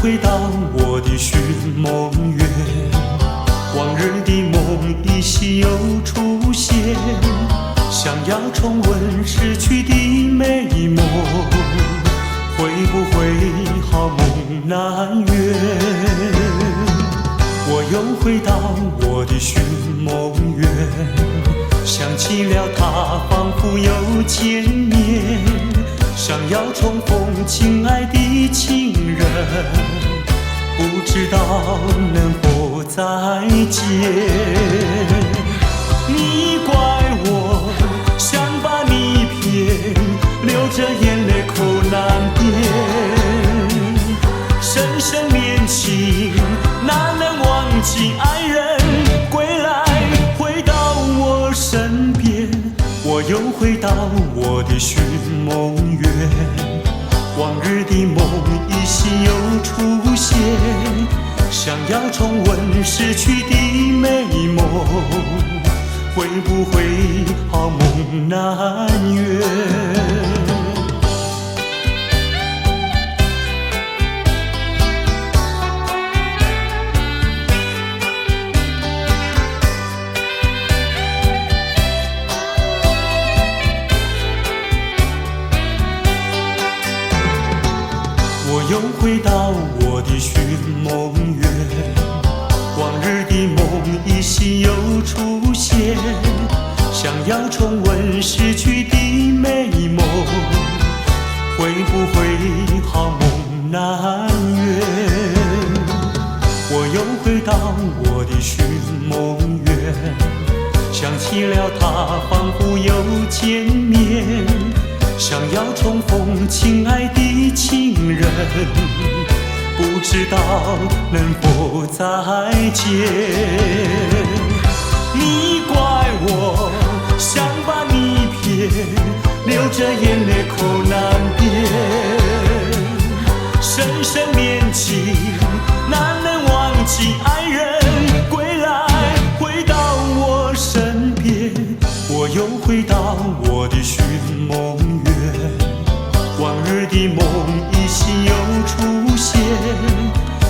回到我的寻梦园，往日的梦依稀又出现，想要重温逝去的美梦，会不会好梦难圆？我又回到我的寻梦园，想起了他仿佛又见面，想要重逢亲爱的情人，不知道能否再见。你怪我想把你骗，流着眼泪口难辨，深深恋情哪能忘记爱人归来，回到我身边。我又回到我的寻梦园，往日的梦依稀又出现，想要重温逝去的美梦，会不会好梦难圆？我又回到我的寻梦园，往日的梦依稀又出现，想要重温逝去的美梦，会不会好梦难圆？我又回到我的寻梦园，想起了他仿佛又见面，想要重逢亲爱的情人，不知道能否再见。你怪我想把你骗，流着眼泪口难辨，深深恋情哪能忘记爱人归来，回到我身边。我又回到我的寻梦园，往日的梦依稀又出现，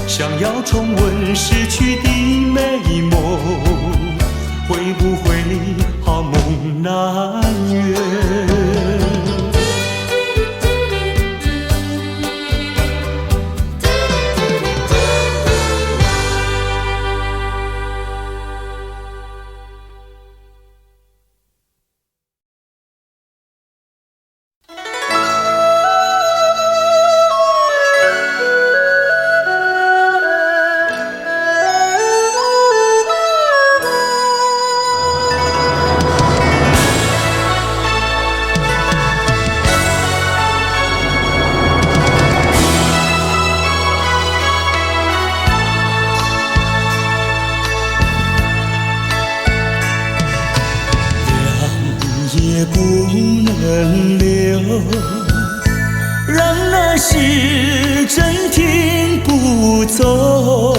想要重温逝去的美梦，会不会好梦难圆？也不能留，让那时针停不走，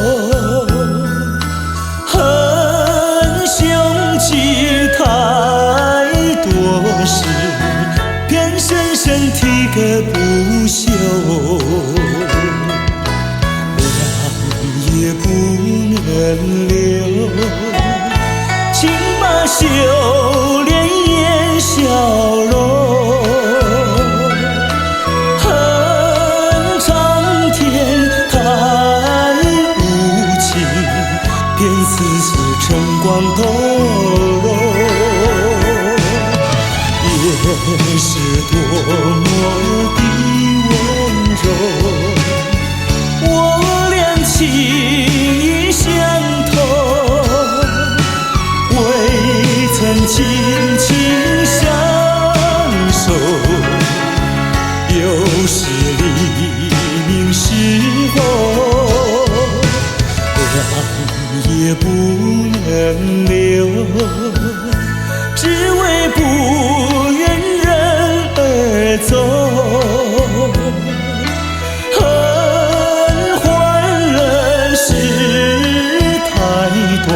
恨凶吉太多事，偏深深提个不休，凉也不能留，请把修炼笑容，恨苍天太无情，便丝丝晨光透融，也是多么的温柔，我俩情意相投，未曾轻轻相守，又是黎明时候，凉也不能留，只为不愿人而走，恨换人世太短，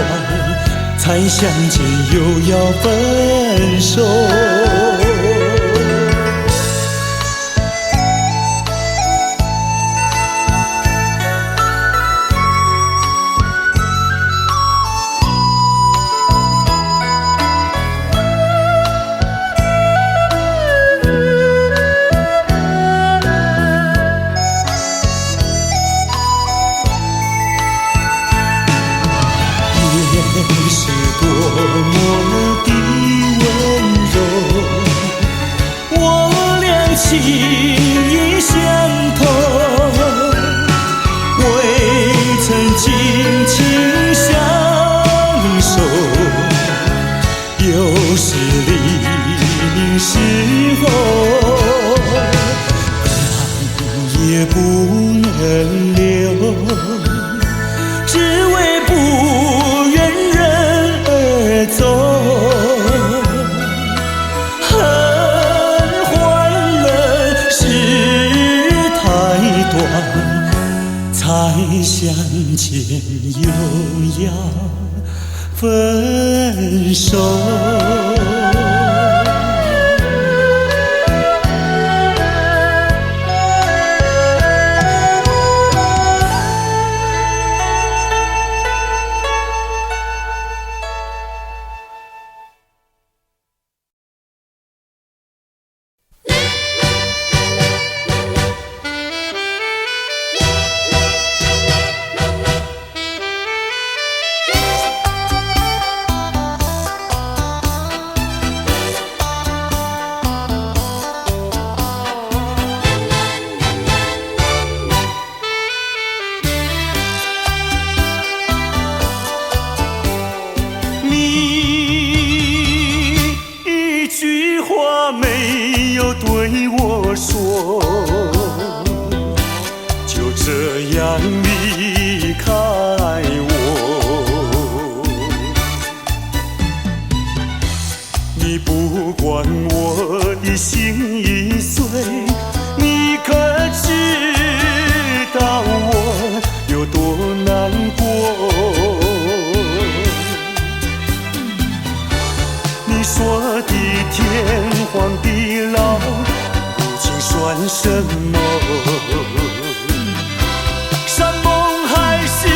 才相见又要分手。也不能留，只为不愿人儿走。恨换了事太短，才相见又要分手。对我说，就这样离开我。你不管我的心已碎，你可知道我有多难过？你说的天荒地老，如今算什么？山盟海誓，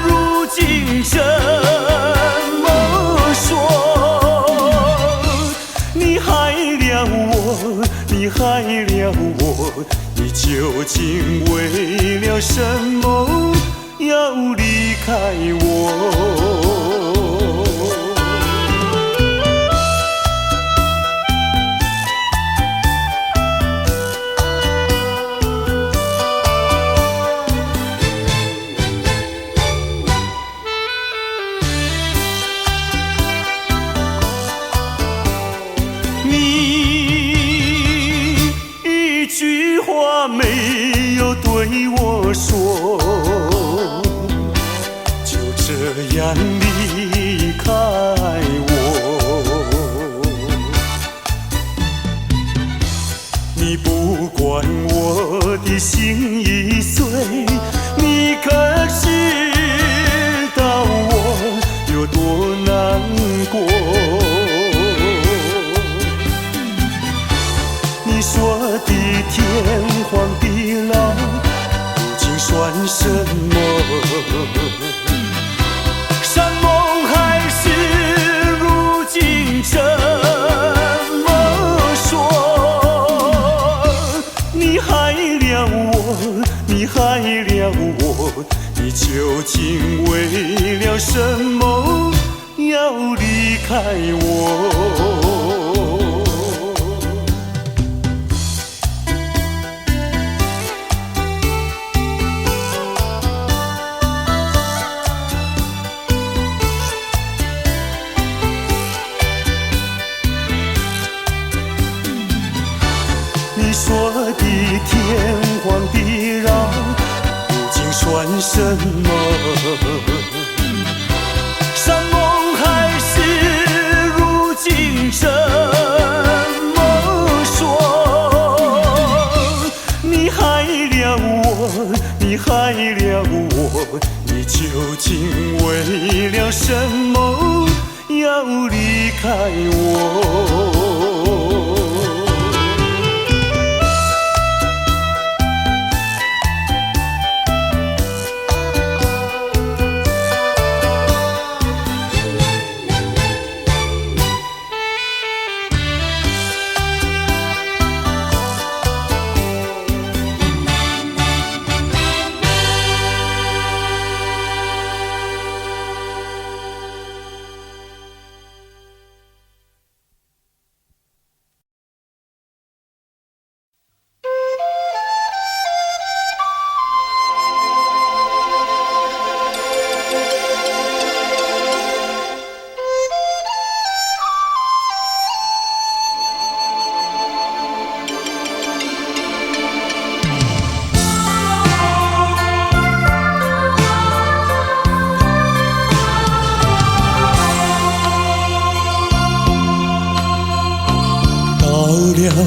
如今怎么说？你害了我，你害了我，你究竟为了什么要离开我？没有对我说，就这样离开我。你不管我的心已碎，你可知道我有多难过？你说的天荒地老，如今算什么？山盟海誓，如今怎么说？你害了我，你害了我，你究竟为了什么要离开我？你说的天荒地老，如今算什么？山盟海誓，如今怎么说？你害了我，你害了我，你究竟为了什么要离开我？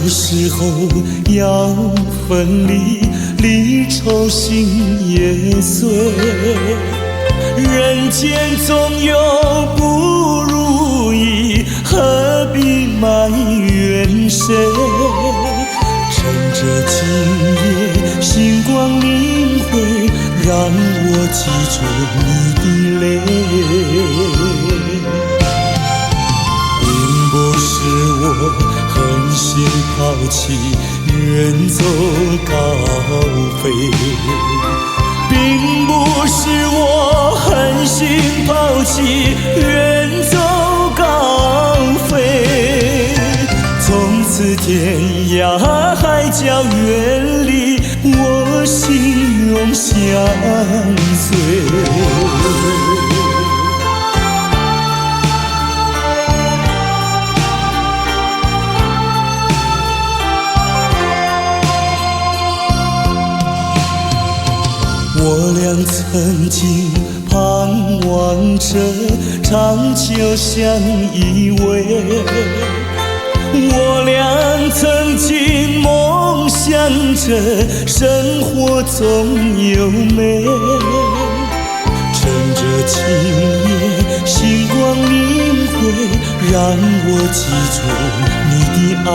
时候要分离，离愁心也碎。人间总有不如意，何必埋怨谁？趁着今夜星光明辉，让我记住你的泪。并不是我狠心抛弃，远走高飞，并不是我狠心抛弃，远走高飞。从此天涯海角远离，我心永相随。我俩曾经盼望着长久相依偎，我俩曾经梦想着生活总有美。趁着今夜星光明辉，让我记住你的爱。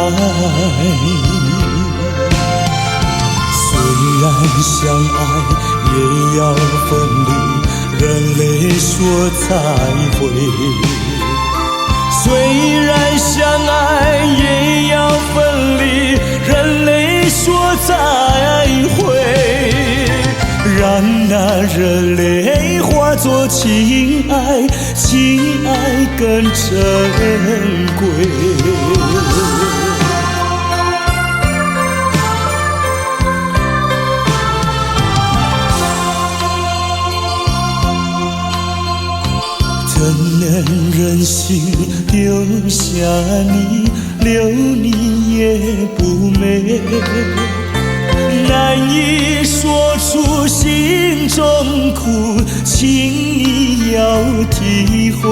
虽然相爱也要分离，人类说再会。虽然相爱也要分离，人类说再会。让那热泪化作情爱，情爱更珍贵。怎能忍心丢下你，留你也不美。难以说出心中苦，请你要体会。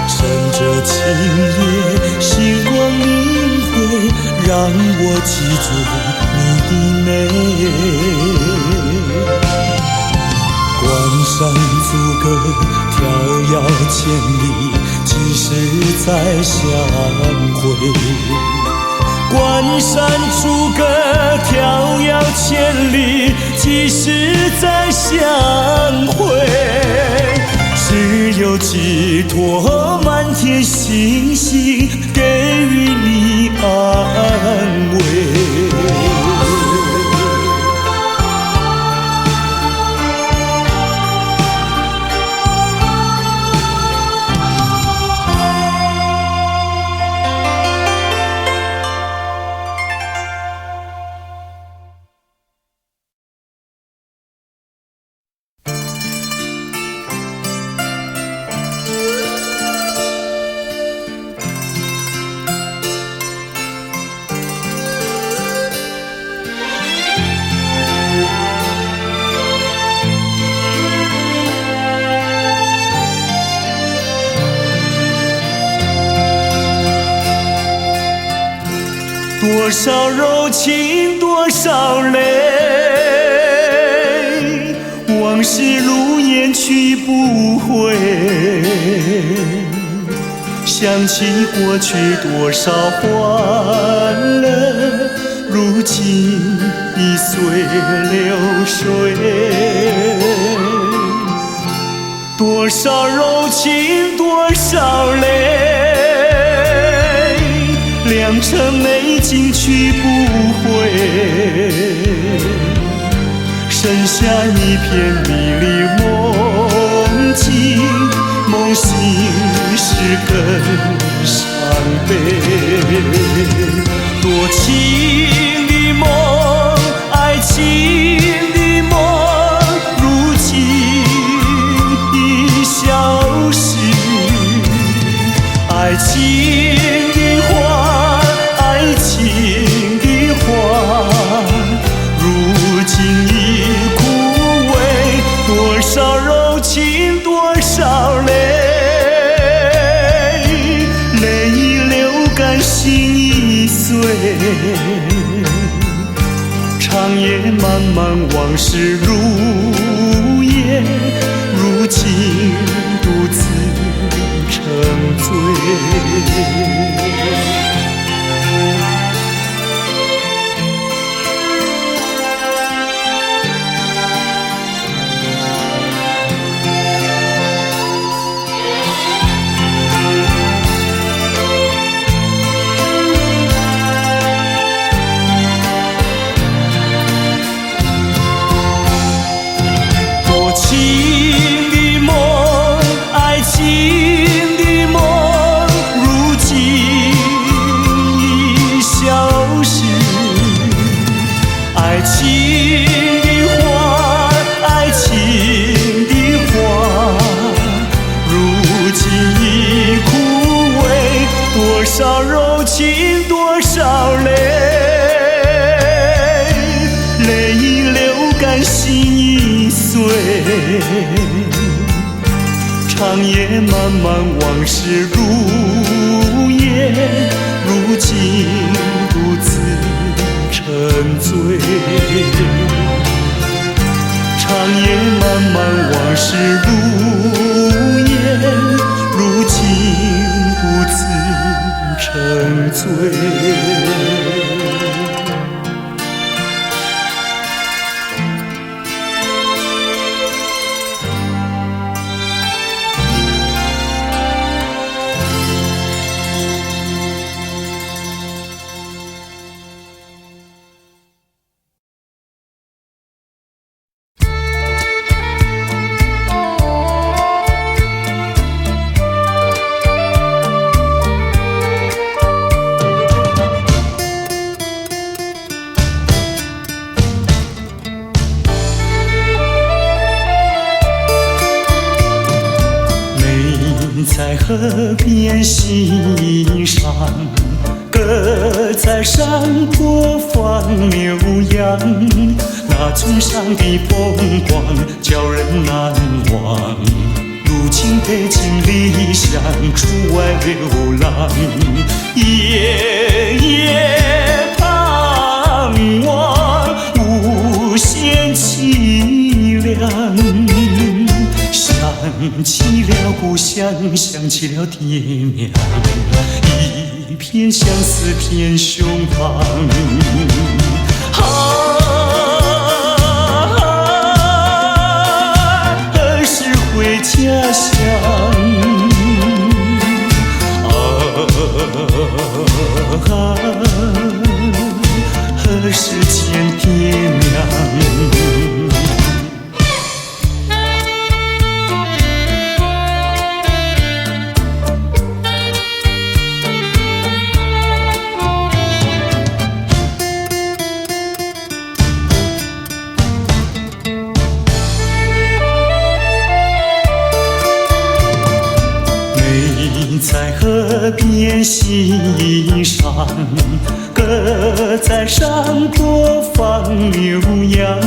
趁着今夜星光明辉，让我记住你的美。关山阻隔，迢遥千里，几时再相会？关山阻隔，迢遥千里，几时再相会？只有寄托满天星星，给予你安慰。多少柔情多少泪，往事如烟去不回。想起过去多少欢乐，如今已随流水。多少柔情多少泪，良辰美景去不回，剩下一片迷离梦境，梦醒时更伤悲。多情的梦，爱情的梦，如今已消失。爱情的花，爱情的花，如今已枯萎。多少柔情多少泪，泪已流干心已碎。长夜漫漫往事如烟，如今独自沉醉。长夜漫漫往事如烟，如今独自沉醉。长夜漫漫往事如烟，如今独自沉醉。在河边欣赏，鸽在山坡放牛羊，那村上的风光叫人难忘。如今北京理想出外流浪，夜夜盼望无限凄凉。想起了故乡，想起了爹娘，一片相思填胸膛。何时回家乡？何时见爹娘？在河边欣赏，鸽在山坡放牛羊，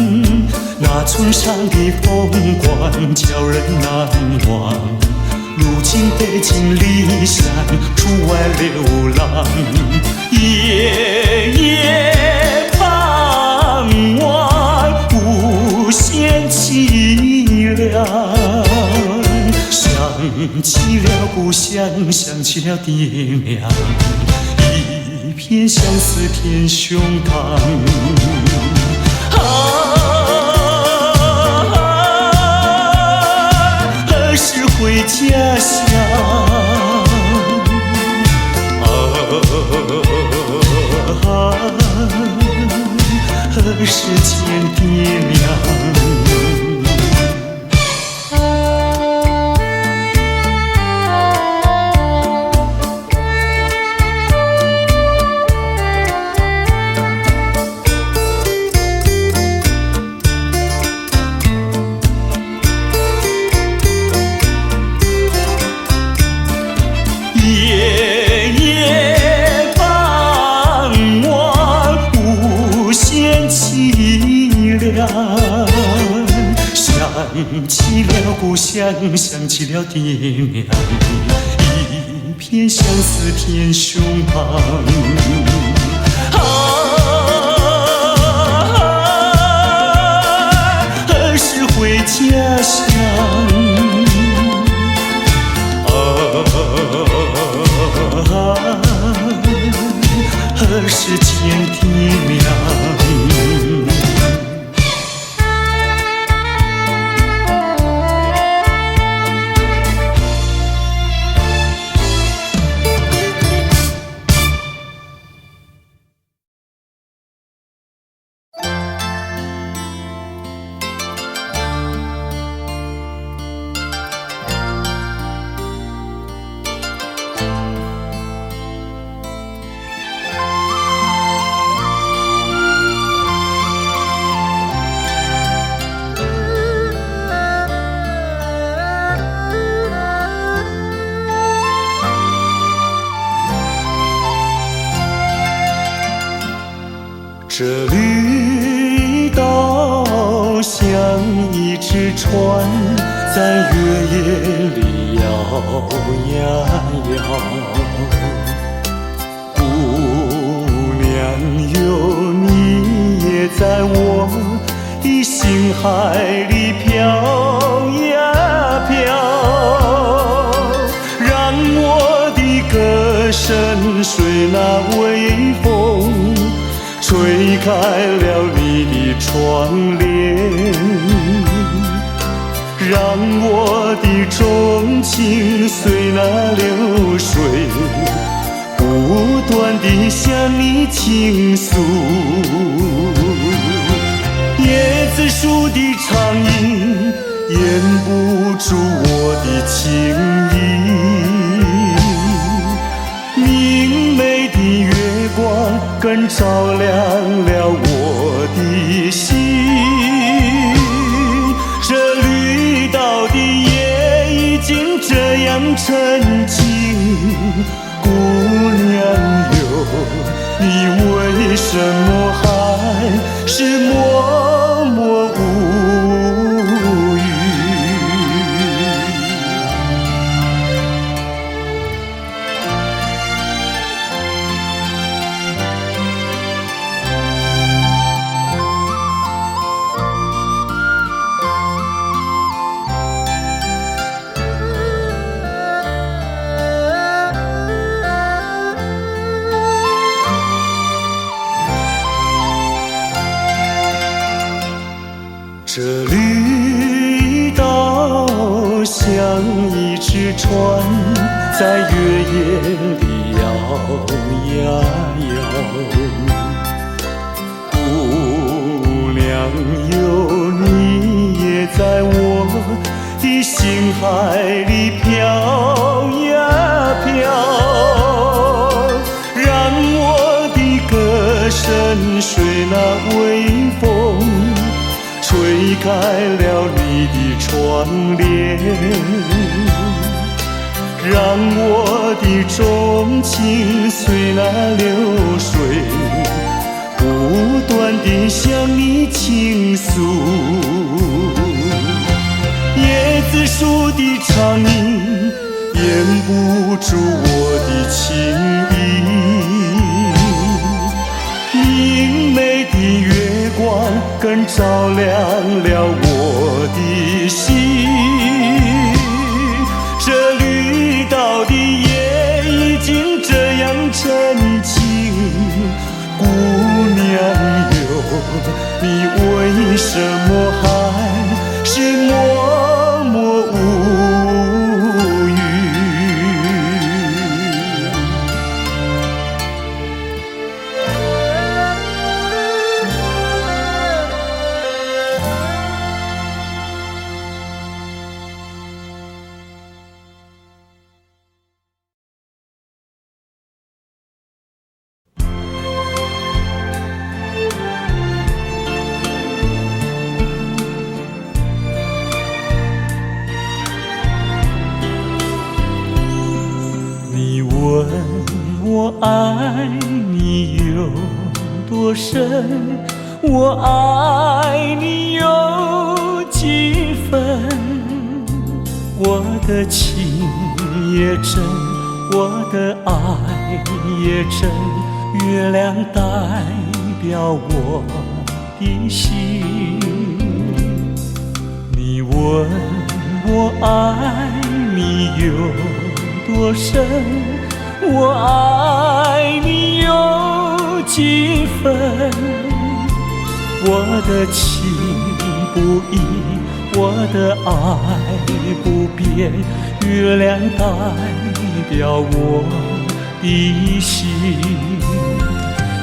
那村上的风光叫人难忘。如今北京理想出外流浪，夜夜盼望无限凄凉。想起了故乡，想起了爹娘，一片相思填胸膛。何时回家乡？何时见爹娘？夜夜盼望无限凄凉，想起了故乡，想起了爹娘，一片相思填胸膛。绿岛像一只船，在月夜里摇呀摇。姑娘哟，你也在我的心海里飘呀飘，让我的歌声随那微风吹开了你的窗帘，让我的钟情随那流水不断地向你倾诉。椰子树的长影掩不住我的情意，明媚的月光更照亮了我的心。这绿岛的夜已经这样沉静，姑娘哟，你为什么还是默默无语？这绿岛像一只船，在月夜里摇呀摇。姑娘哟，你也在我的心海里飘呀飘，让我的歌声随那微风吹开了你的窗帘，让我的钟情随那流水不断地向你倾诉。椰子树的长影掩不住我的情意，明媚的月光更照亮了我的心。这绿岛的夜已经这样沉静，姑娘哟，你为什么还是默默无语？问我爱你有多深，我爱你有几分？我的情也真，我的爱也真，月亮代表我的心。你问我爱你有多深，我爱你有几分？我的情不移，我的爱不变，月亮代表我的心。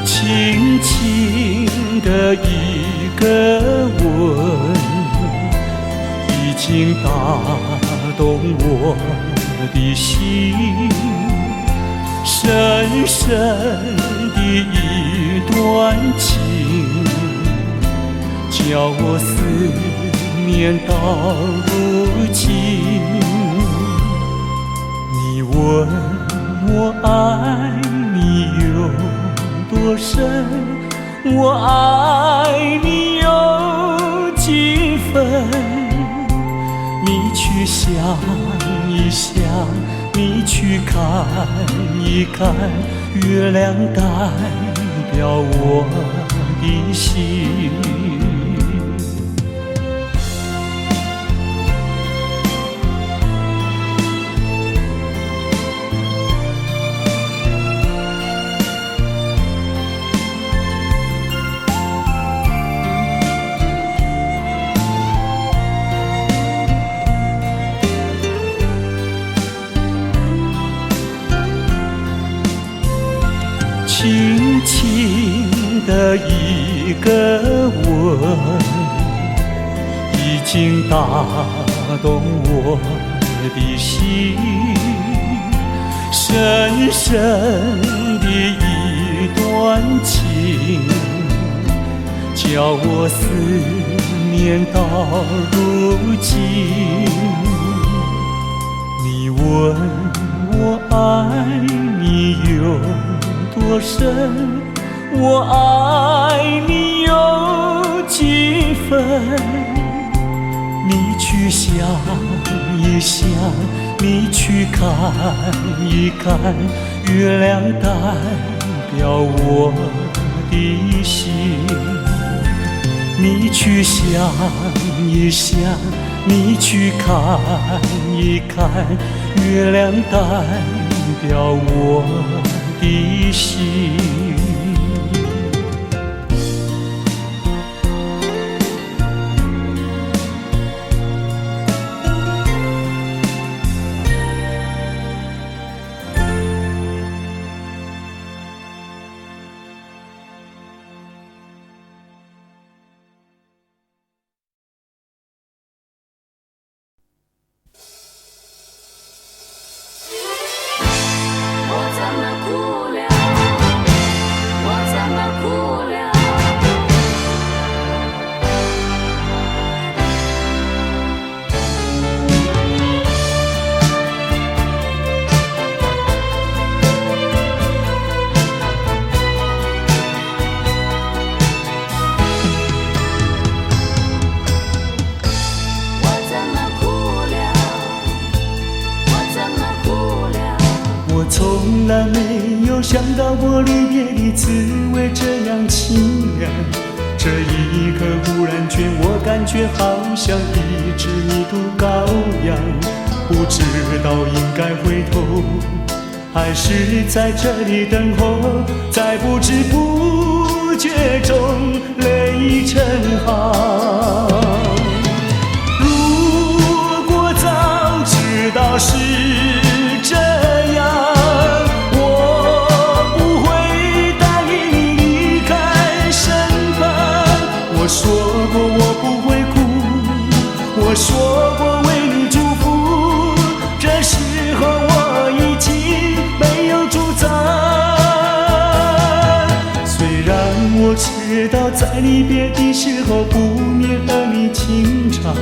轻轻的一个吻，已经打动我的心。深深的一段情，叫我思念到如今。你问我爱你有多深，我爱你有几分？你去想一想，你去看一看，月亮代表我的心。轻轻的一个吻，已经打动我的心，深深的一段情，叫我思念到如今。你问我爱你有多深，我爱你有几分？你去想一想，你去看一看，月亮代表我的心。你去想一想，你去看一看，月亮代表我的心。我从来没有想到过离别的滋味这样清凉，这一刻忽然间我感觉好像一只迷途羔羊，不知道应该回头还是在这里等候，在不知不觉中泪成行。如果早知道是这样，我不会答应你离开身旁。我说过我不会哭，我说过为你祝福，这时候我已经没有主张。虽然我知道在离别的时候不免儿女情长，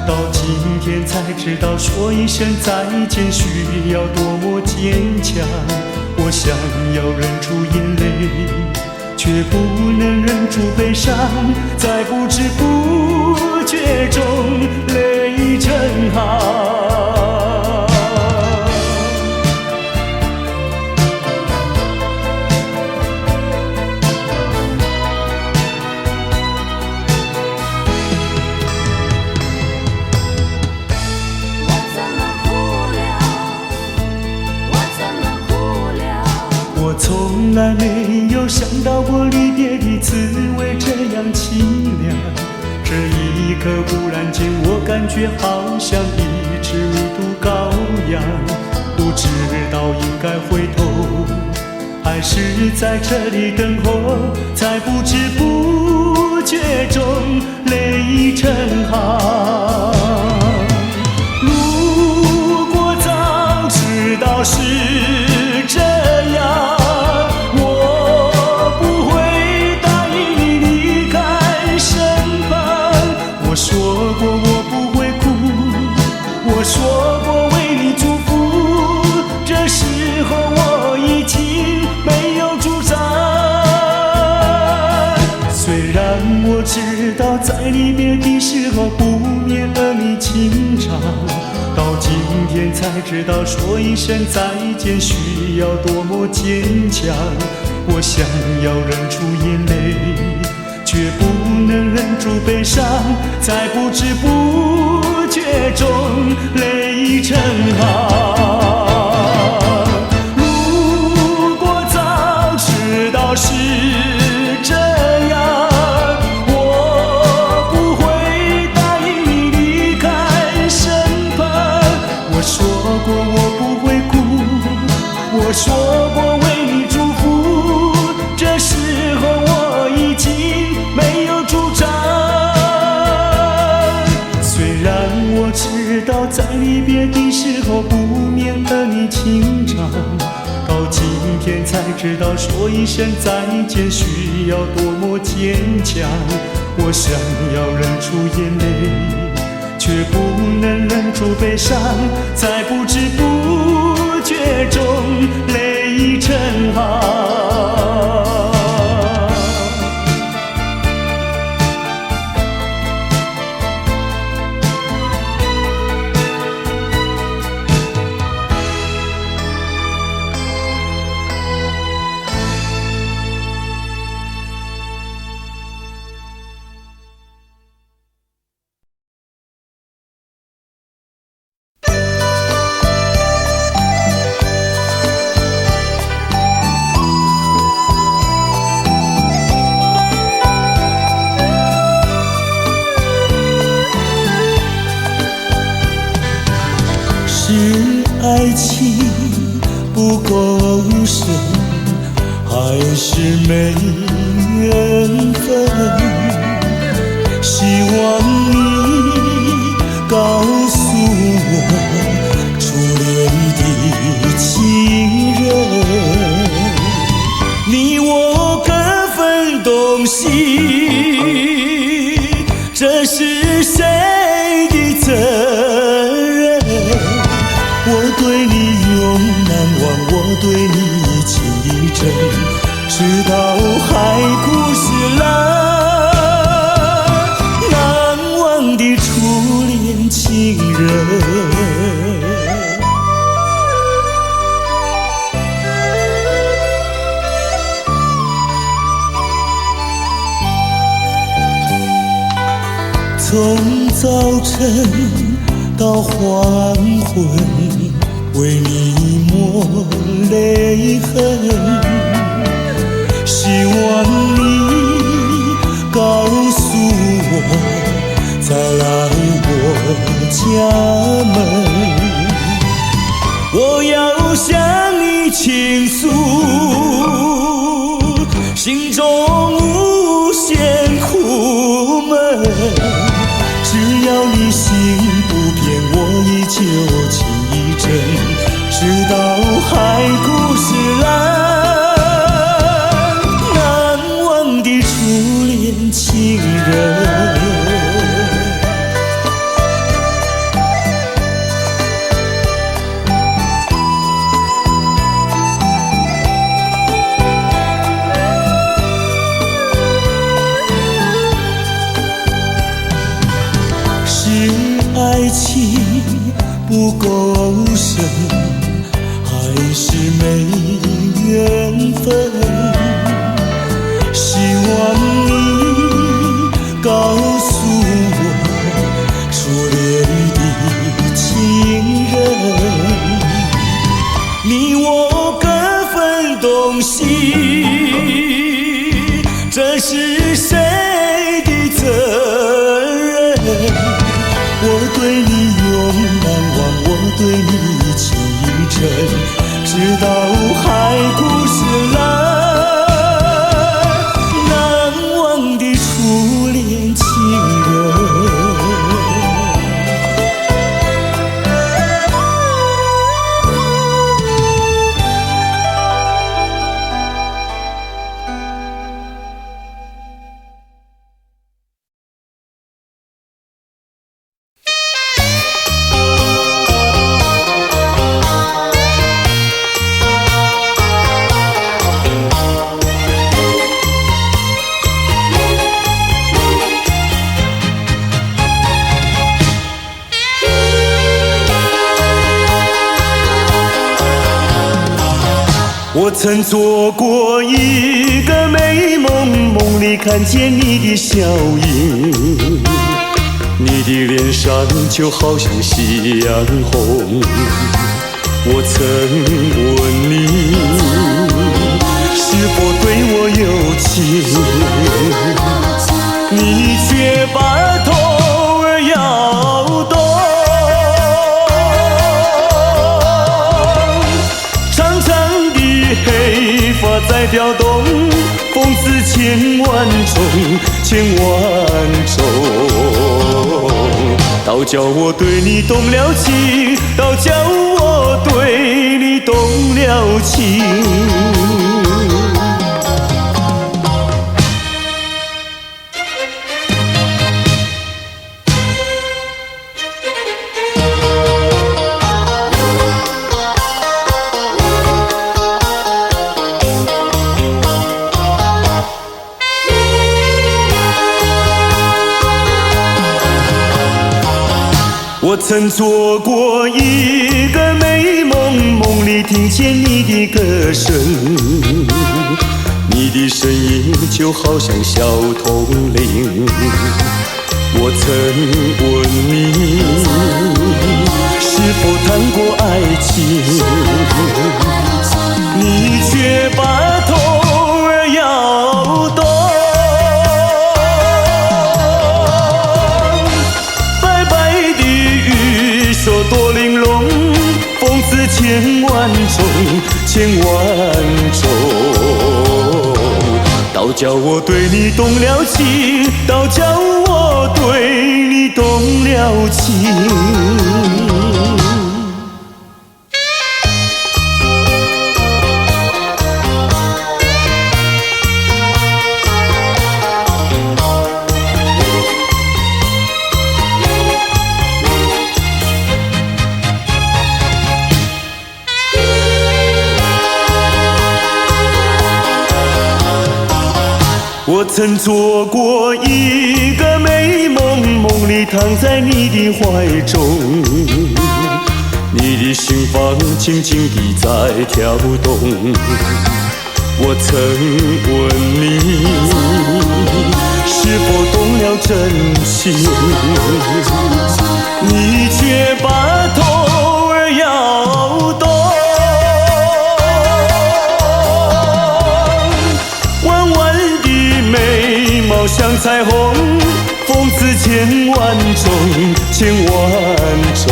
到今天才知道说一声再见需要多么坚强。我想要忍住眼泪，却不能忍住悲伤，在不知不觉中泪成行。我从来没有想到过离别的滋味这样凄凉，这一刻忽然间我感觉好像一只迷途羔羊，不知道应该回头还是在这里等候，在不知不觉中泪成行。如果早知道是这样，我不会答应你离开身旁。我说过我不会哭，我说过为你祝福，这时候我已经没有主张。我知道在离别的时候不免和你轻唱，到今天才知道说一声再见需要多么坚强。我想要忍住眼泪，却不能忍住悲伤，在不知不觉中泪成行。如果早知道是这样，我不会答应你离开身旁。我说过我不会哭，我说过为你祝福，这时候我已经没有主张。虽然我知道在离别的时候不免和你轻唱，到今天才知道说一声再见需要多么坚强。我想要忍住眼泪，却不能忍住悲伤，在不知不觉中泪成行。爱情不够深，还是没缘分？希望你告诉我初恋的情人，你我各分东西，这是谁的责任？我对你永难忘，我对你情意真，直到海枯石烂，难忘的初恋情人。从早晨到黄昏，为你抹泪痕，希望你告诉我再来我家门，我要向你倾诉心中无限苦闷，只要你心不变，我依旧情意真，直到海枯石烂，难忘的初恋情人。爱情不够深，还是没缘分，希望你告诉我初恋的情人，你我各分东西，这是谁的责任？我对你永难忘，我对你情意真，直到海枯石烂，难忘的初恋情人。我曾做过一个美梦，梦里看见你的笑影，你的脸上就好像夕阳红。我曾问你是否对我有情，你却把头儿摇动。长长的黑发在飘动，风似千万种，千万种。倒叫我对你动了情，倒叫我对你动了情。我曾做过一个美梦，梦里听见你的歌声，你的声音就好像小铜铃。我曾问你是否谈过爱情，你却把头儿摇动。多玲珑，风似千万种，千万种。倒叫我对你动了情，倒叫我对你动了情。我曾做过一个美梦，梦里躺在你的怀中，你的心房轻轻地在跳动。我曾问你是否动了真情，你却把头儿摇动。像彩虹，风似千万种，千万种。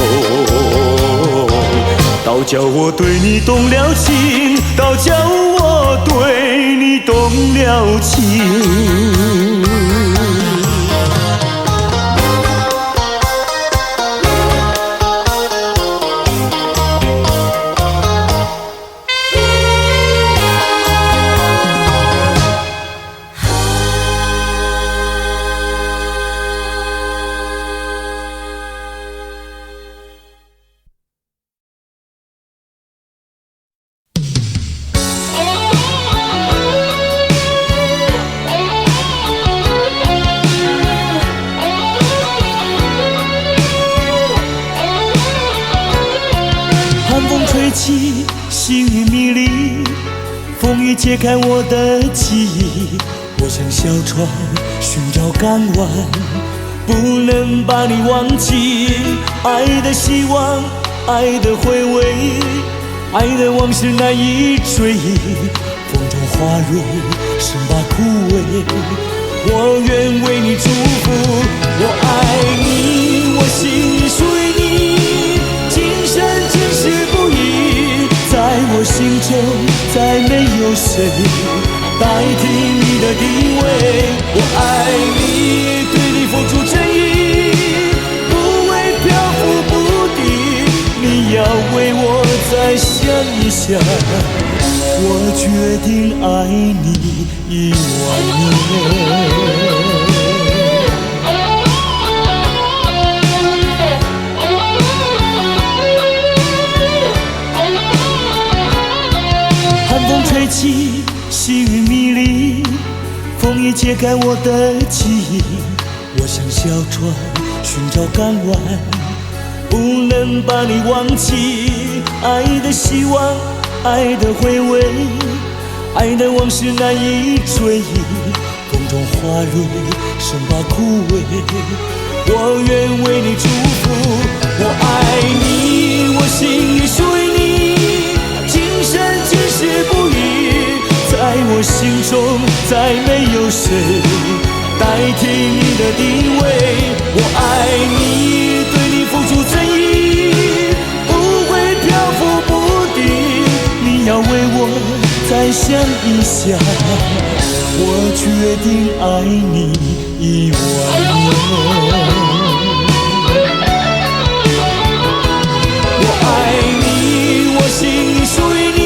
倒叫我对你动了情，倒叫我对你动了情。细雨迷离，风雨揭开我的记忆。我像小船寻找港湾，不能把你忘记。爱的希望，爱的回味，爱的往事难以追忆。风中花蕊生把枯萎，我愿为你祝福。我爱你，我心属于你，今生今世不移。在我心中再没有谁代替你的地位。我爱你，对你付出真意，不为漂浮不定。你要为我再想一想，我决定爱你10000年。风吹起，细雨迷离，风雨揭开我的记忆。我像小船寻找港湾，不能把你忘记。爱的希望，爱的回味，爱的往事难以追忆，风中花蕊生怕枯萎，我愿为你祝福。我爱你，我心里属于你，今生今世不渝，在我心中再没有谁代替你的地位。我爱你，对你付出真意，不会漂浮不定，你要为我再想一想，我决定爱你10000年。我爱你，我心里属于你，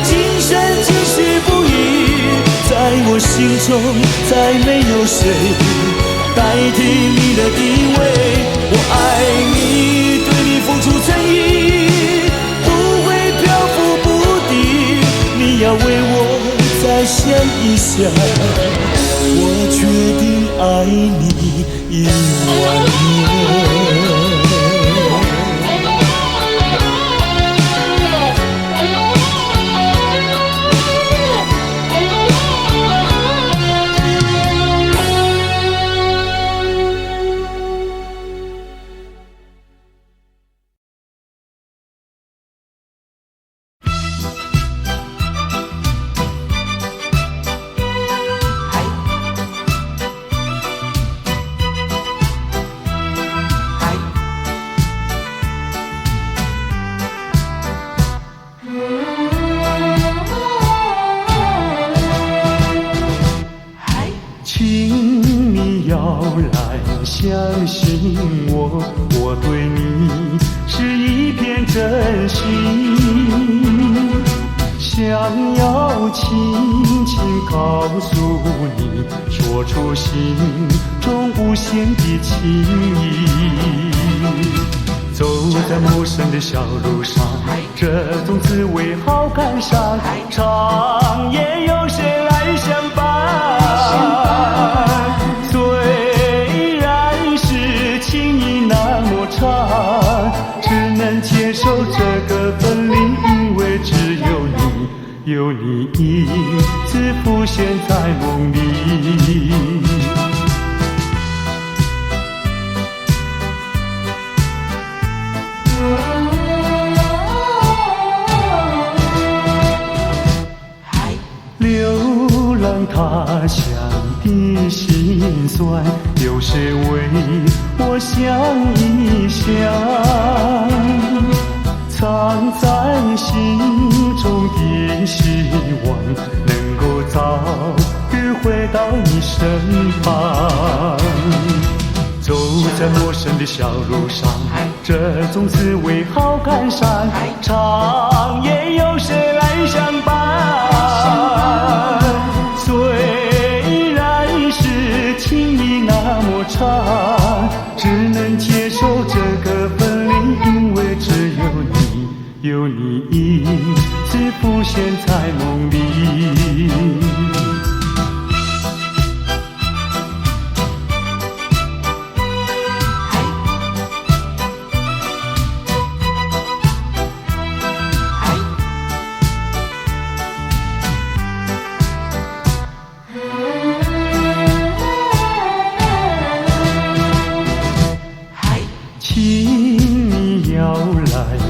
今生今世不渝，在我心中再没有谁代替你的地位。我爱你，对你付出真意，不会漂浮不定，你要为我再想一想，我决定爱你10000年。相信我，我对你是一片真心，想要轻轻告诉你，说出心中无限的情意。走在陌生的小路上，这种滋味好感伤，长夜有谁来相伴？只能接受这个分离，因为只有你，有你一直浮现在梦里。流浪他乡的辛酸，有谁为我想一想？藏在心中的希望，能够早日回到你身旁。走在陌生的小路上，这种滋味好感伤，长夜有谁来相伴？虽然是情意那么长，只能接受这个分离，因为只有你，有你一直浮现在梦里。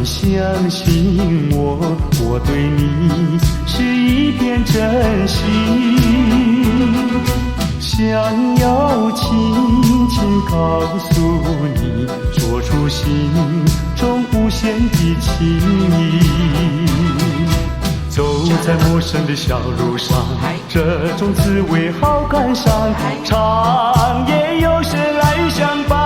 相信我，我对你是一片真心，想要轻轻告诉你，说出心中无限的情意。走在陌生的小路上，这种滋味好感伤，长夜有谁来相伴？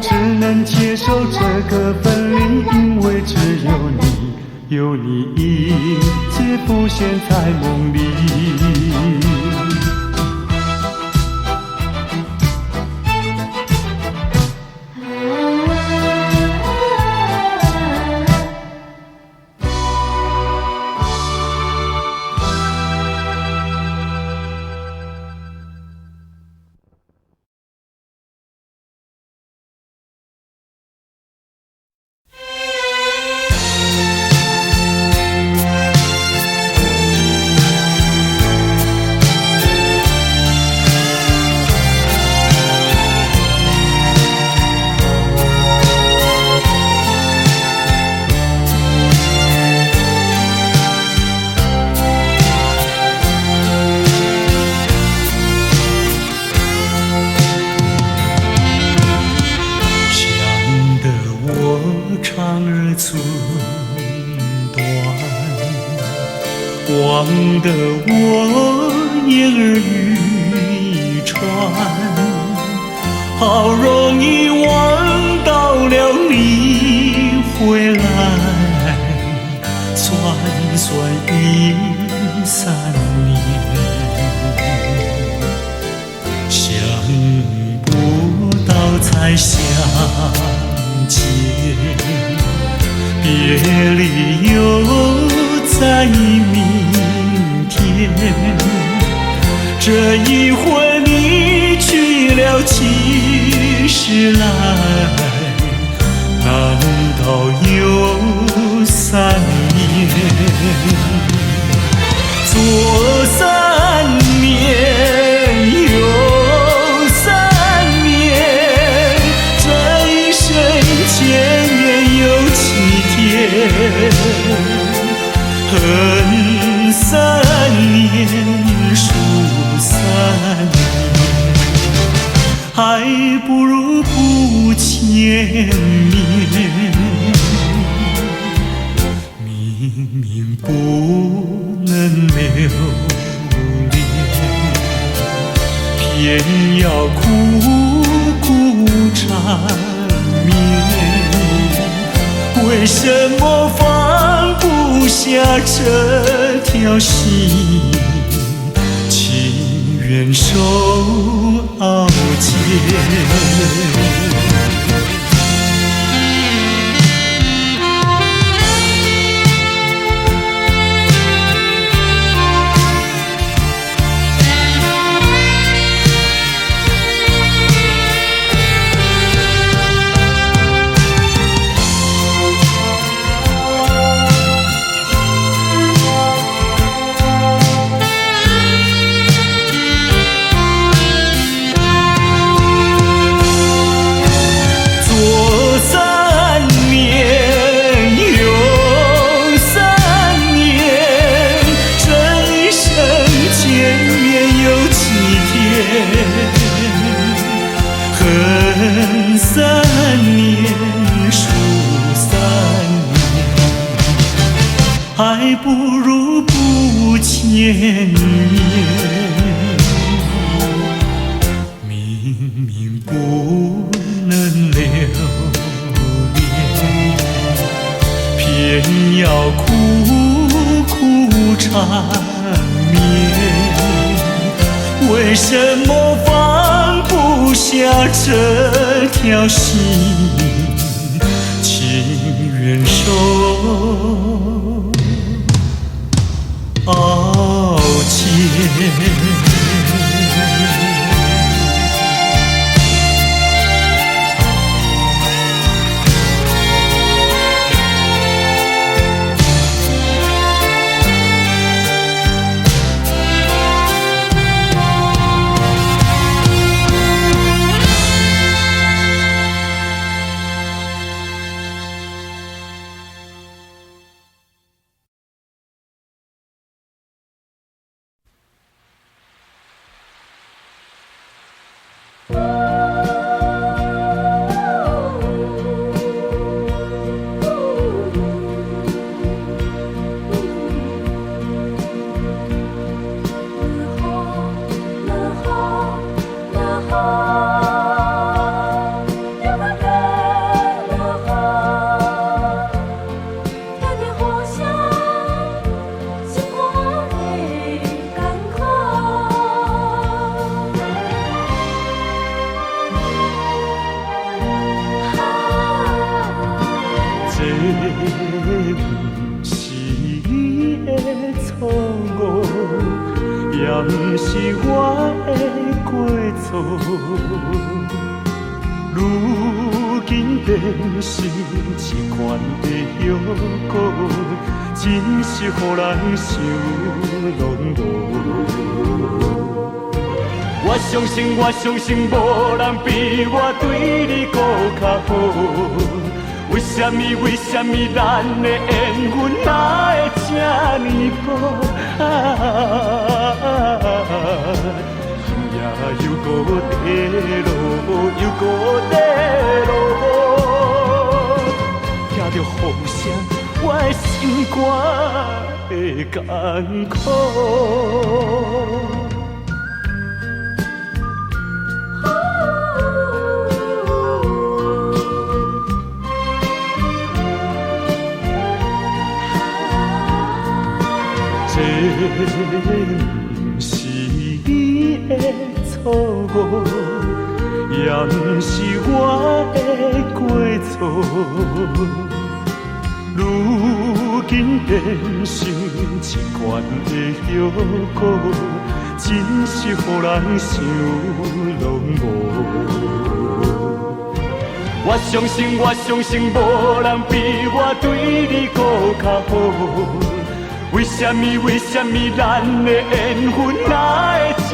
只能接受这个分离，因为只有你，有你一直浮现在梦里。忘得我言儿渔船，好容易望到了你回来，算算已3年，想不到才相见，别离又在明天。这一回你去了几时来？难道有3年？左3年，右3年，这一生见面有7天。恨3年，数3年，还不如不见面。明明不能留恋，偏要苦苦缠绵。为什么放不下这条心？情愿受熬煎。恨3年，数3年，还不如不见面。明明不能留恋，偏要苦苦缠绵。为什么放不下这条心？情愿受熬煎。也不是我的过错，如今变成一款的药膏，真是予人想拢无。我相信无人比我对你搁较好。为什么咱的缘分哪会这呢薄？也又搁地落，又搁地落，听着风声，我的心肝的艰苦。这不是你的错误，也不是我的过错。如今变成一罐的药果，真是予人想拢无。我相信，无人比我对你搁较好。为什么咱的缘分哪会这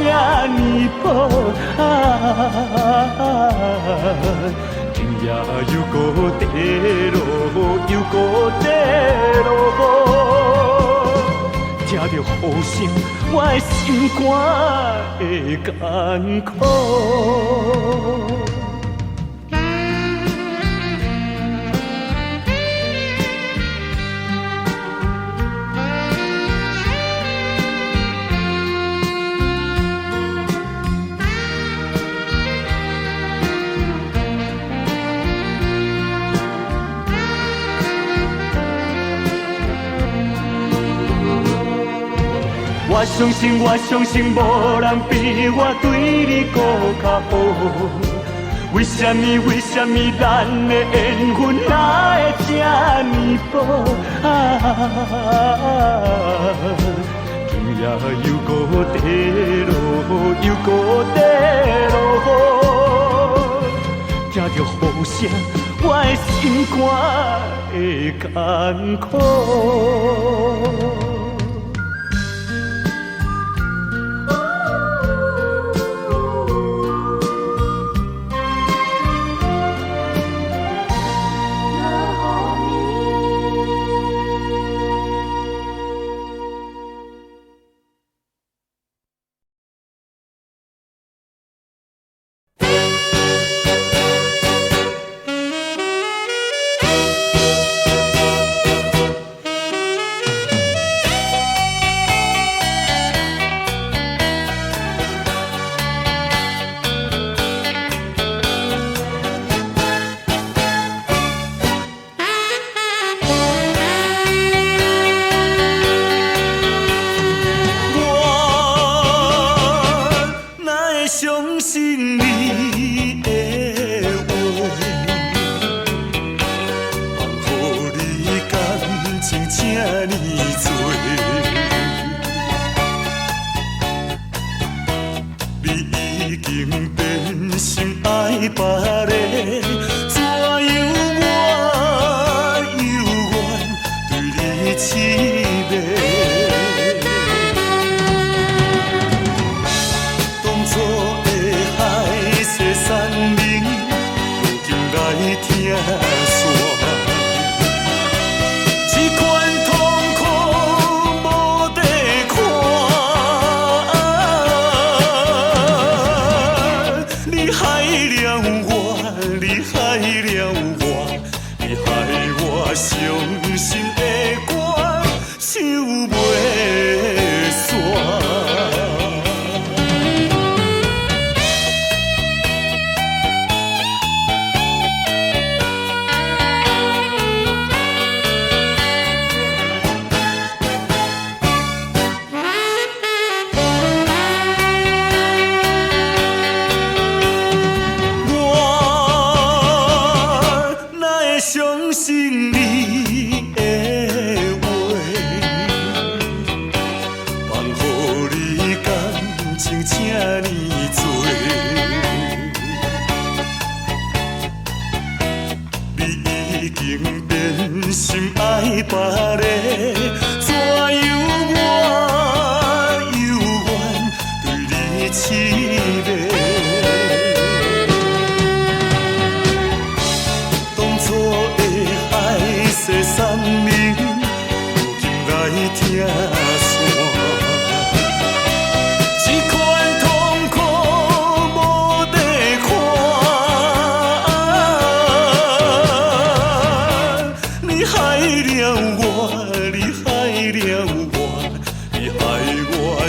呢薄？今夜又搁地落，又搁地落，听着雨声，我的心肝会艰苦。我相信，无人比我对你搁较好。为什么咱的缘分哪会这呢薄？今夜又搁地落，又搁地落，听着雨声，我的心肝会艰苦。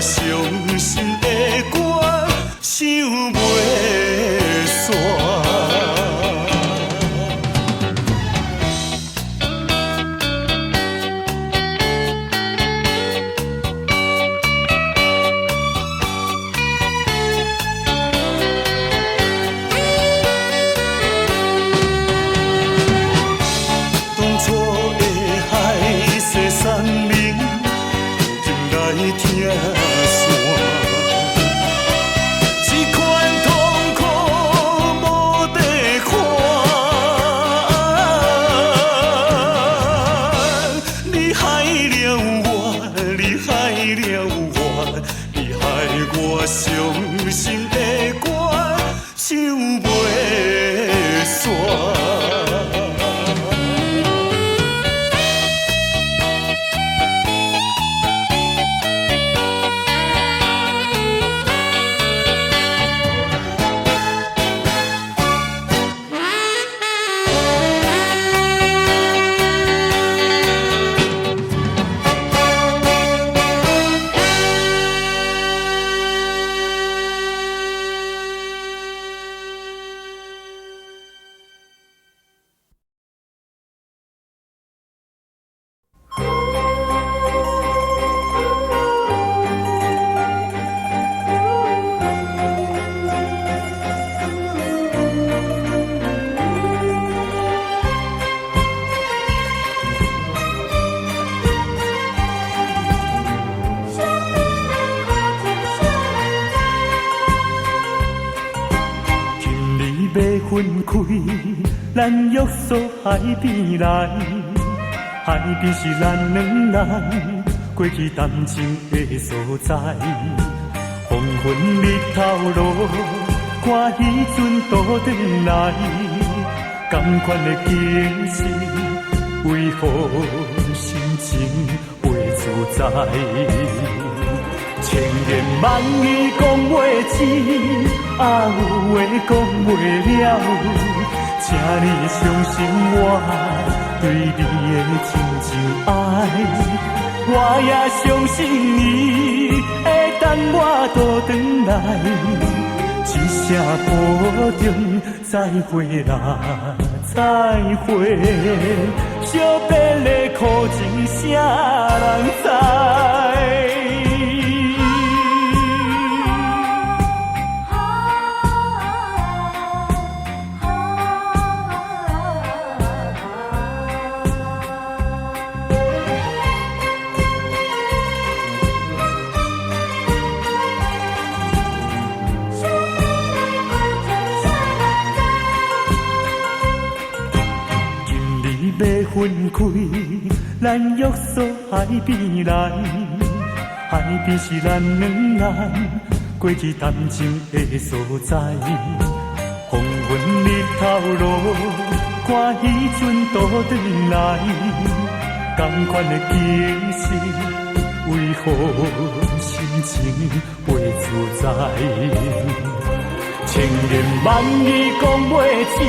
伤心的歌唱袂煞。分开，咱约束海边来，海边是咱两人过去谈情的所在。黄昏日头落，看彼阵倒转来，同款的景色，为何心情袂自在？千言万语讲袂尽，啊有话讲袂了，请你相信我对你的真情爱。我也相信你会等我倒转来，一声保重，再会啦，再会。惜别的苦情，啥人知？要分开，咱约束海边来，海边是咱两人过去谈情的所在。黄昏日头落，看彼阵倒转来，同款的景色，为何心情袂自在？千言万语讲袂尽，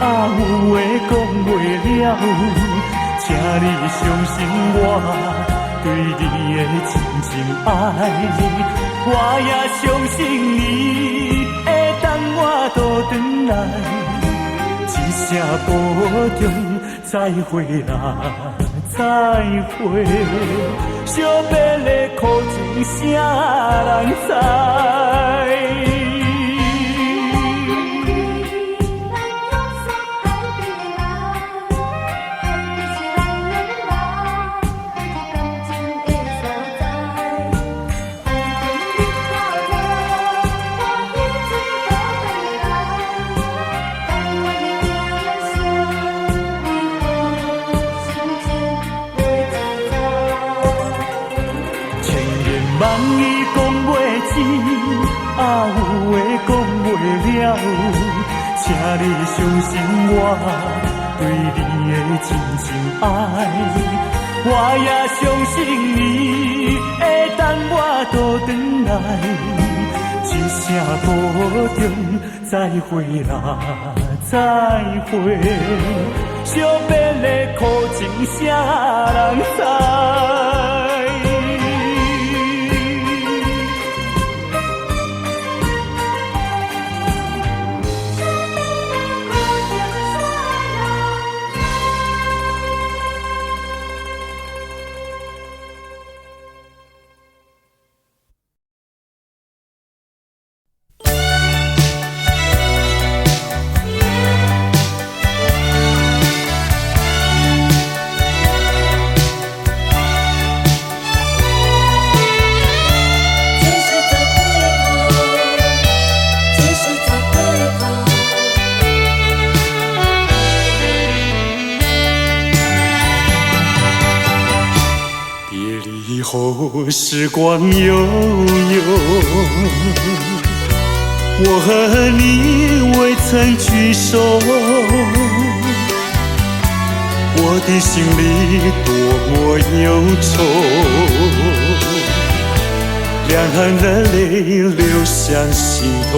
啊有话讲袂了，请你相信我对你的真情爱。我也相信你会等我倒转来，一声保重，再会啦，再会。惜别的苦情，啥人知？万语讲袂尽，啊有话讲袂了，请你相信我对你的真情爱。我也相信你会等我倒转来，一声保重，再会啦，再会。惜别的苦情，啥人知？时光悠悠，我和你未曾聚首，我的心里多么忧愁，两行的泪流向心头。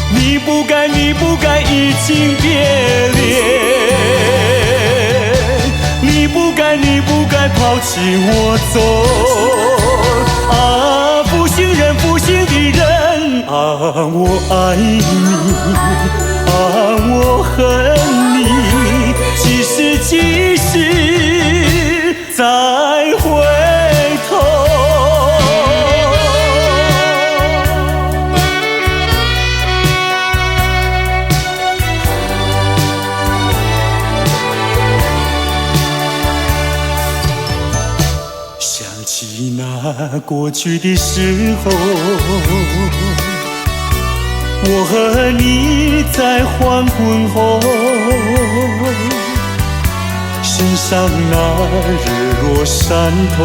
你不该，你不该移情别恋，你不该，你不该抛弃我走。啊，负心人，负心的人，啊，我爱你，啊，我恨你，几时几时再回头？那过去的时候，我和你在黄昏后，欣赏那日落山头，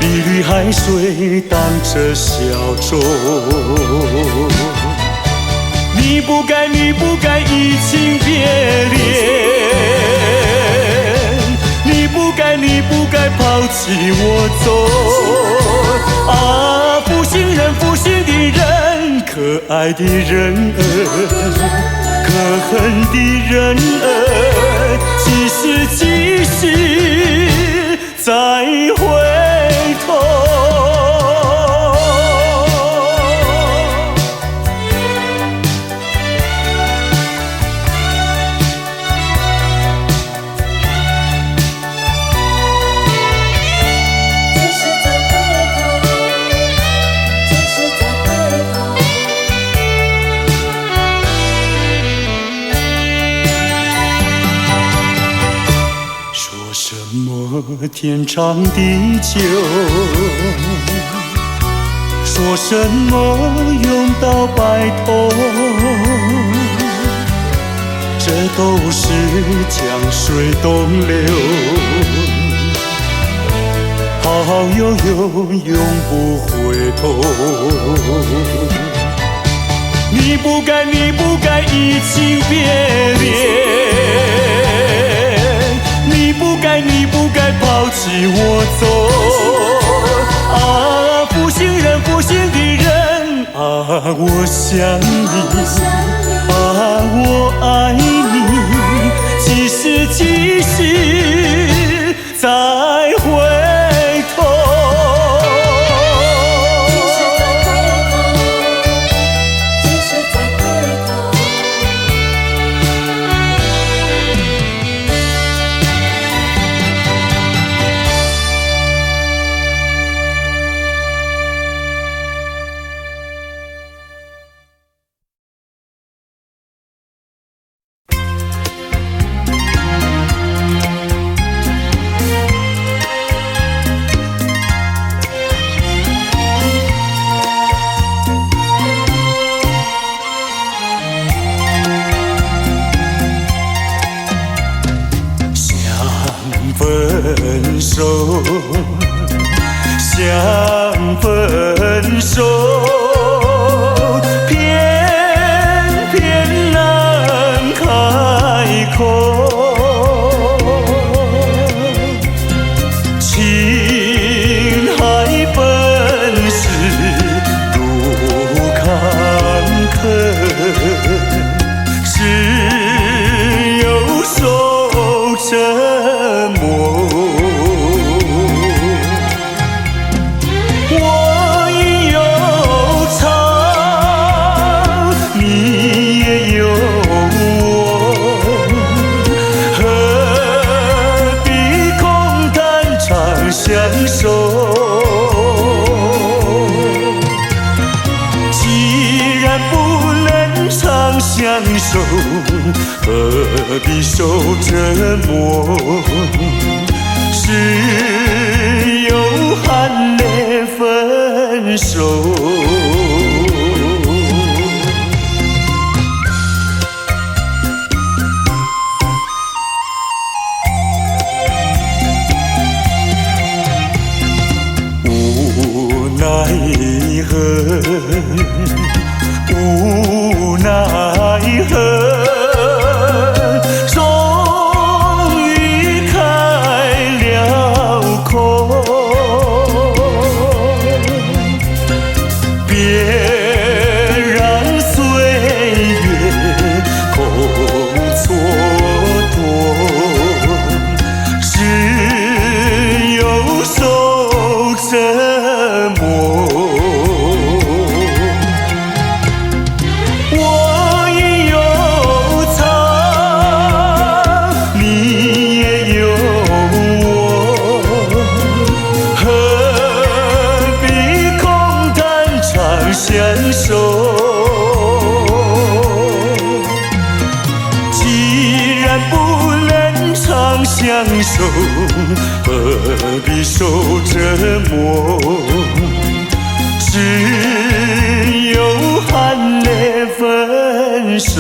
碧绿海水荡着小舟。你不该，你不该移情别恋，你不该，你不该抛弃我走。啊，负心人，负心的人，可爱的人儿，可恨的人儿，几时几时再回头？天长地久，说什么永到白头，这都是江水东流，好悠悠永不回头。你不该，你不该移情别恋，你不该，你不该抛弃我走。啊，负心人，负心的人，啊，我想你，啊，我爱你，几时几时再回头？分手，想分手，偏偏难开口。情海本是路坎坷，只有守着默。我已有长，你也有我，何必空谈长相守？既然不能长相守，何必受折磨？只有含泪分手。无奈何，终于开了口。别让岁月空蹉跎，只有受折磨。我已有藏，你也有我，何必空谈长相守？既然不能长相守，何必受折磨？只有含泪分手。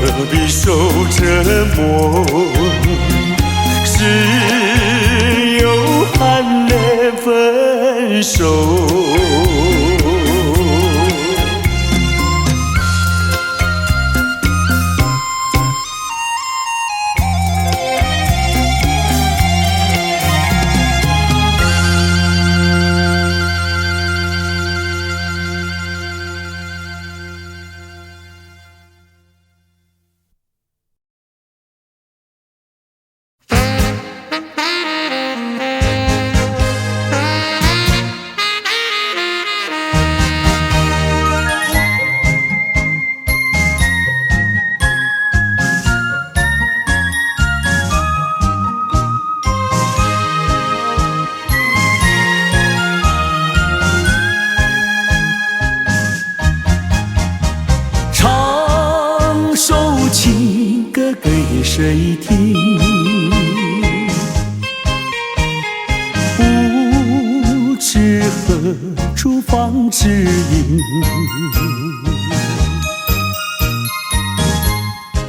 何必受折磨？只有含泪分手。给谁听？不知何处放知音。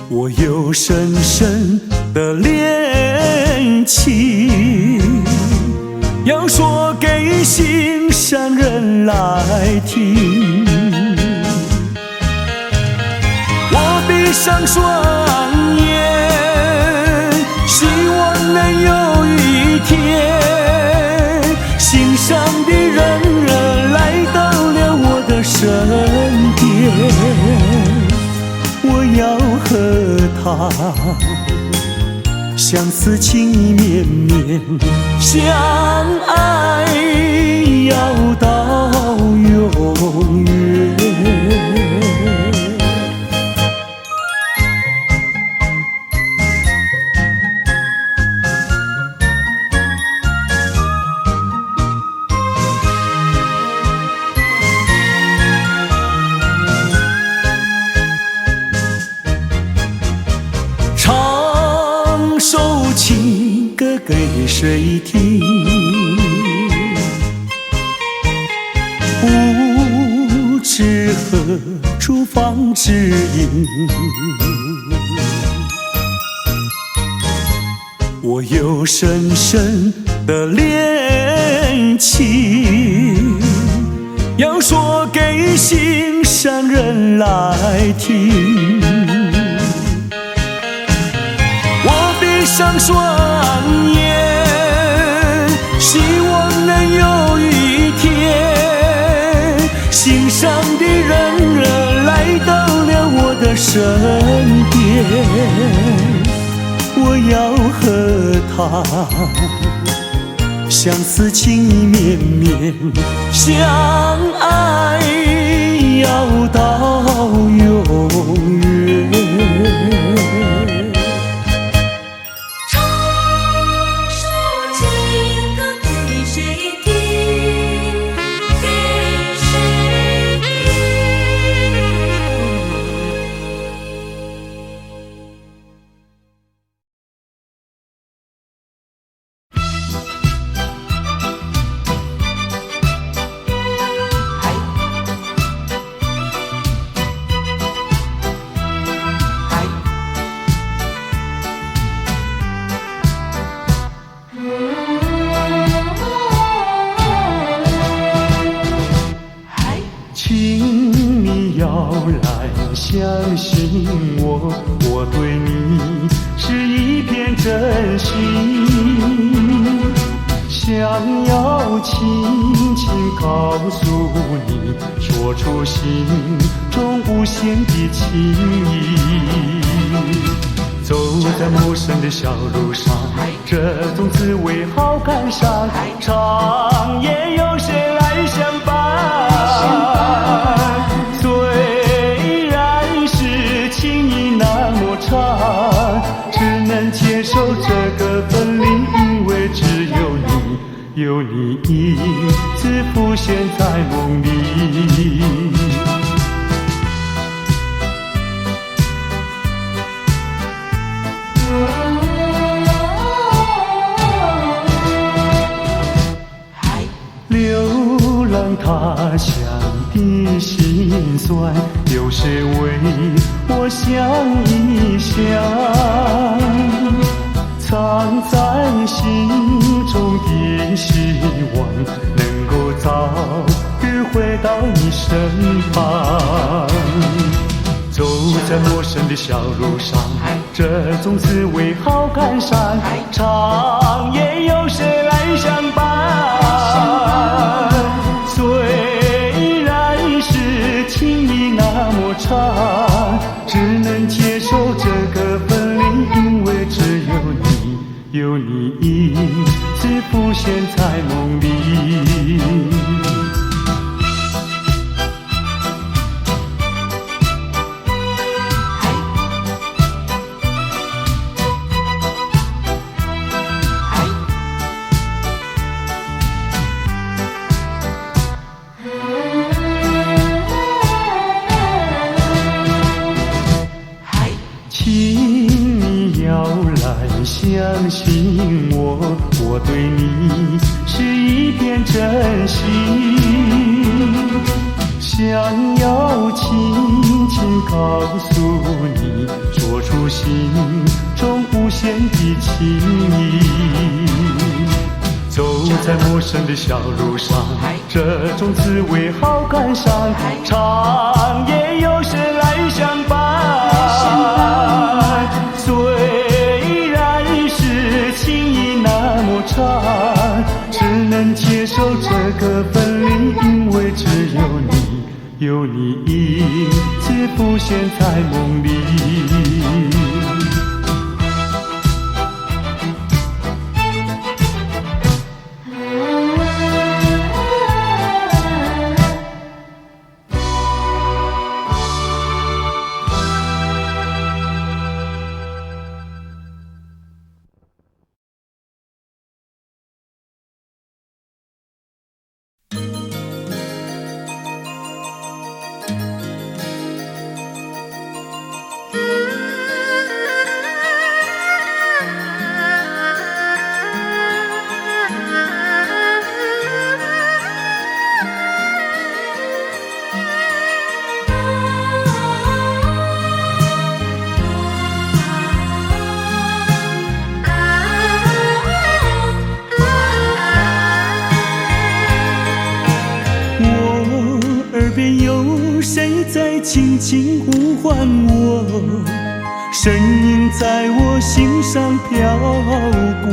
我有深深的恋情，要说给心上人来听。我闭上双眼，希望能有一天，心上的人儿来到了我的身边。我要和他相思情意绵绵，相爱要到永远。唱首情歌给谁听？不知何处放知音。我有深深的恋情，要说给心上人来听。我闭上双眼，希望能有一天，的身边，我要和他相思情意绵绵，相爱要到永远。唱首情歌给谁听？给谁听？请你要来相信我，我对你是一片真心，想要轻轻告诉你，说出心中无限的情意。走在陌生的小路上，这种滋味好感伤，长夜有谁来相伴？虽然是情意那么长，只能接受这个分离，因为只有你，有你一直浮现在梦里。流浪他乡的辛酸，有谁为我想一想？藏在心中的希望，能够早日回到你身旁。走在陌生的小路上，这种滋味好感伤，长夜有谁来相伴？虽然是情意那么长，只能接受这个分离，因为只有你，有你一直浮现在梦里。相信我，我对你是一片真心，想要轻轻告诉你，说出心中无限的情意。走在陌生的小路上，这种滋味好感伤，长夜有谁来相伴？虽然是情意那么长，只能接受这个分离，因为只有你，有你一直浮现在梦里。轻轻呼唤我，声音在我心上飘过，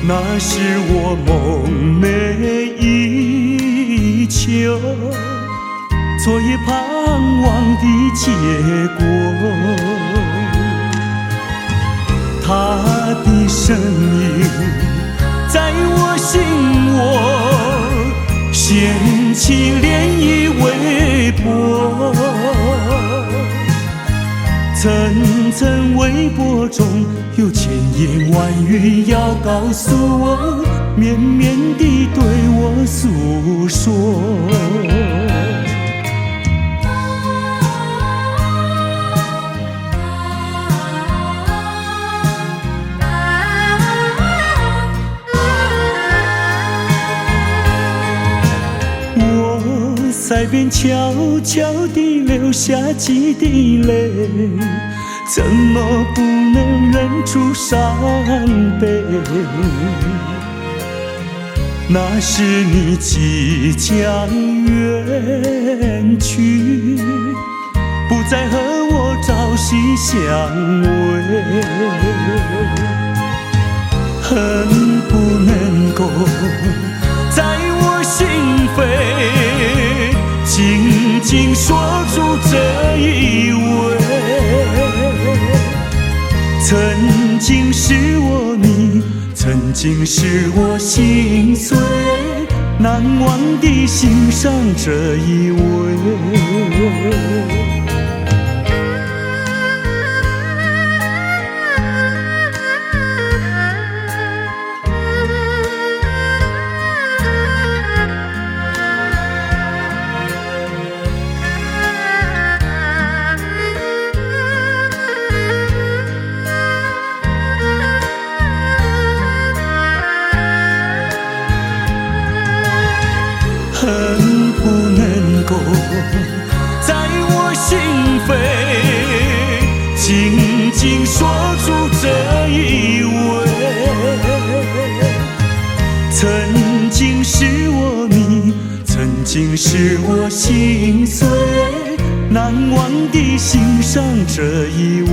那是我梦寐以求，错也盼望的结果。他的身影在我心窝，掀起涟漪微波。层层微波中有千言万语要告诉我，绵绵地对我诉说。在边悄悄地流下几滴泪，怎么不能忍住伤悲？那是你即将远去，不再和我朝夕相偎，恨不能够在我心扉紧紧锁住这一吻。曾经是我你，曾经是我心碎，难忘地欣赏这一吻。恨不能够在我心扉紧紧锁住这一吻。曾经是我你，曾经是我心碎，难忘地欣赏这一吻。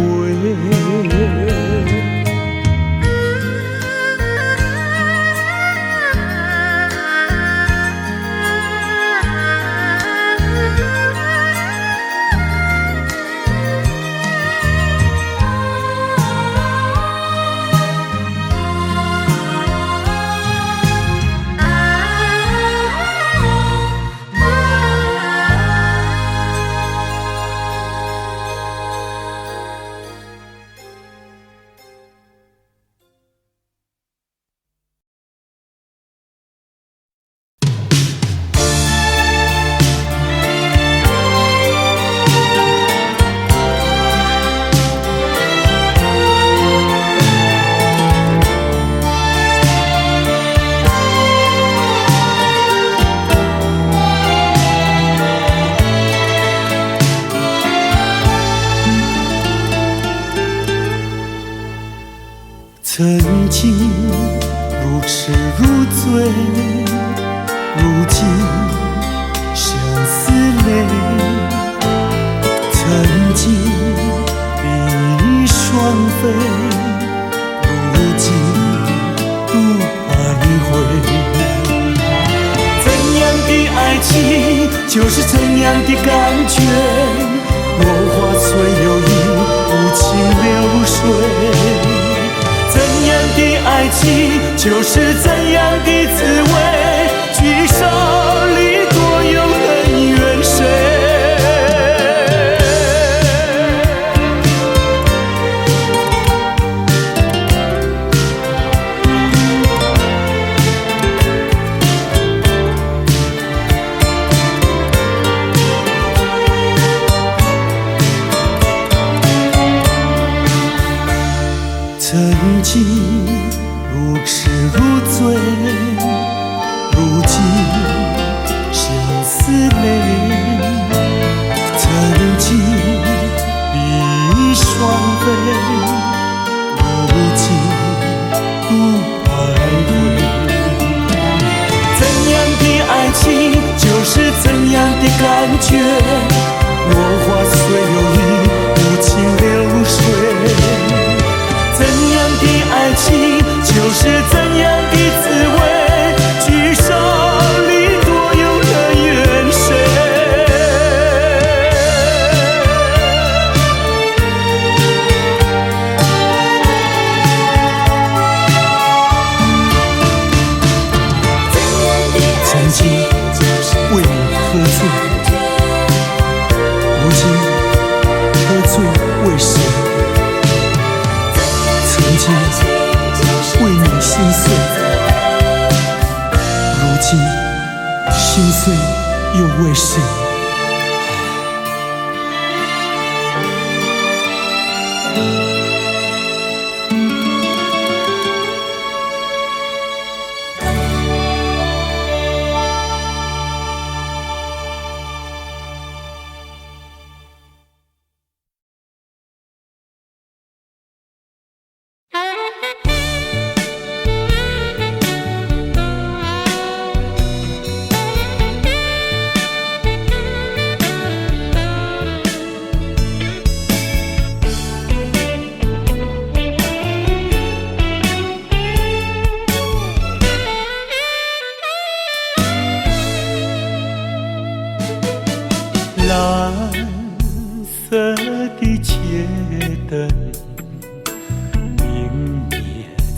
曾经如痴如醉，如今相思泪。曾经离双飞，如今独徘徊。怎样的爱情就是怎样的感觉，落花随有意，无情流水。怎样的爱情就是怎样的滋味，聚少离多有恩怨谁？曾经如痴如醉，如今相思泪。曾经离双飞，如今独徘徊。怎样的爱情就是怎样的感觉，落花虽有意，无情流水。怎样的爱情就是怎样的滋味，聚少离多有恩怨谁？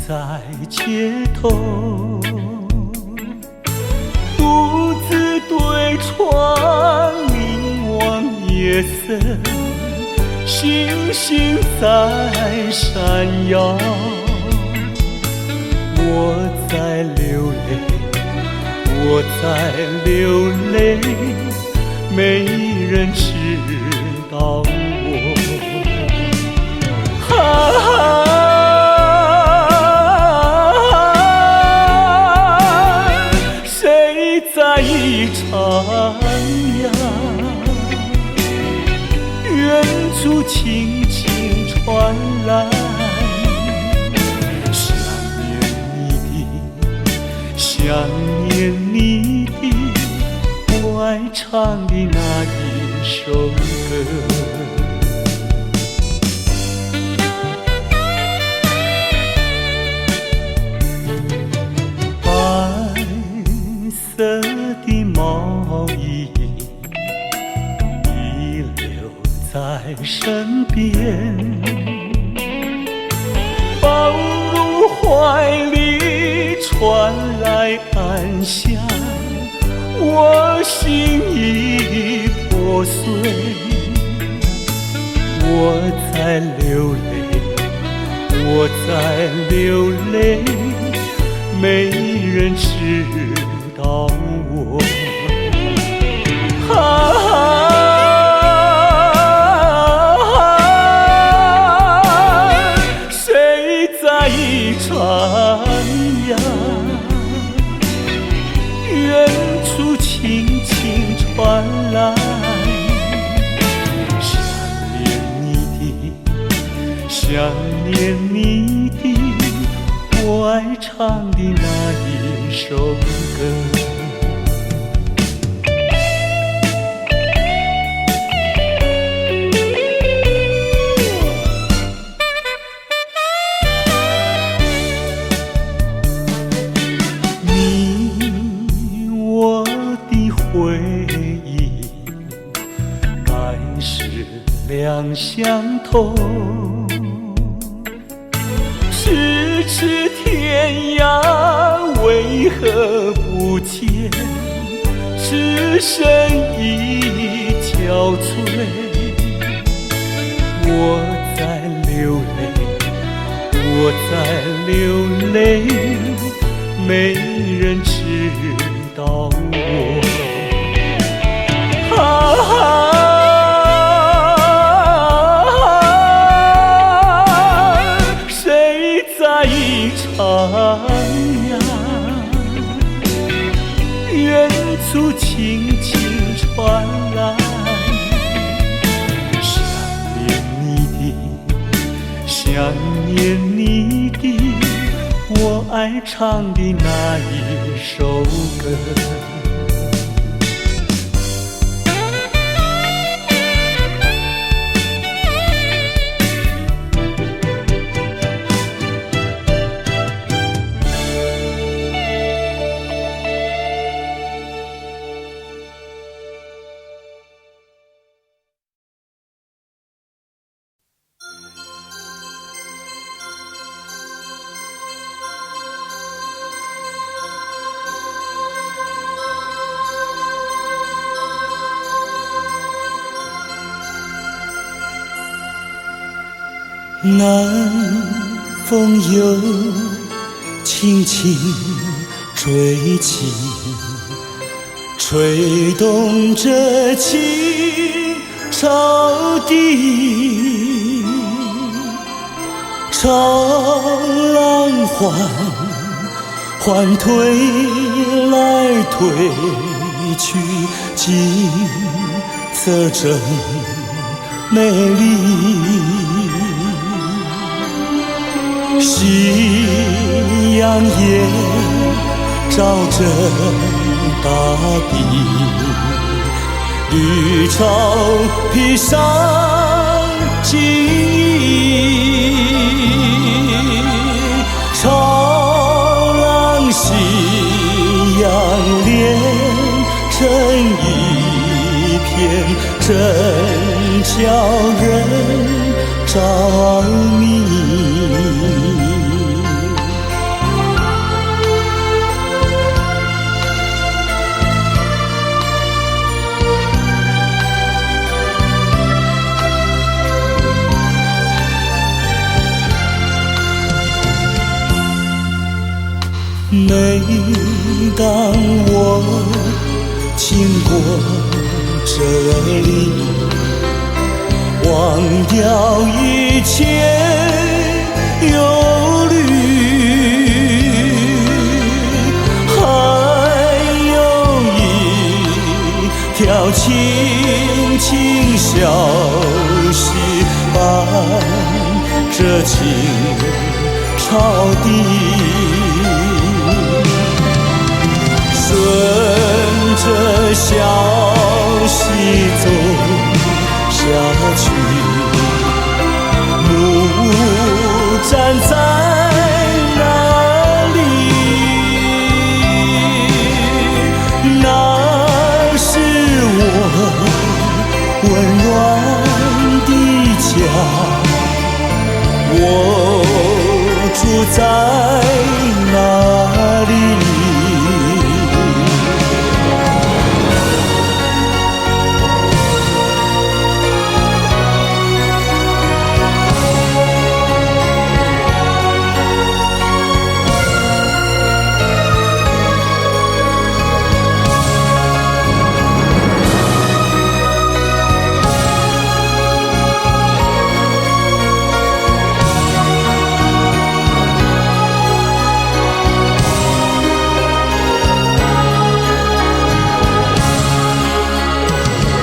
在街头，独自对窗凝望夜色，星星在闪耀。我在流泪，我在流泪，没人知道我。谁在一徜徉？远处轻轻传来。想念你的，我爱唱的那一首歌。白色的毛衣遗留在身边，抱入怀里传来安详，我心已破碎。我在流泪，我在流泪，没人知道我。谁在一徜徉？远处轻轻传来，想念你的，我爱唱的那一首歌。两相同，咫尺天涯为何不见？只身已憔悴。我在流泪，我在流泪，没人知道我。徜徉，远处轻轻传来，想念你的，想念你的，我爱唱的那一首歌。南风又轻轻吹起，吹动着青草地，潮浪缓推来推去，景色真美丽。夕阳也照着大地，绿草披上金衣，潮浪夕阳连成一片，真叫人着迷。每当我经过这里，忘掉一切忧虑，还有一条轻轻小溪伴着青草地。顺着小溪走下去，木站在那里，那是我温暖的家，我住在那里。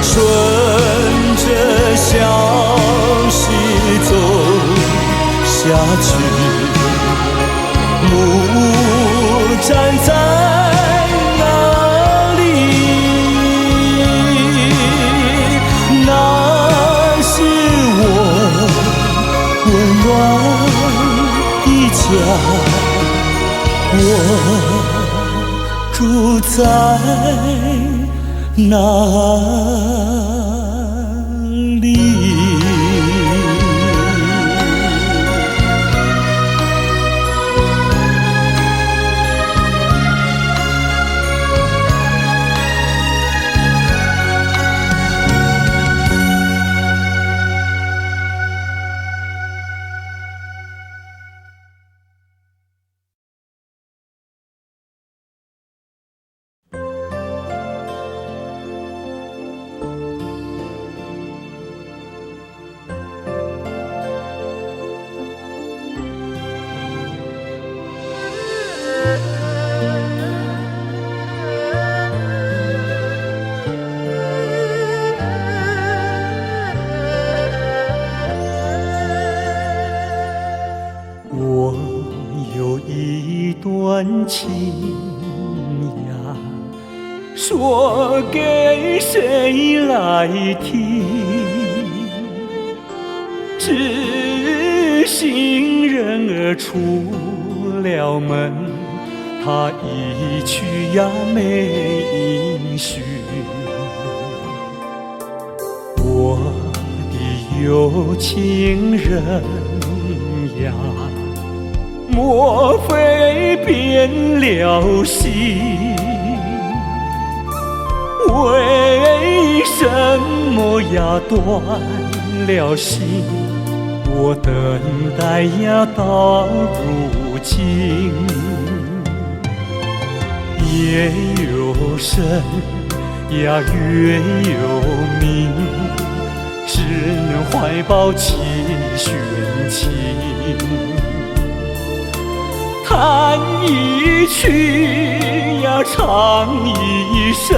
顺着小溪走下去，木站在那里，那是我温暖的家，我住在哪里？我有一段情呀，说给谁来听？知心人儿出了门，他一去呀没音讯。我的有情人呀，莫非变了心？为什么呀断了心？我等待呀到如今，夜有深呀月有明，只能怀抱期寻情。弹一曲呀唱一声，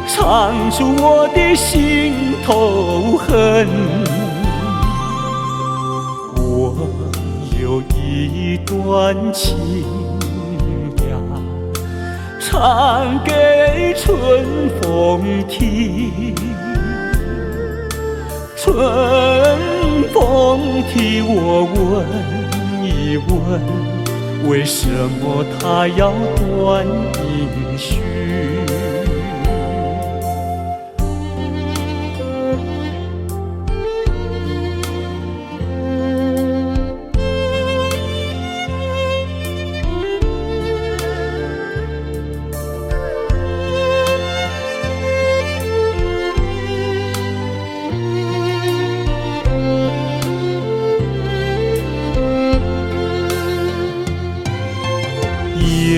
唱出我的心头恨。我有一段情呀，唱给春风听。春风替我问一问，为什么他要断音讯？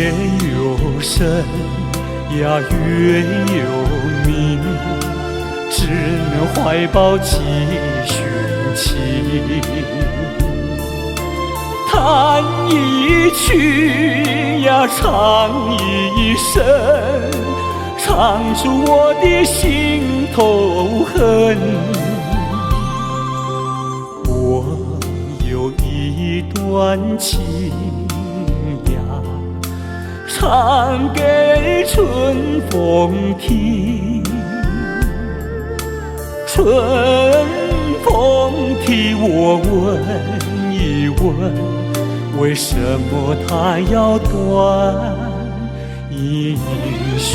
夜有深呀，月有明，只能怀抱几寻情。弹一曲呀，唱一声，唱出我的心头恨。我有一段情呀，唱给春风听。春风替我问一问，为什么它要断一续？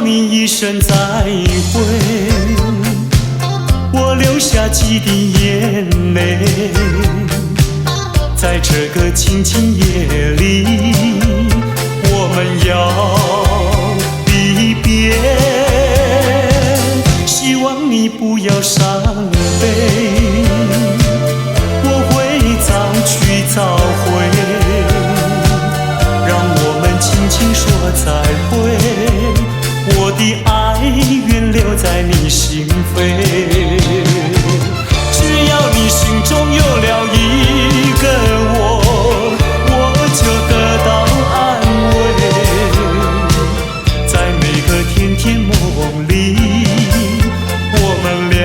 一声再会，我流下几滴眼泪，在这个清清夜里，我们要离别。希望你不要伤悲，我会早去早回，让我们轻轻说再会。我的爱愿留在你心扉，只要你心中有了一个我，我就得到安慰。在每个甜甜梦里，我们俩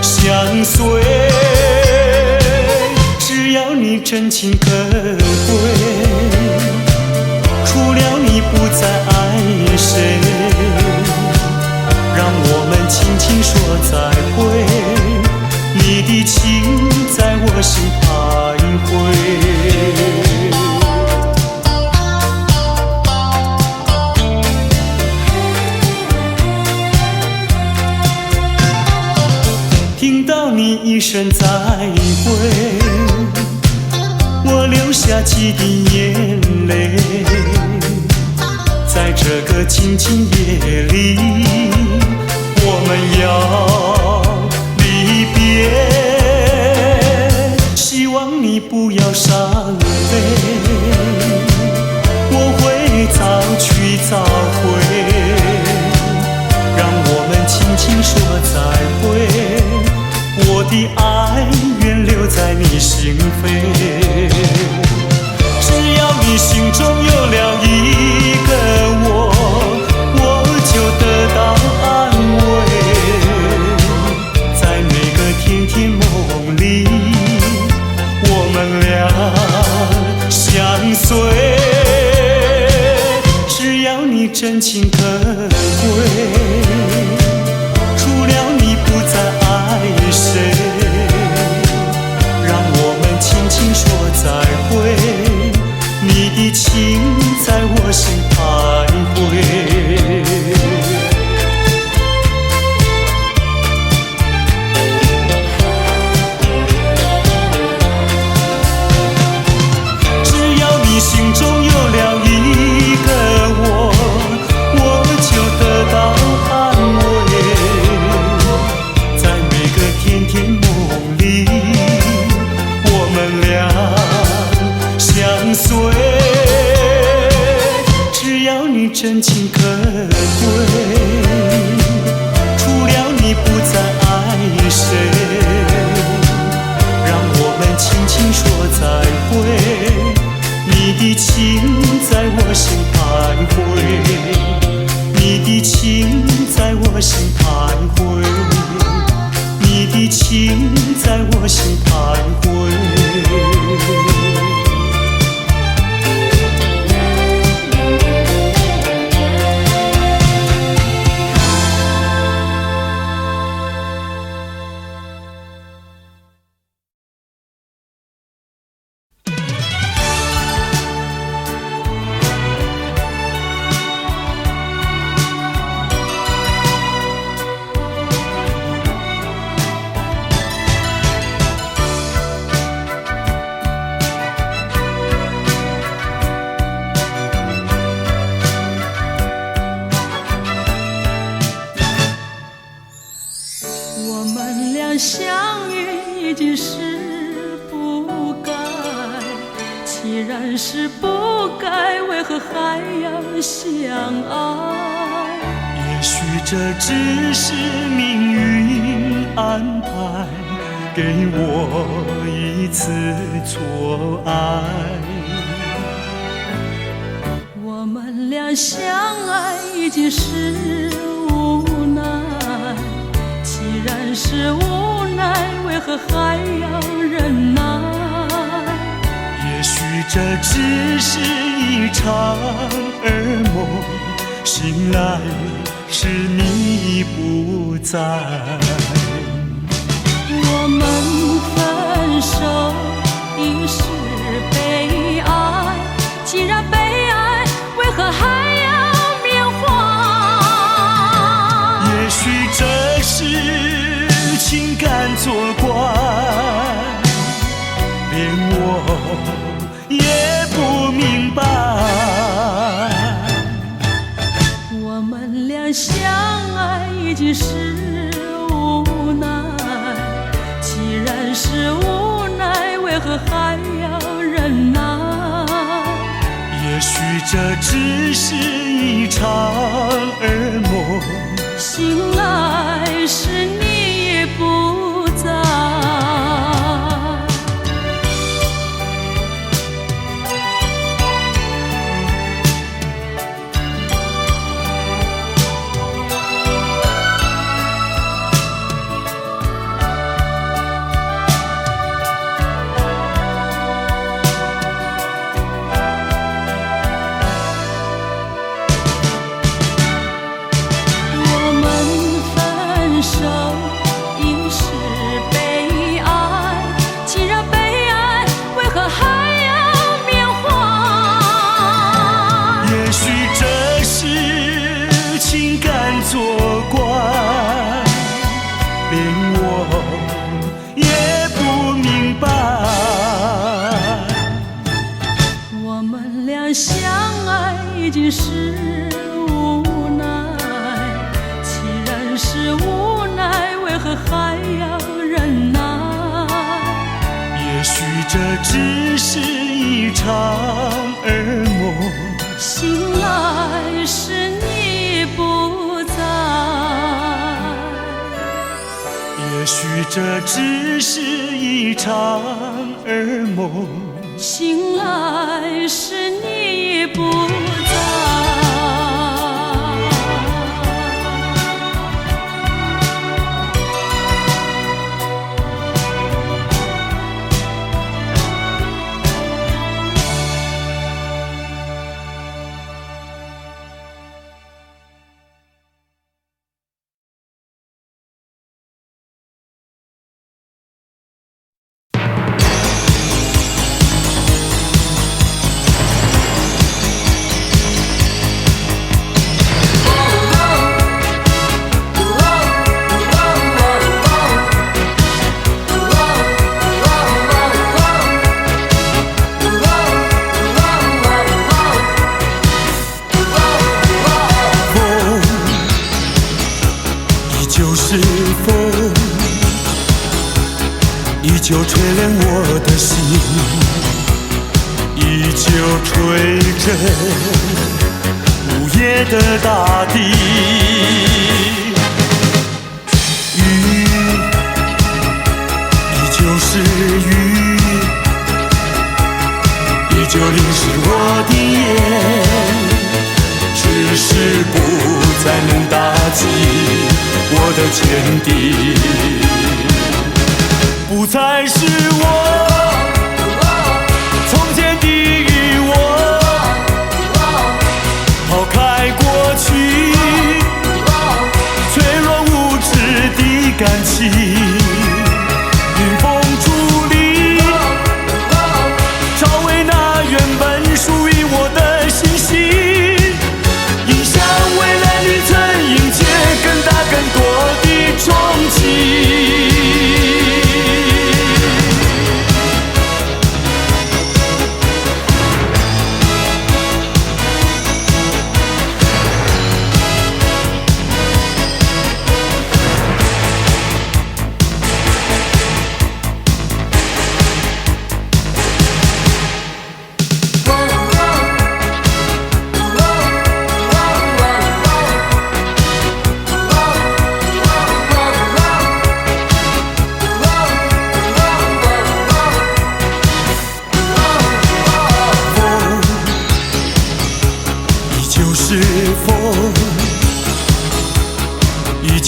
相随。只要你真情可贵，除了你不再爱谁，让我们轻轻说再会，你的情在我心徘徊。听到你一声再会，我流下几滴眼泪，在这个清清夜里，我们要离别。希望你不要伤悲，我会早去早回，让我们轻轻说再会。我的爱愿留在你心扉，只要你心中有了一个我，我就得到安慰。在每个甜甜梦里，我们俩相随。只要你真情可贵，除了你不再爱谁，让我们轻轻说再会，你的情在我心徘徊。只要你心中有了一个我，我就得到安慰。在每个甜甜梦里，我们俩相随。只要你真情可已经是不该，既然是不该，为何还要相爱？也许这只是命运安排，给我一次错爱。我们俩相爱已经是无奈，既然是无奈，为何还要忍耐？也许这只是一场噩梦，醒来时你不在。我们分手已是悲哀，既然悲哀，为何还要缅怀？也许这是情感作怪，连我也不明白。我们俩相爱已经是无奈，既然是无奈，为何还要忍耐？也许这只是一场噩梦，醒来时你已不在。相爱已经是无奈，既然是无奈，为何还要忍耐？也许这只是一场噩梦，醒来时你不在。也许这只是一场噩梦，醒来时你不在。依旧吹亮我的心，依旧吹着午夜的大地。雨依旧是雨，依旧淋湿我的眼，只是不再能打击我的坚定。不再是我从前的与我，抛开过去脆弱无知的感情，迎风伫立，找回那原本属于我的信心，迎向未来旅程，迎接更大更多的憧憬。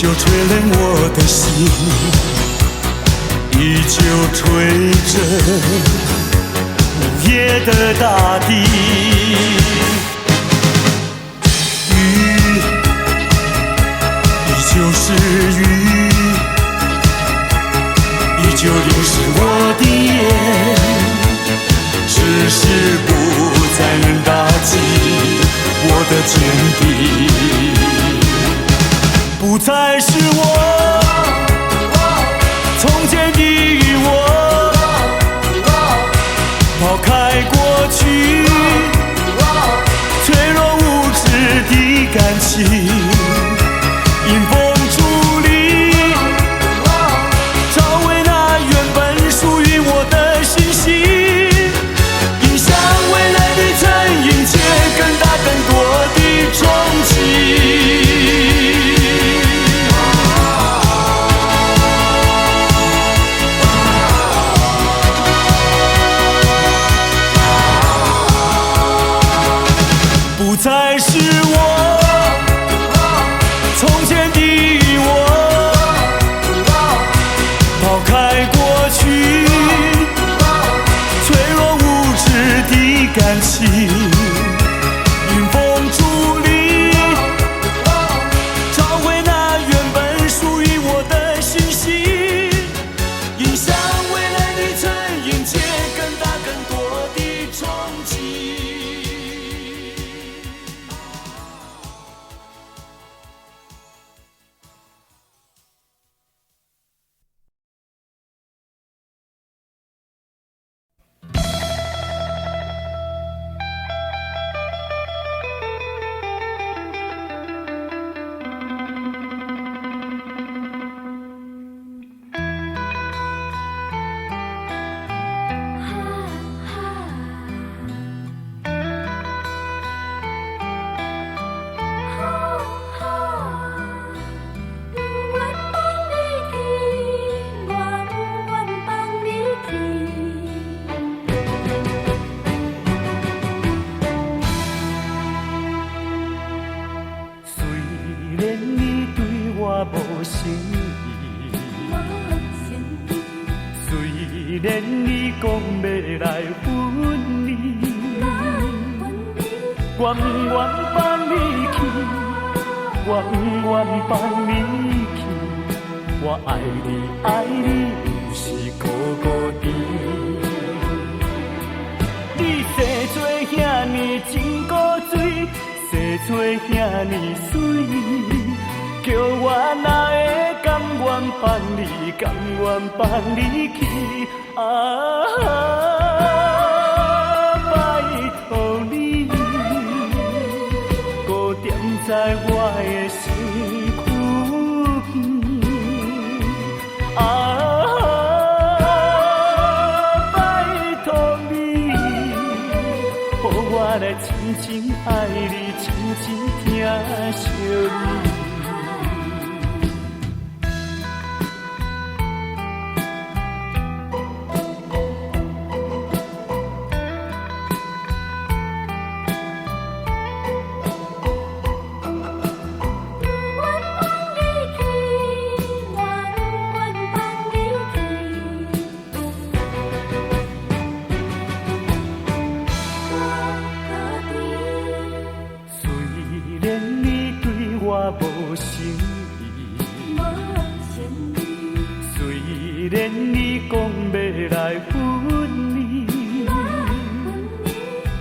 旧吹冷我的心，依旧吹着午夜的大地。雨依旧是雨，依旧淋湿我的眼，只是不再能打击我的坚定。不再是我从前的我，抛开过去脆弱无知的感情，迎风伫立，找回那原本属于我的信心，迎向未来的曾迎接更大更多的憧憬。不再是我从前的我，抛开过去脆弱无知的感情，迎风伫立，找回那原本属于我的信心，迎向未来的曾迎接更大更多的憧憬。虽然你讲要来分离，我不愿放你去，我不愿放你去。我爱你，爱你，不是孤孤单。你生做遐尼真古锥，生做遐尼水，叫我哪会甘愿放你，甘愿放你去？拜托你，搁踮在我的身躯边。拜托你，予我来真正爱你，真正疼惜你。无诚意，虽然你讲要来分离，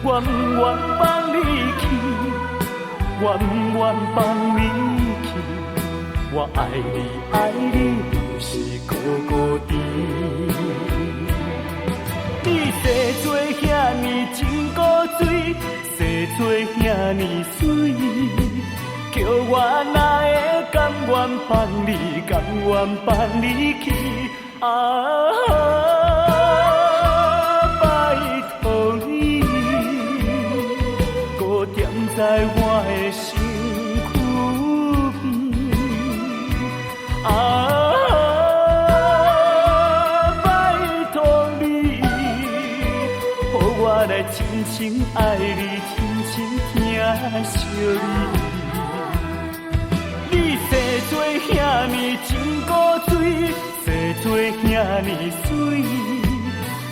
我不愿放你去，我不愿放你去。我爱你，爱你，不是孤孤单。你生做遐尼真古锥，生做遐尼水。叫我哪会甘愿放你，甘愿放你去？拜托你，搁踮在我的身躯边。拜托你，予我来真正爱你，真正疼惜你。你生做遐尼真古锥，生做遐尼水，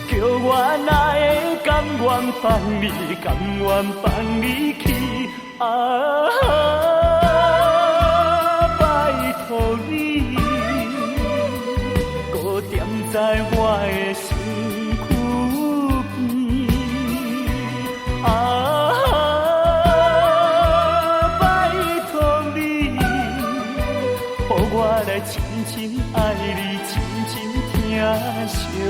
叫我哪会甘愿放你，甘愿放你去啊！拜托你，搁踮在我的身躯边啊！我来深深爱你，深深疼惜你。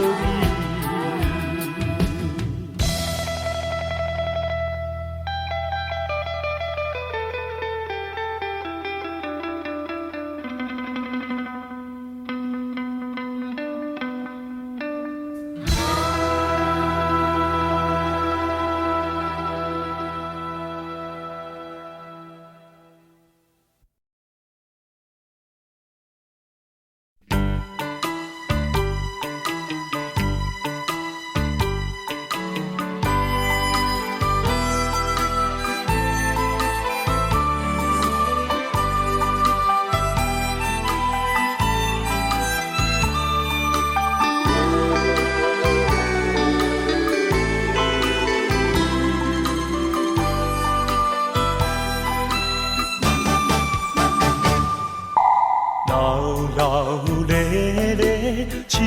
手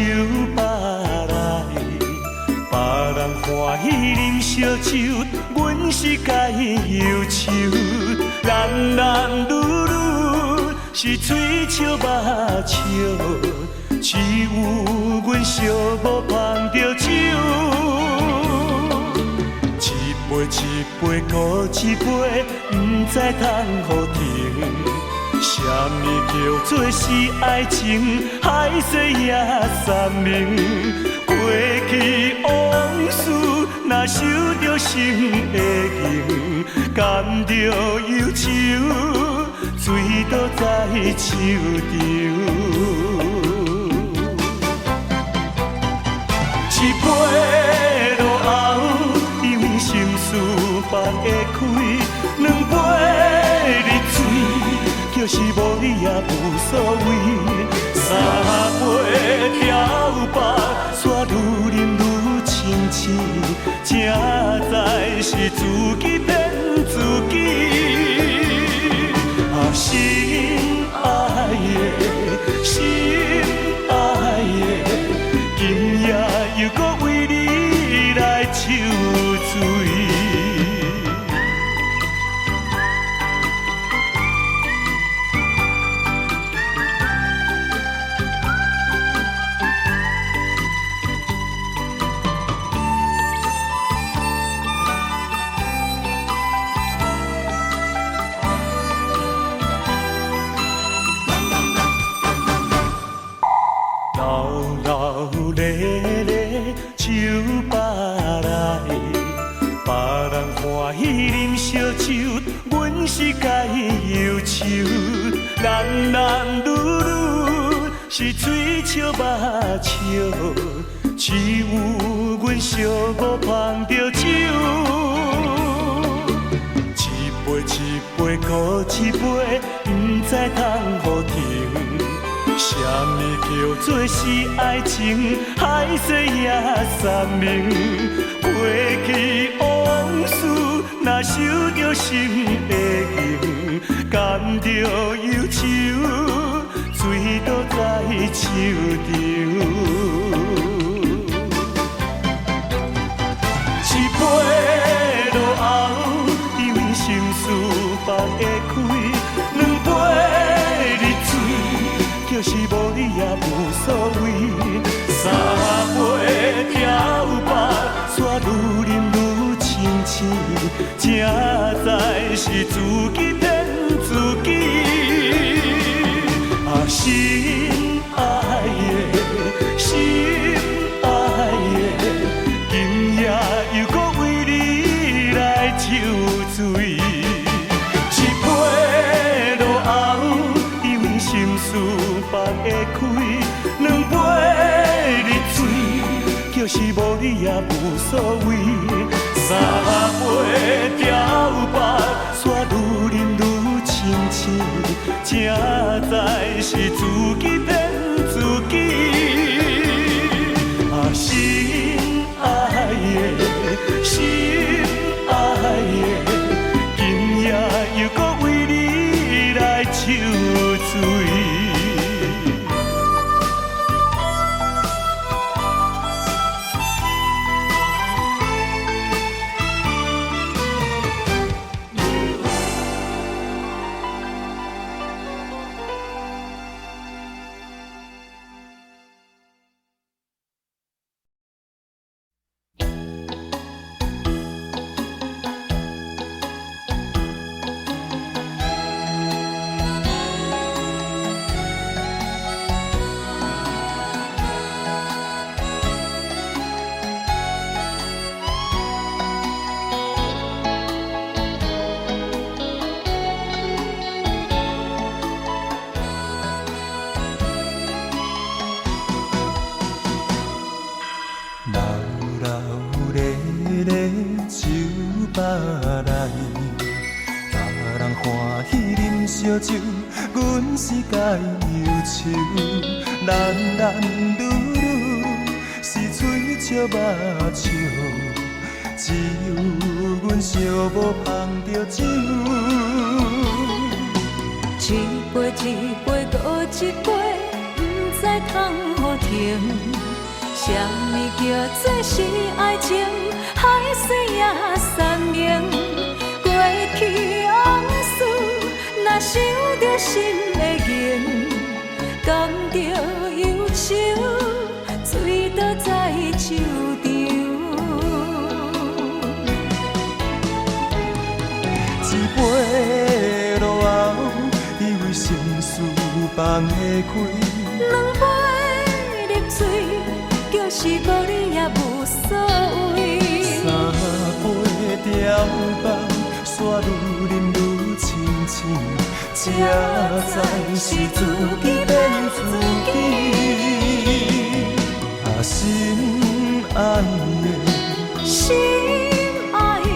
扒来，别人欢喜啉烧酒，阮是该忧愁。男男女女是嘴笑目笑，只有阮寂寞捧着酒。一杯一杯搁一杯，不知通互停。什么叫做是爱情？海誓也三明。过去往事，若受着心的刑，甘着忧愁，醉倒在手中。一杯落后，因为心事放会开；两杯入嘴，就是无你也无所谓。三杯调白，煞愈饮愈清醒，正在是自己骗自己。啊，心爱的，心爱的，今夜又搁为你来受罪。手扒来，别人欢喜啉烧酒，阮是该忧愁。男男女女是嘴笑目笑，只有阮寂寞捧着酒。一杯一杯搁一杯，不知通互停。什么叫做是爱情？海誓也三明。过去往事，若受着心的刑，甘着忧愁，醉倒在手中。一杯落后，因为心事放会开；两杯入嘴，就是无你也无所谓。三杯调白，煞愈饮愈清醒，正在是自己骗自己。啊，心爱的，心爱的，今夜又搁为你来受罪。一杯落后，因为心事放会开；两杯入嘴，就是无你也无所谓。三杯调白，煞愈饮愈清醒，才知是自己骗自己。啊，心爱的，心爱的，今夜又搁为你来抽醉。烧酒，阮是该忧愁，男男女女是嘴笑目笑，只有阮寂寞捧着酒。一杯一杯搁一杯，不知通何停。什么叫做是爱情？海水也散明，过去往事。若想着心会凝，甘着忧愁，醉倒在酒场。一杯落后，以为生死放会开。两杯入嘴，就是无你也无所谓。三杯调放，煞愈饮愈清醒。才知是自己骗自己，啊，心爱的，心爱的，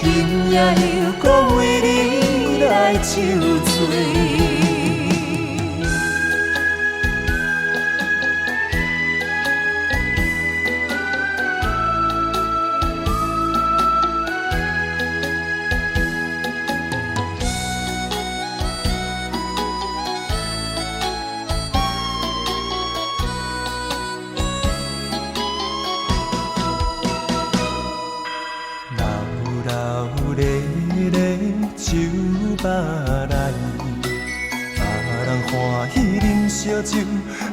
今夜又搁为你来抽醉。烧酒，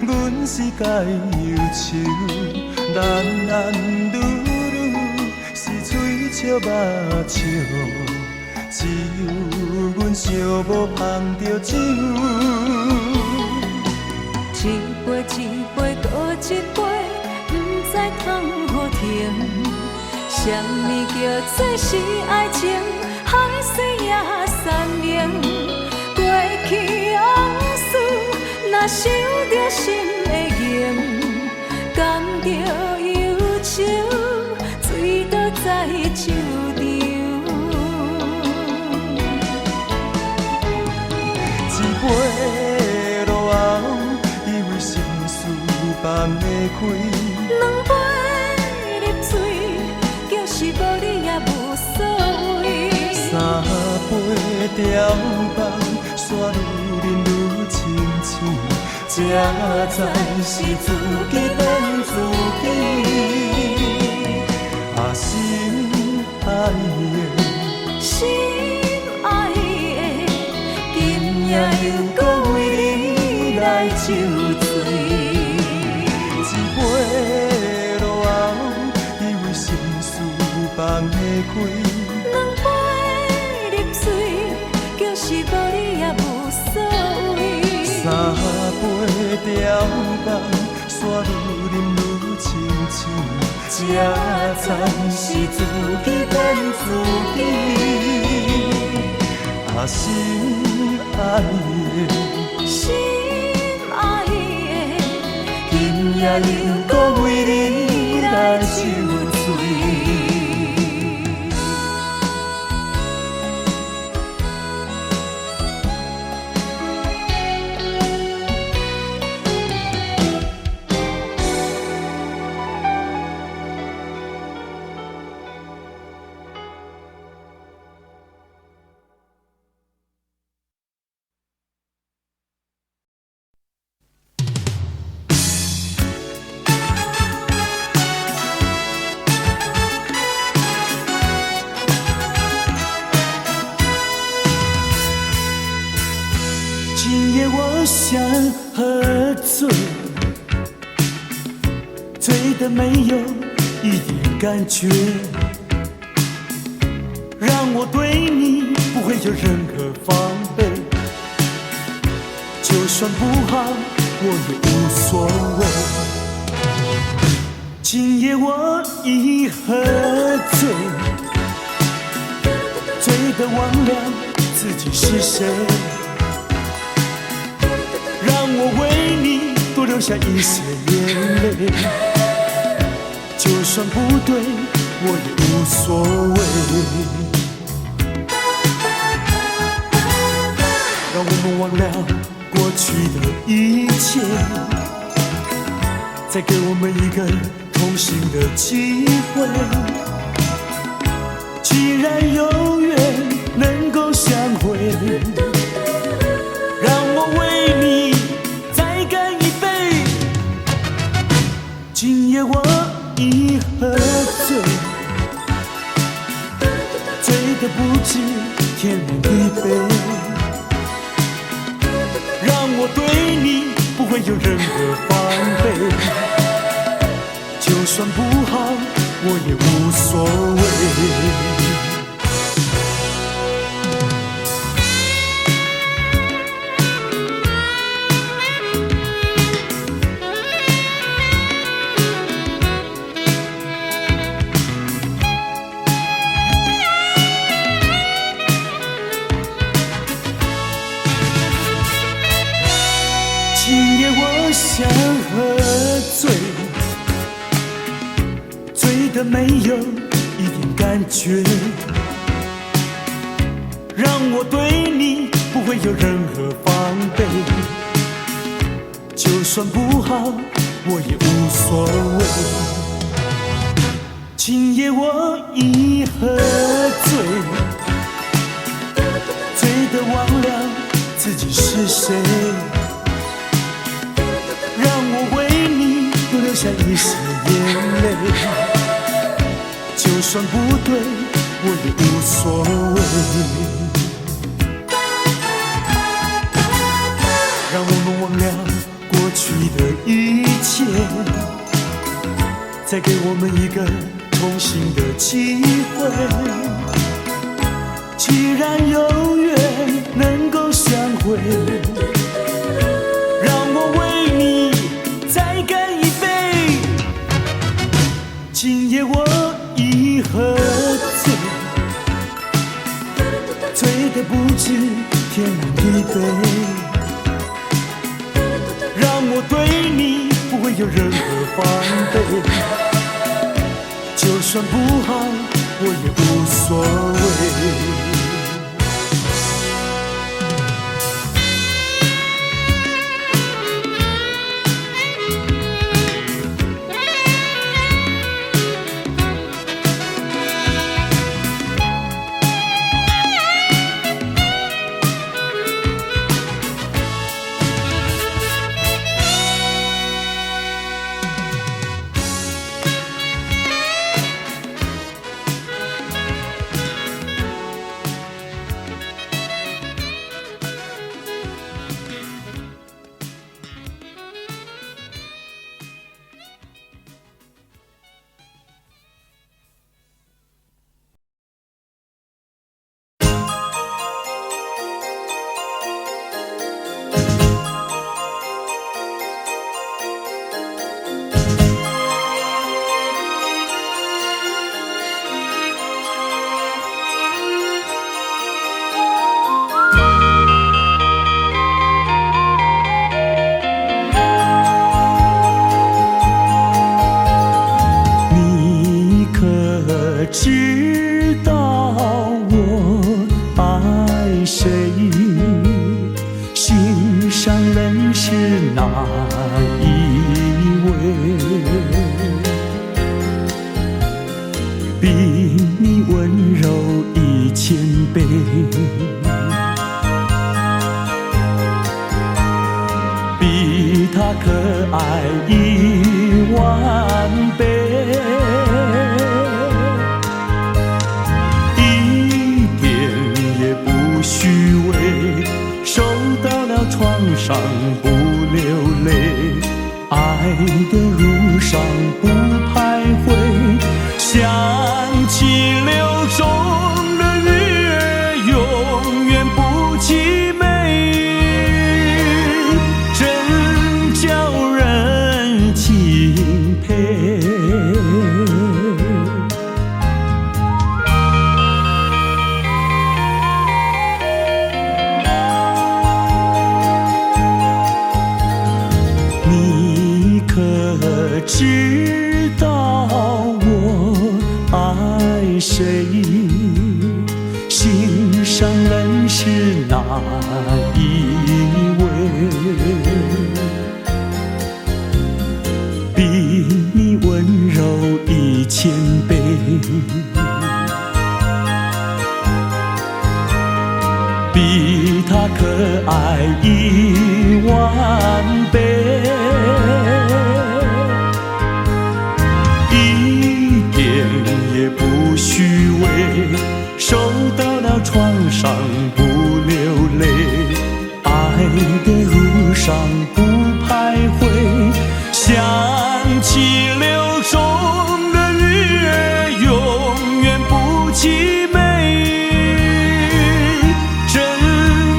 阮是该忧愁，男男女女是嘴笑目笑，只有阮寂寞捧着酒。一杯一杯搁一杯，不知通何停。什么叫做是爱情？海水也散明，过去往事。若想着心会凝，甘着忧愁，醉倒在酒场。一杯落后，以为生死放会开。两杯入嘴，就是无你也无所谓。三杯调放，煞愈饮愈清醒。才知是自己骗自己，啊，心爱的，心爱的，今夜又搁为你来抽醉。一杯落后，以为生死放会开。两杯入嘴，就是无你也无所谓。三杯调放，煞愈饮愈清醒，才知是自己骗自己。啊，心爱的，心爱的，今夜又搁为你来抽醉。今夜我想喝醉，醉得没有一点感觉，让我对你不会有任何防备，就算不好我也无所谓。今夜我已喝醉，醉得忘了自己是谁，让我为你多流下一些眼泪，就算不对我也无所谓。让我们忘了过去的一切，再给我们一个同行的机会。既然有缘能够相会，让我为你再干一杯。今夜我已喝醉，醉得不知天南地北，让我对你不会有任何防备，就算不好我也无所谓。今夜我想喝醉，醉得没有一点感觉，让我对你不会有任何防备，就算不好我也无所谓。今夜我已喝醉，醉得忘了自己是谁，让我为你多流下一些眼泪，就算不对我也无所谓。让我们忘了过去的一切，再给我们一个同行的机会。既然有缘能够相会，让我为你再干一杯。今夜我已喝醉，醉得不知天南地北，让我对你不会有任何防备，就算不好我也无所谓。知道我爱谁，心上人是哪一位？比你温柔1000倍，比他可爱10000倍。虚伪，受到了了床上不流泪，爱的路上不徘徊，想起流中的月永远不凄美，真叫人钦佩。你可知道我爱谁？心上人是哪一位？比你温柔1000倍，比他可爱10000倍，一点也不虚伪，收到了床上不流泪，爱的路上不徘徊，想起流中的月永远不凄美，真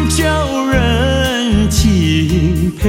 叫人钦佩。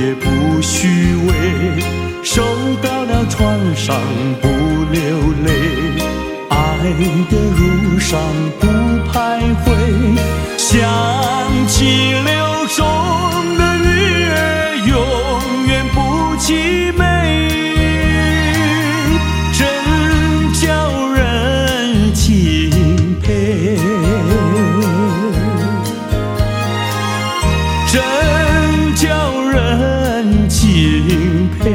也不虚伪，收到了床上不流泪，爱的路上不徘徊，想起流中的月永远不凄美，真叫人钦佩，真叫人钦佩，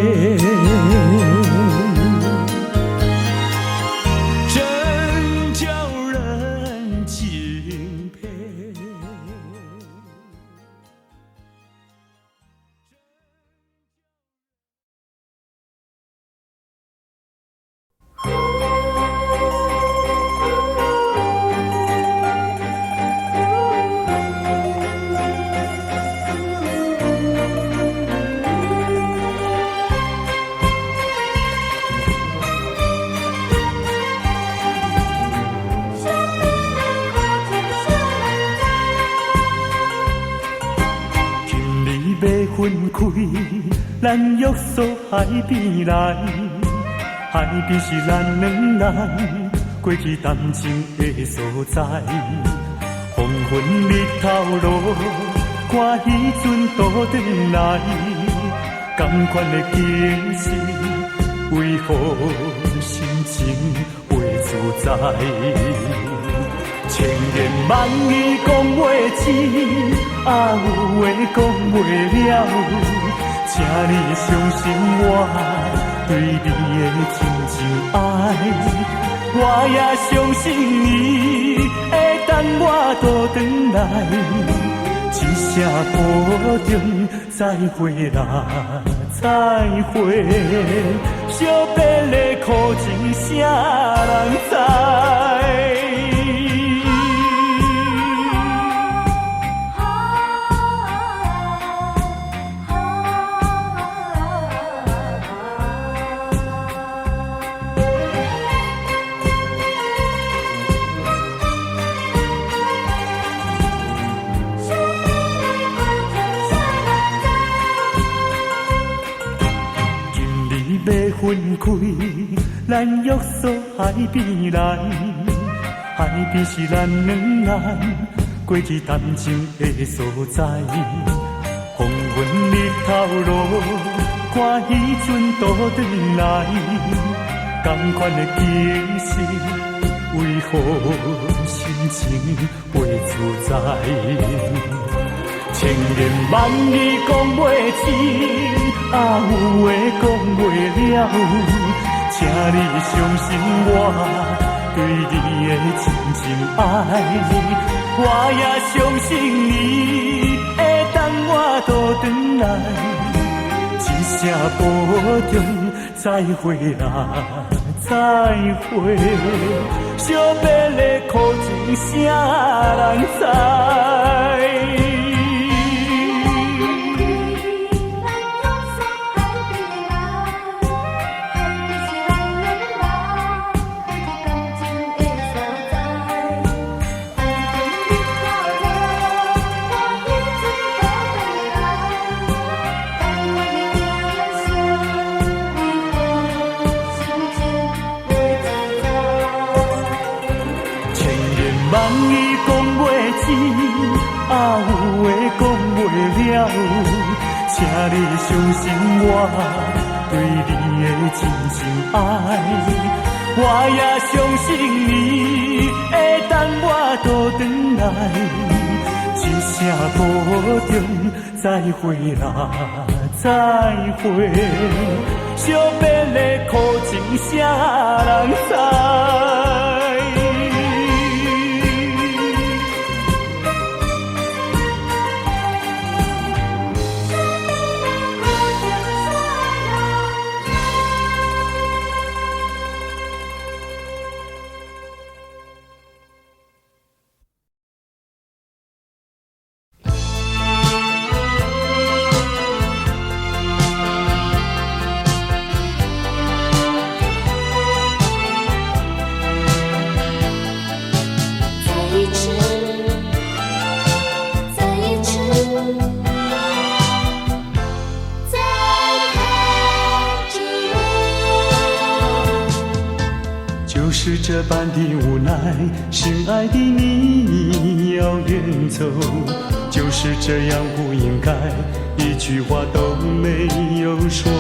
真叫人钦佩。要分开，咱约束海边来，海边是咱两人过去谈情的所在。黄昏日头落，看彼阵倒转来，同款的景色，为何心情袂自在？千言万语讲袂尽，啊有话讲袂了，请你相信我对你的真情爱，我也相信你会等我倒转来，一声保重，再会啦，再会，惜别的苦情啥人知？要分开，咱约束海边来，海边是咱两人过去谈情的所在。黄昏日头落，看彼阵倒转来，同款的精神，为何心情袂自在？千言万语讲袂尽，有话讲袂了，请你相信我对你的真情爱。我也相信你会等我倒转来，一声保重，再会啦，再会。惜别的苦情，啥人知？万语讲袂尽，有话讲袂了，请你相信我对你的真情爱。我也相信你会等我倒转来，一声保重，再会啦，再会。惜别的苦情，啥人知？就是这般的无奈，心爱的你要远走，就是这样不应该，一句话都没有说。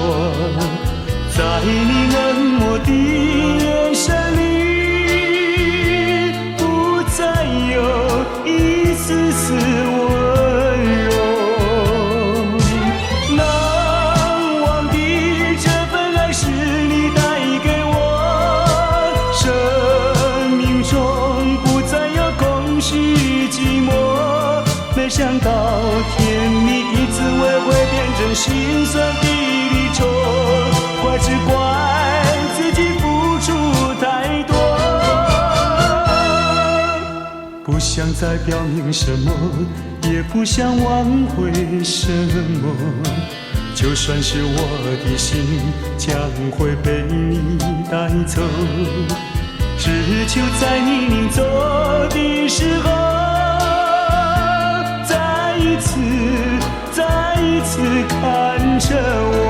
在你冷漠的眼神里，不再有一丝丝温柔。难忘的这份爱是你带给我，生命中不再有空虚寂寞。没想到甜蜜的滋味会变成心酸的离愁，怪只怪自己付出太多，不想再表明什么，也不想挽回什么，就算是我的心将会被你带走，只求在你临走的时候，再一次看着我。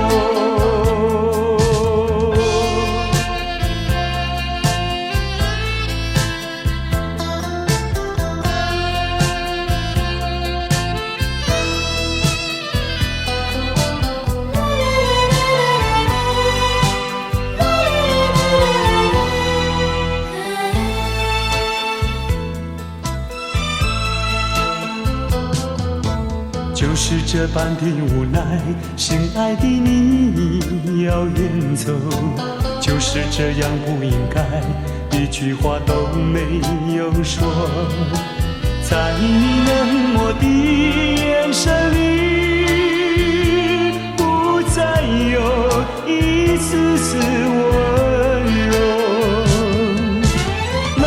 就是这般的无奈，心爱的你要远走，就是这样不应该，一句话都没有说。在你冷漠的眼神里，不再有一丝丝温柔。难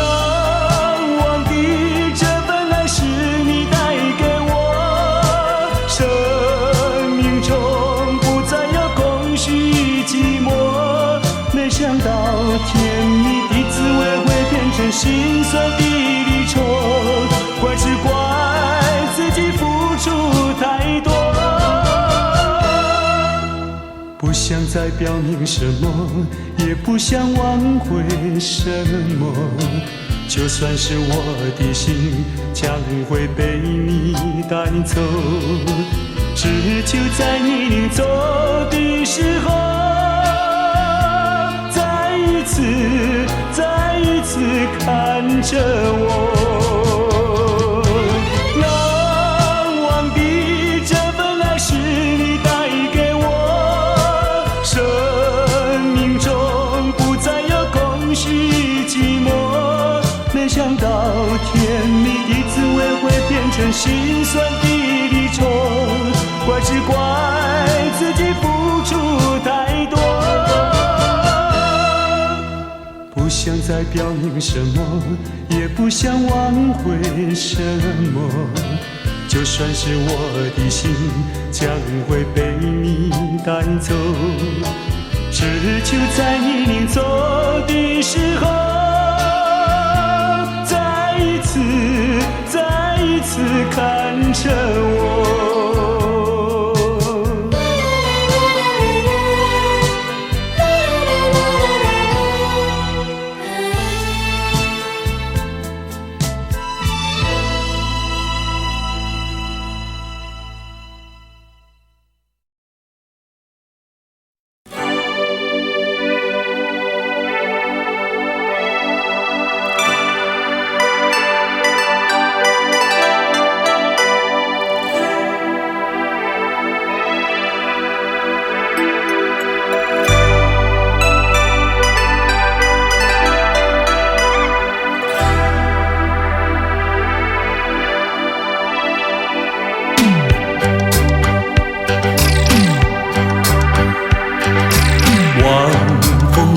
忘的这份爱是你带给我，生命中不再有空虚寂寞。没想到甜蜜的滋味会变成心酸的离愁，怪只怪自己付出太多，不想再表明什么，也不想挽回什么，就算是我的心将会被你带走，只求在你临走的时候，再一次再一次看着我。难忘的这份爱是你带给我，生命中不再有空虚寂寞。没想到甜蜜的滋味会变成心酸的离愁，怪只怪自己付出太多。不想再表明什么，也不想挽回什么，就算是我的心将会被你带走，只求在你临走的时候，再一次看着我。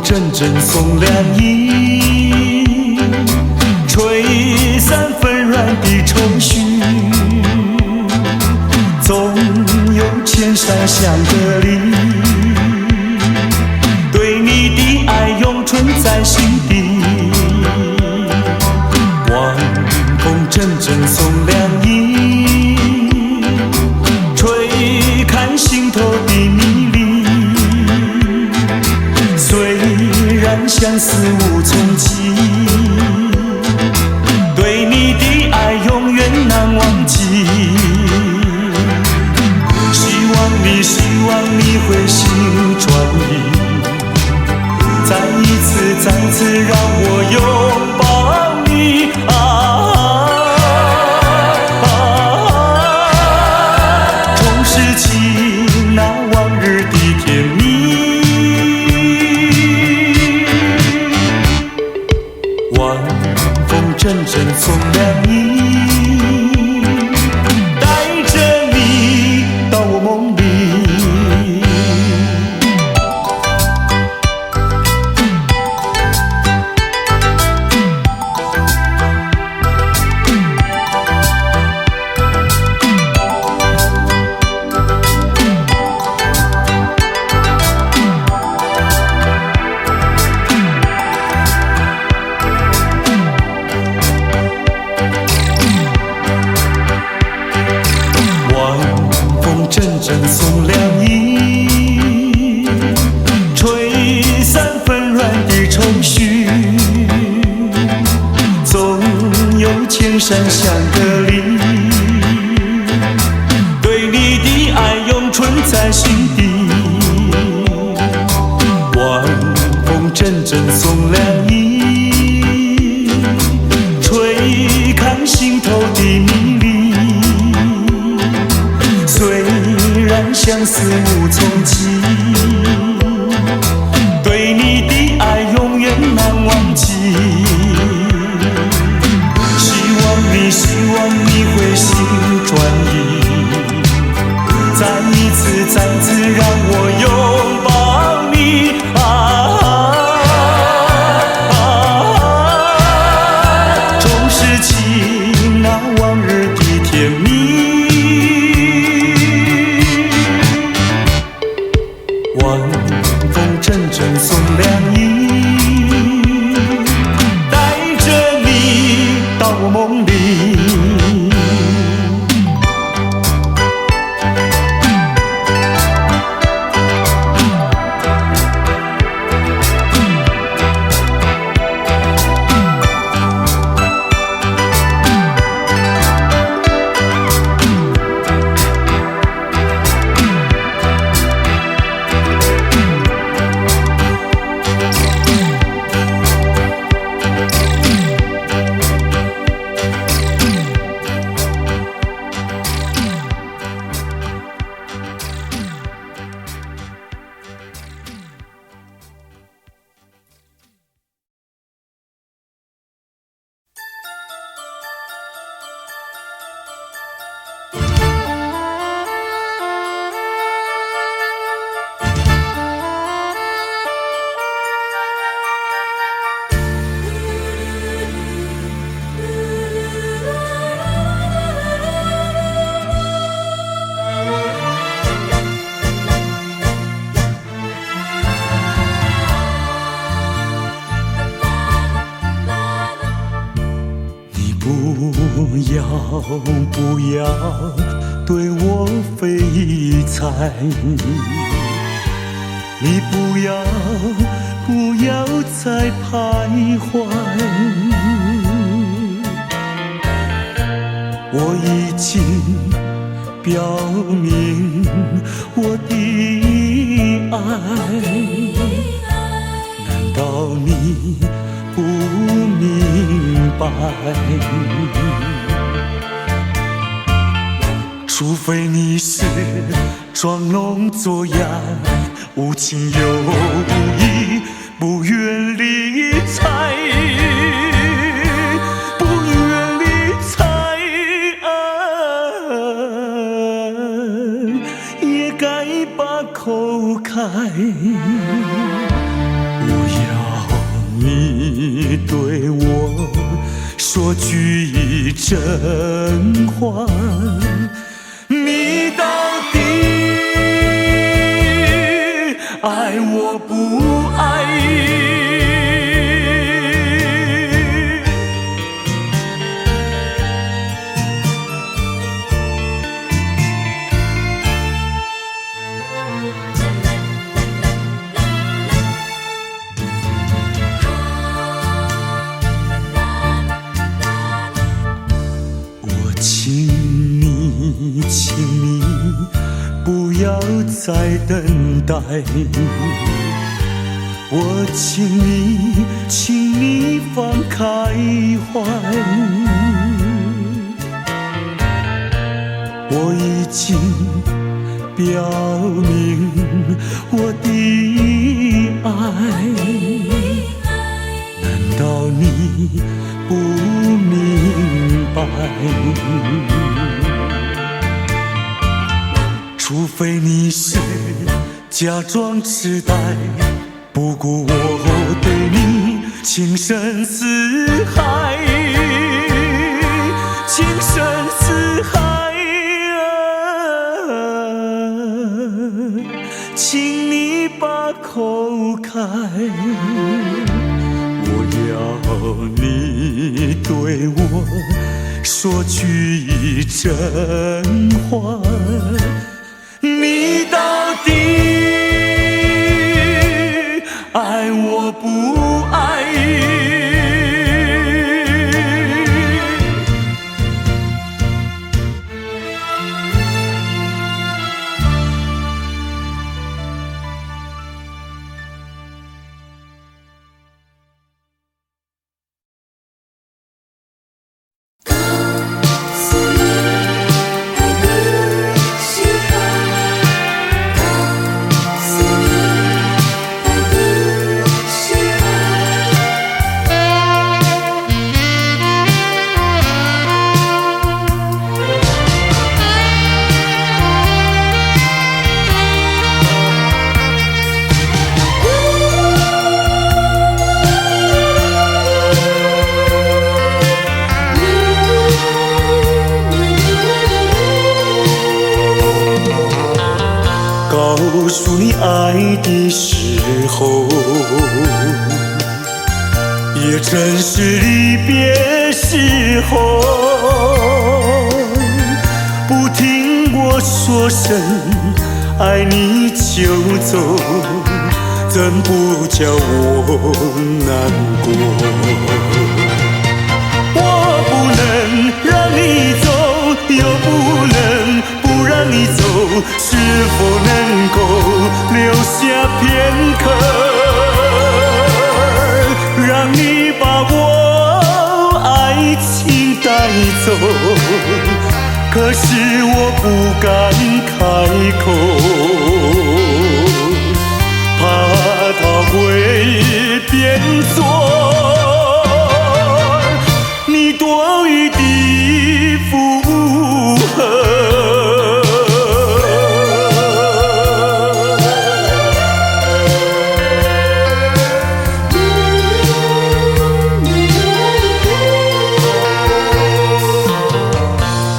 阵阵送凉意，吹散纷乱的愁绪，总有千山相隔离，对你的爱永存在心底。晚风阵阵送凉意，吹看心头的迷离。相思无从记，对你的爱永远难忘记。希望你会心转意，再一次让我拥抱你重拾起那往日的甜蜜。阵阵送凉意，带着你到我梦里。送凉意，吹散纷乱的愁绪，总有千山相隔离，对你的爱永存在心底。晚风阵阵送凉意，吹看心头的迷离。虽然相思无从记，对你的爱永远难忘记。希望你会心转意，再一次让我拥抱你重拾起那往日的甜蜜。晚风阵阵送凉意。要不要对我废柴？你不要再徘徊。我已经表明我的爱，难道你不明白？除非你是装聋作哑，无情有义，不愿理睬，不愿理睬，也该把口开。我要你对我说句真话，你到底爱我不爱？我请你不要再等待，我请你放开怀。我已经表明我的爱，难道你不明白？除非你是假装痴呆，不顾我对你情深似海，情深似海请你把口开。我要你对我说句真话，你到底爱我不爱？告诉你爱的时候，也正是离别时候。不听我说声爱你就走，怎不叫我难过？我不能让你走，又不能不让你走，是否能够留下片刻，让你把我爱情带走？可是我不敢开口，怕它会变作你多余的负荷。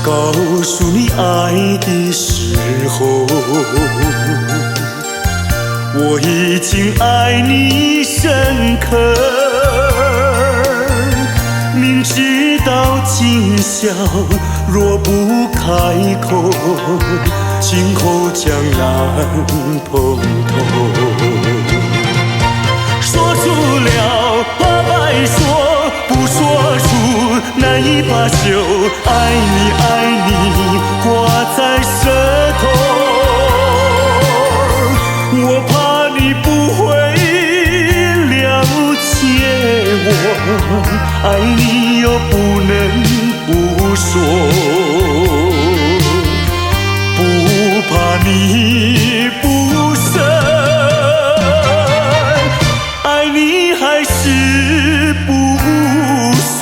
告诉你爱的时候，我已经爱你深刻，明知道今宵，若不开口，今后将难碰头。说出了怕白说，不说出难以罢休。爱你爱你挂在舌头，我怕你不会了解我，爱你又不能不说，不怕你不舍，爱你还是不说。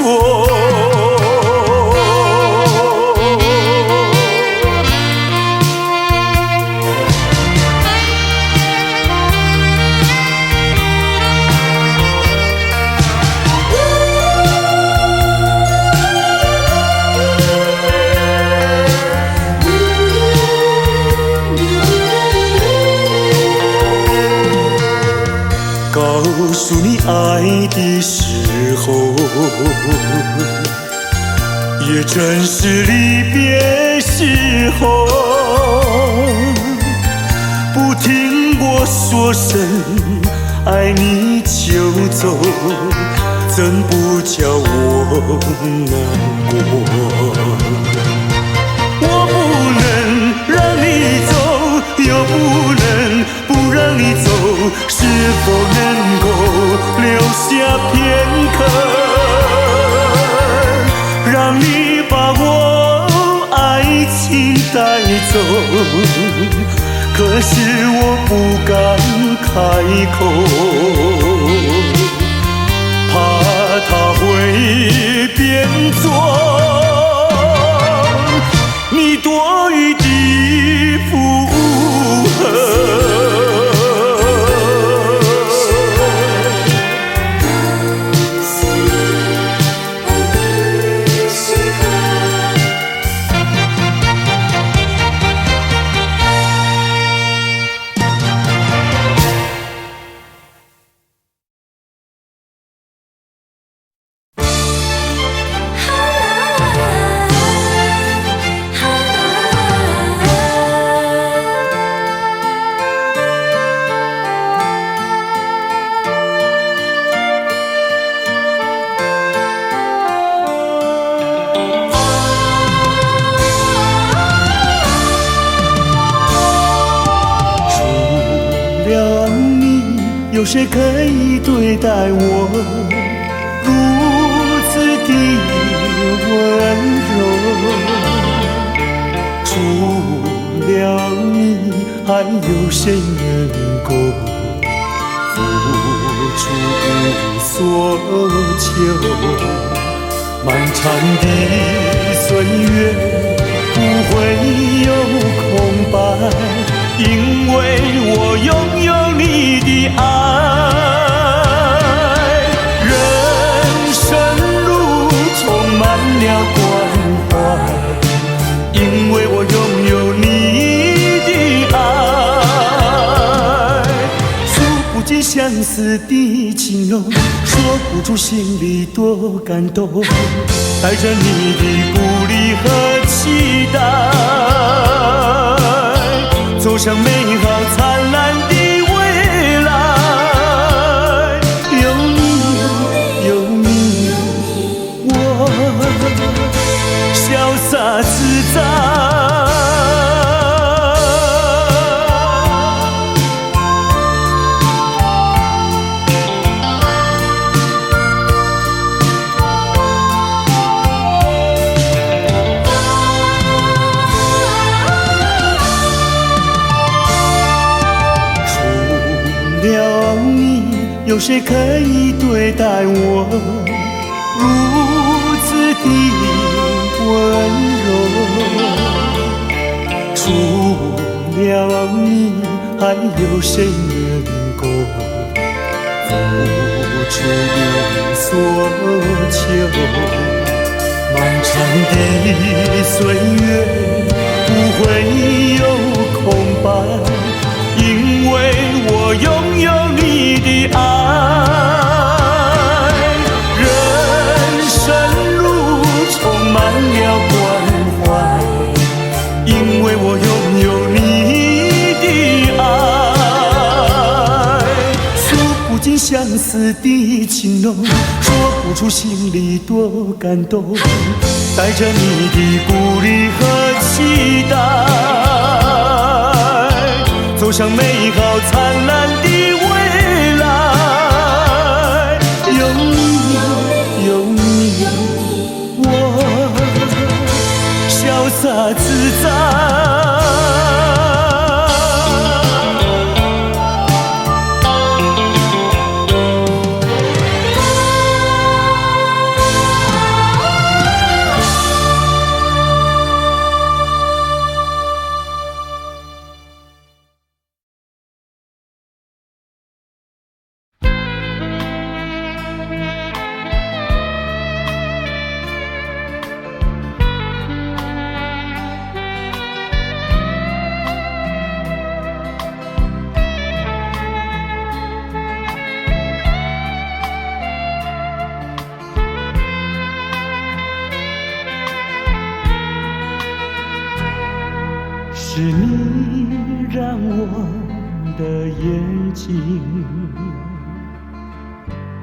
告诉你爱的时候，也正是离别时候。不听我说声爱你就走，怎不叫我难过？我不能让你走，又不能不让你走，是否能够留下片刻，让你把我爱情带走？可是我不敢开口，怕他会变作你多余的附和。有谁可以对待我如此的温柔？除了你，还有谁能够付出所求？漫长的岁月不会有空白，因为我拥有你的爱。人生路充满了关怀，因为我拥有你的爱。数不尽相思的情浓，说不出心里多感动。带着你的鼓励和期待，走向美好灿烂的未来。有你，有你，我潇洒自在。有谁可以对待我如此的温柔？除了你，还有谁能够付出所求？漫长的岁月不会有空白，因为我拥有你的爱。人生路充相思的情浓，说不出心里多感动，带着你的鼓励和期待，走向美好灿烂的未来。有你，有你，我潇洒自在。是你让我的眼睛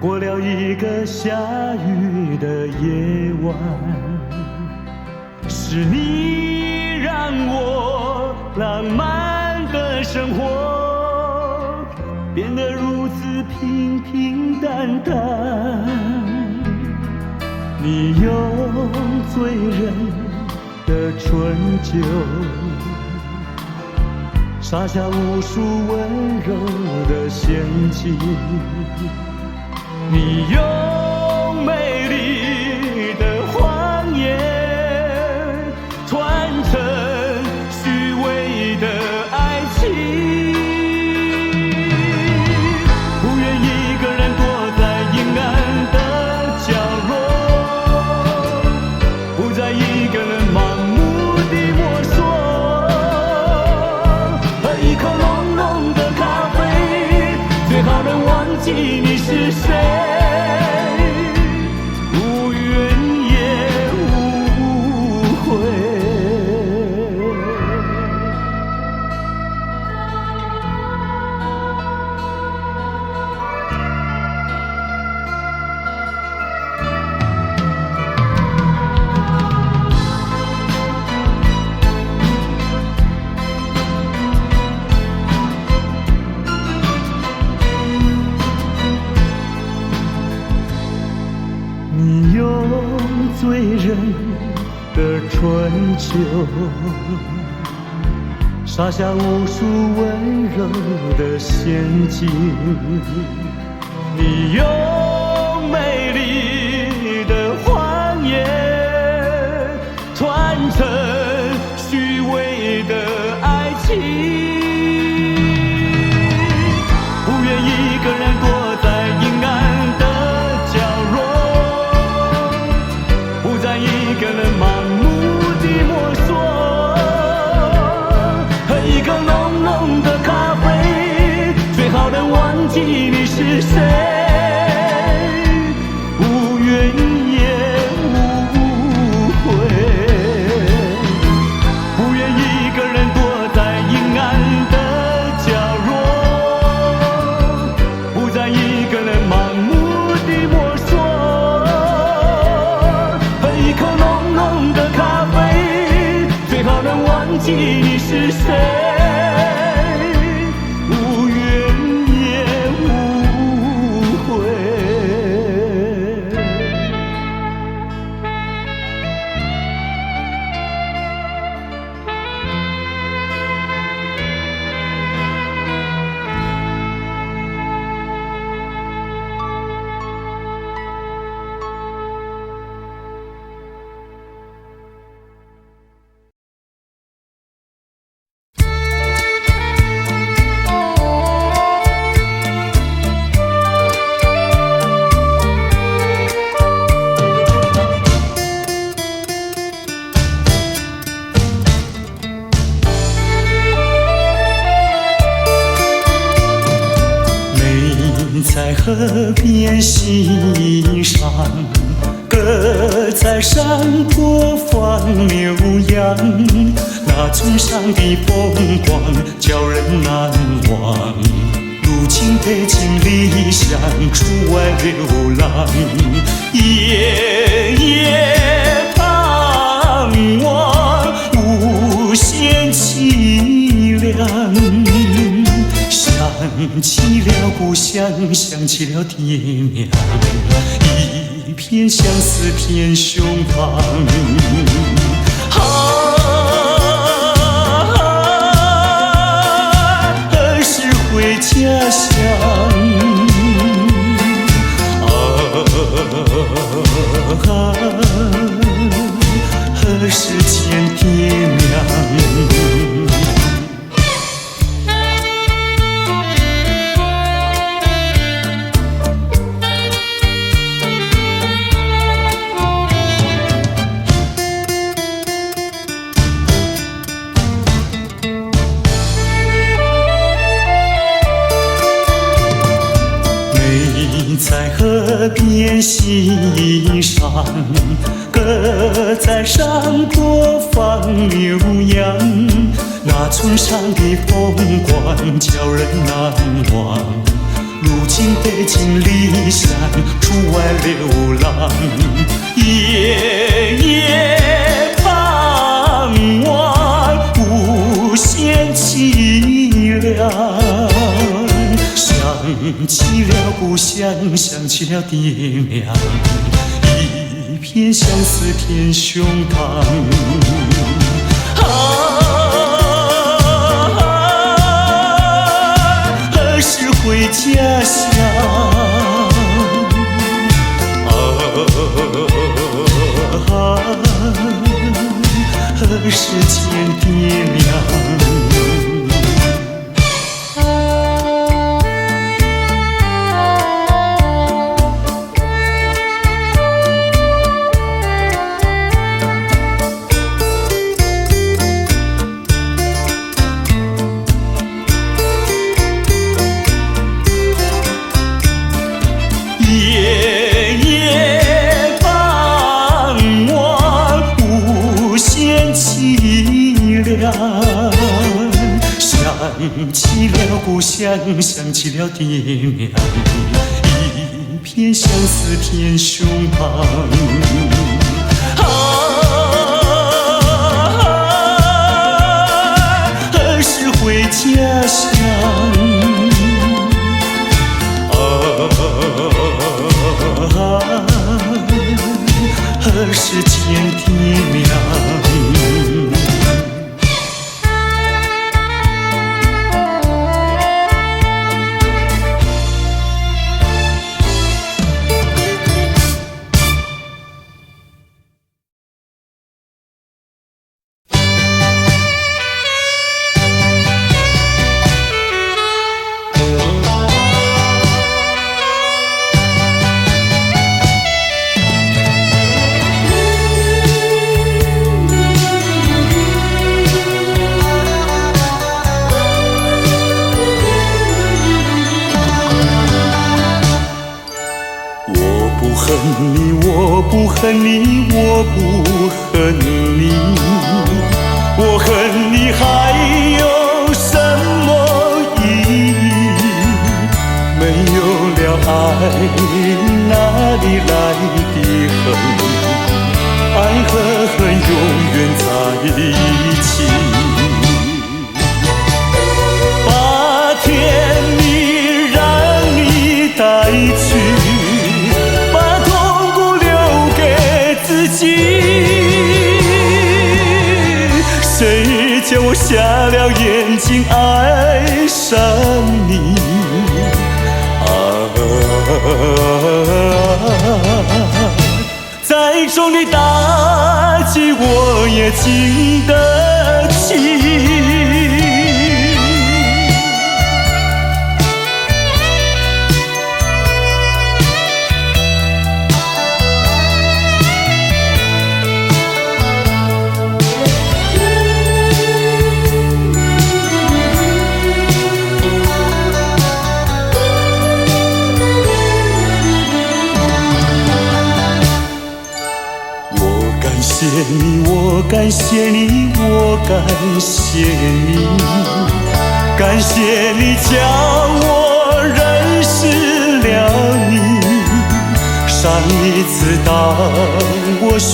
过了一个下雨的夜晚，是你让我浪漫的生活变得如此平平淡淡。你用醉人的春酒撒下无数温柔的陷阱，你用美丽的谎言传承虚伪的爱情，不愿一个人躲在阴暗的角落，不再一个人盲目地摸索，一口浓浓的咖啡，最好能忘记你是谁，无怨也无悔。你用醉人的春秋撒下无数温柔的陷阱，你用美丽的谎言传承虚伪的爱情，不愿一个人躲在阴暗的角落，不再一个人盲目地摸索，喝一口浓浓的咖啡，最好能忘记你是谁，无怨也无悔。不愿一个人躲在阴暗的角落，不再一个人盲目地摸索，忘记你是谁，无怨也无悔。在河边欣赏，歌在山坡放牛羊，那村上的风光叫人难忘。路如今北京离乡出外流浪，夜夜盼望无限凄凉。想起了故乡，想起了爹娘，一片相思片胸膛。何时回家乡？何时见爹娘？在河边欣赏，歌在山坡放牛羊，那村上的风光叫人难忘。如今北京离乡出外流浪，夜夜盼望无限凄凉。想起了故乡，想起了爹娘，一片相思片胸膛。何时回家乡？何时见爹娘？想起了故乡，想起了爹娘，一片相思片胸膛。何时回家乡？何时见爹娘？我不恨你，我不恨你，我恨你还有什么意义？没有了爱，哪里来的恨？爱和恨永远在一起。把甜蜜让你带去，谁叫我瞎了眼睛爱上你？再重的打击我也经得起。我感谢你，我感谢你，感谢你将我认识了你。上一次当我学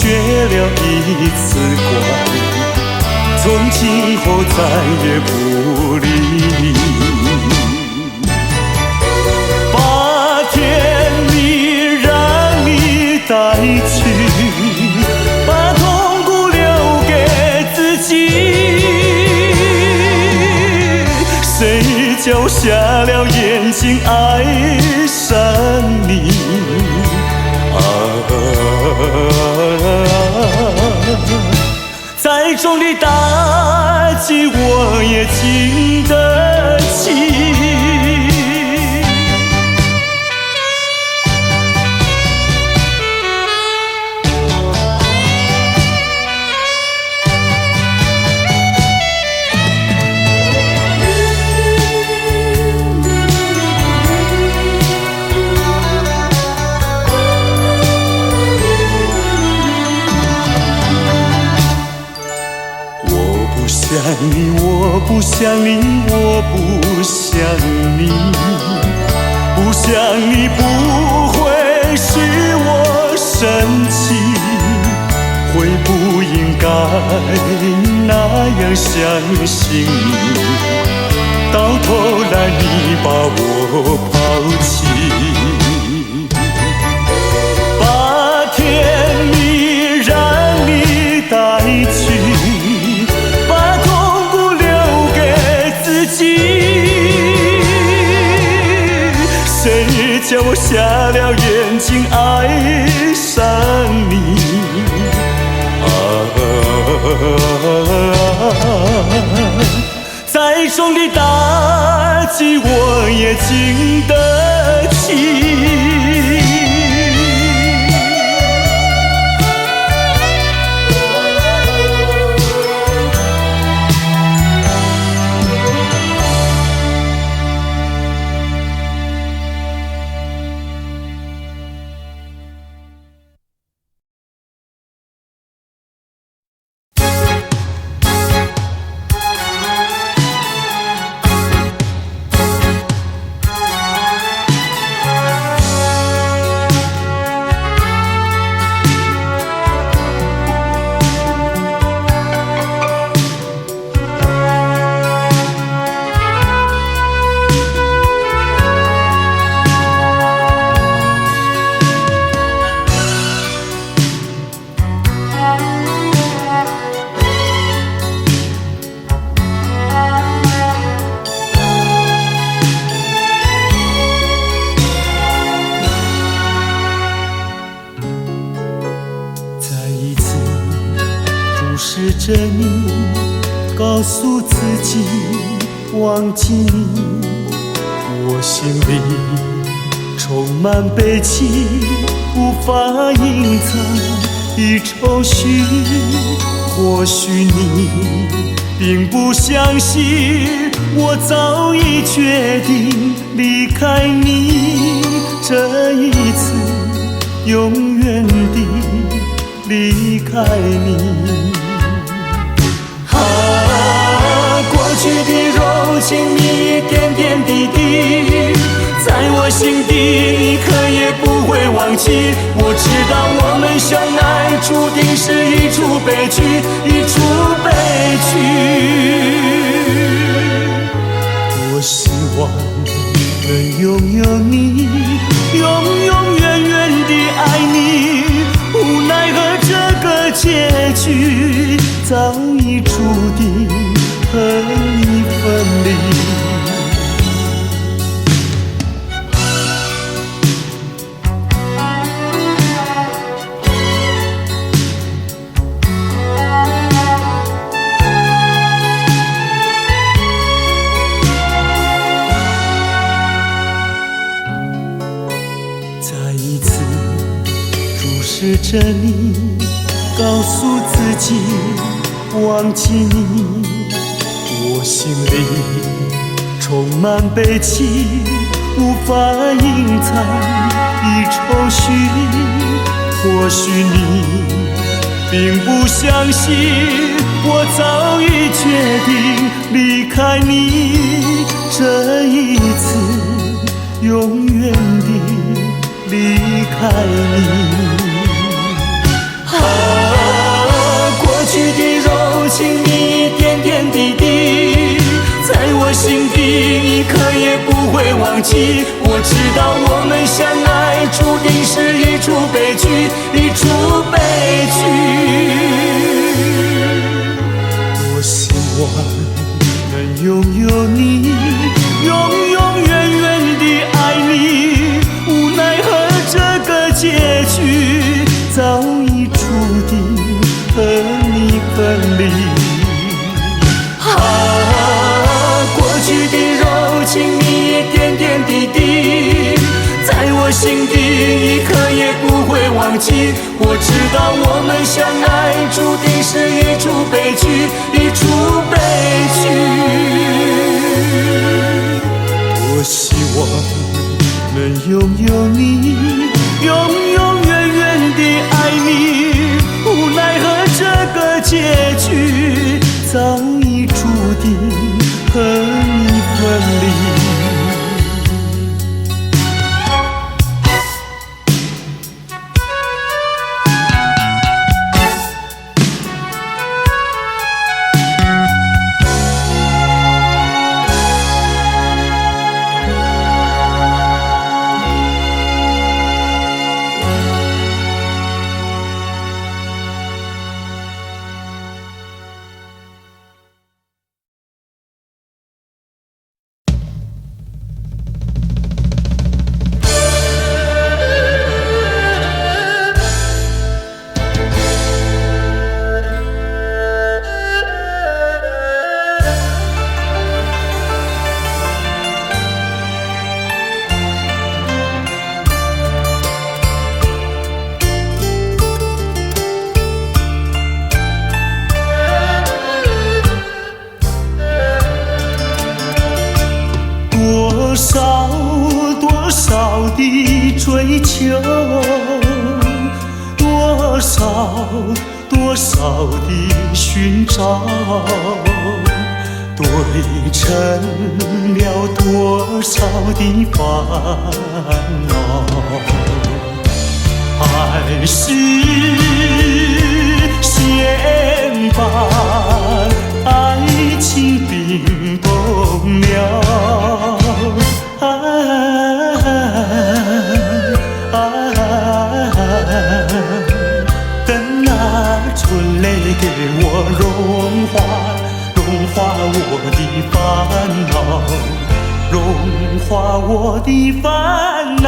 了一次乖，从今后再也不理你。把甜蜜让你带去，把痛苦留给自己。谁叫瞎了眼睛爱上你？再重的打击我也经得起。我不想你，我不想你，不想你不会使我生气，会不应该那样相信你，到头来你把我抛弃。把甜蜜让你带去，谁叫我瞎了眼睛爱上你？再重的打击我也经得起。视着你，告诉自己忘记你，我心里充满悲戚，无法隐藏的愁绪。或许你并不相信，我早已决定离开你，这一次永远地离开你。过去的柔情蜜，点点滴滴，在我心底，你可也不会忘记。我知道我们相爱，注定是一出悲剧，一出悲剧。我希望能拥有你，永永远远地爱你，无奈何这个结局早已注定和你分离。再一次注视着你，告诉自己忘记你，我心里充满悲戚，无法隐藏的愁绪。或许你并不相信，我早已决定离开你，这一次永远地离开你。过去的柔情蜜，点点滴滴，在我心底一刻也不会忘记。我知道我们相爱注定是一出悲剧，一出悲剧。多希望能拥有你，永永远远地爱你，无奈何这个结局早已注定和你分离。过去的柔情蜜，点点滴滴，在我心底一刻也不会忘记。我知道我们相爱注定是一出悲剧，一出悲剧。多希望能拥有你，永永远远地爱你，无奈何这个结局早已注定和你分离。多少的追求，多少的寻找，对成了多少的烦恼，还是先把爱情冰冻了。等那春泪给我融化我的烦恼，融化我的烦恼。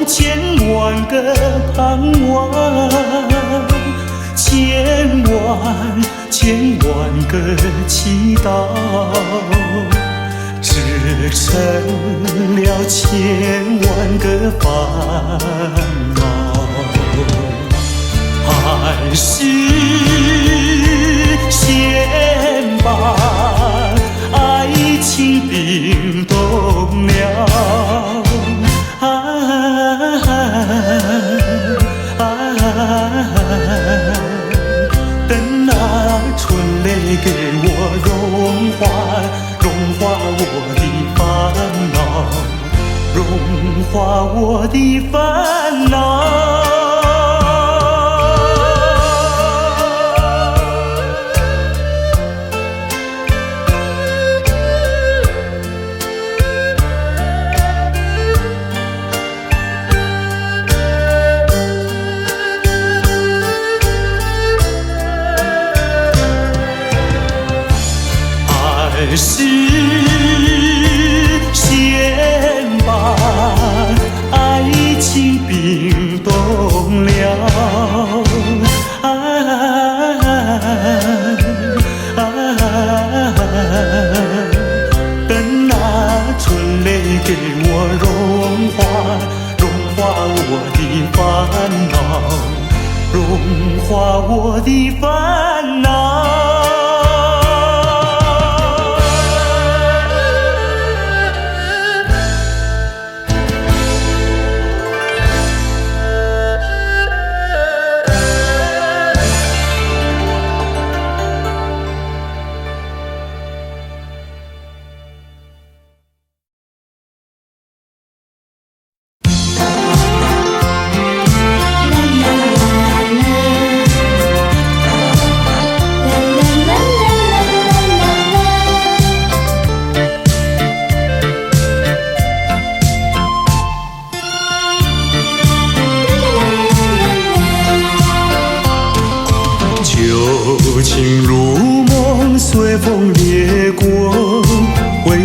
千万个盼望，千万个祈祷，织成了千万个烦恼，还是先把爱情冰冻了。等那春泪给我融化我的烦恼，融化我的烦恼。还是先把爱情冰冻了，等那春泪给我融化我的烦恼，融化我的烦恼。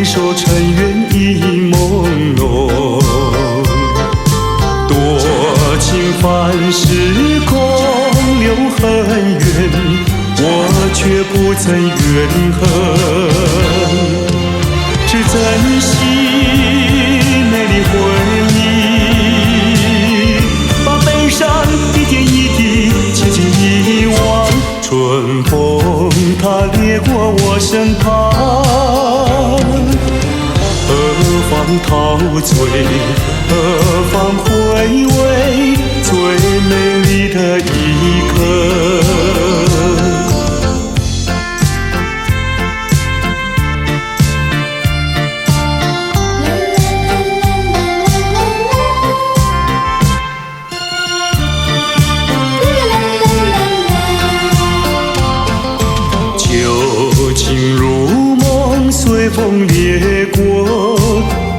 回首尘缘已朦胧，多情凡事空留恨缘，我却不曾怨恨，只珍惜美丽回忆，把悲伤一点一滴轻轻遗忘。春风它掠过我身旁，何方陶醉，何方回味最美丽的一刻。旧情如梦，随风掠过，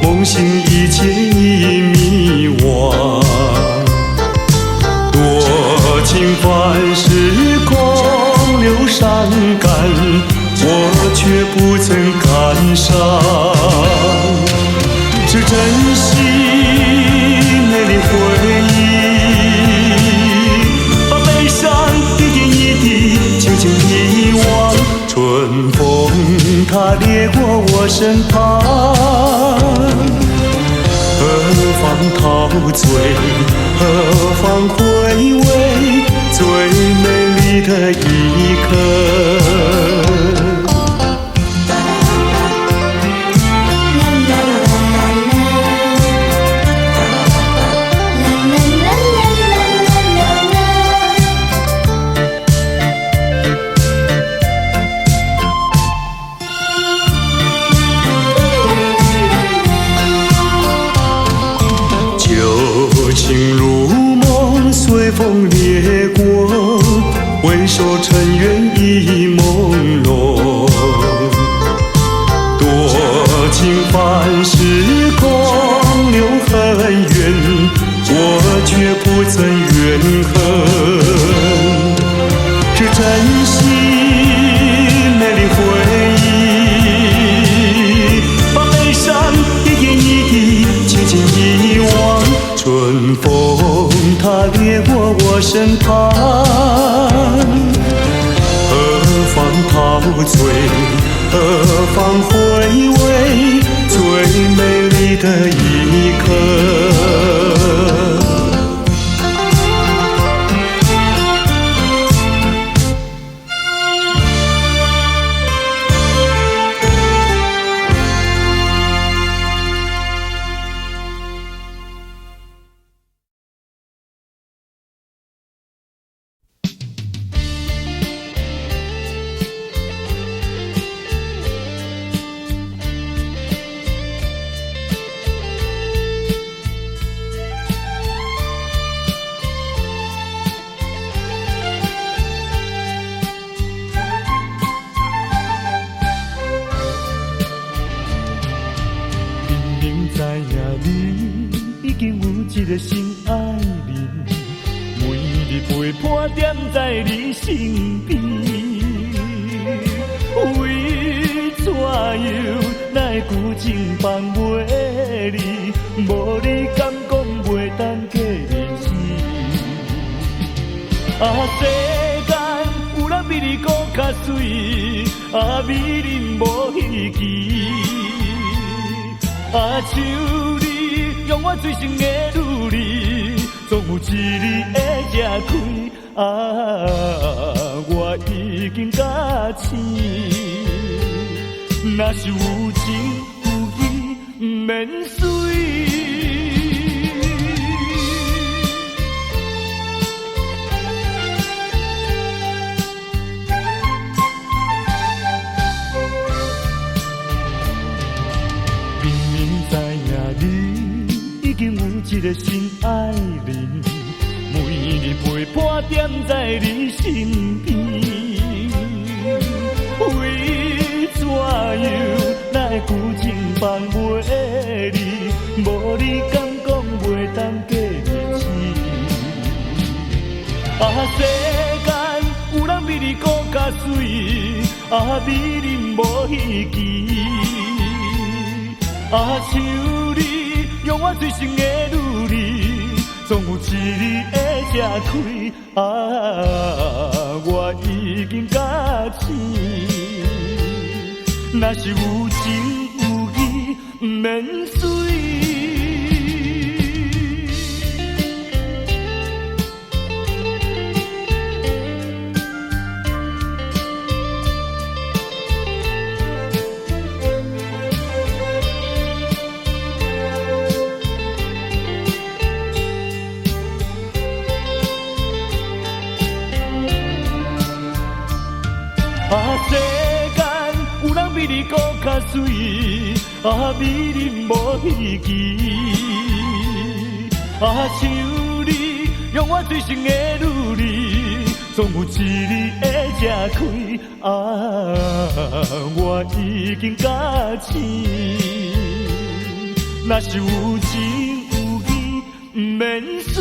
梦醒一切已迷惘。多情凡事空留伤感，我却不曾感伤，只珍惜美丽回忆，把悲伤一点一滴轻轻遗忘。春风它掠过我身旁，何方陶醉，何方回味最美丽的一刻。情如梦，随风掠过，回首尘缘已朦胧。多情凡事空留恨缘，我却不曾怨恨，只珍惜美丽回忆，把悲伤一点一滴轻轻遗忘。春风它掠过我身旁，何方陶醉，何方回味最美丽的一刻。一个心爱人，每日陪伴踮在你身边，为怎样哪会旧情放袂离？无你敢讲袂当过日子？世间有人比你搁较水，美人无稀奇。像你用我最深的努力，总有一日会吃开。我已经甲醒，若是有情有义，不免随。明明知影你已经有一个心爱人，每日陪伴踮在你身边，为怎样哪会旧情放袂离？无你敢讲袂当过日子？世间有人比你搁较水，美人无稀奇。像你用我最深的努力，总有一日会吃开。我已经甲醒，若是有情有义，不免随。世间有人比你搁较水，美人无稀奇。像你用我最深的努力，总有一日会吃开。我已经甲醒，若是有情有义，不免随。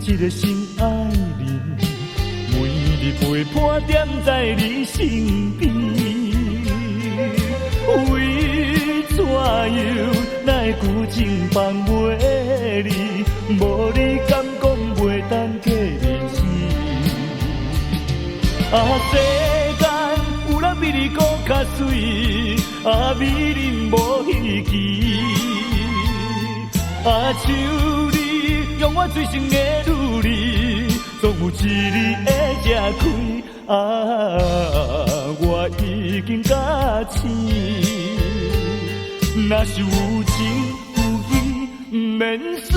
一个心爱人，每日陪伴踮在你身边，为怎样哪会旧情放袂离？无你敢讲袂当过日子？世间有人比你搁较水，美人无稀奇。像你用我最深的努力，总有一日会吃开。我已经甲醒，若是有情有义，不免随。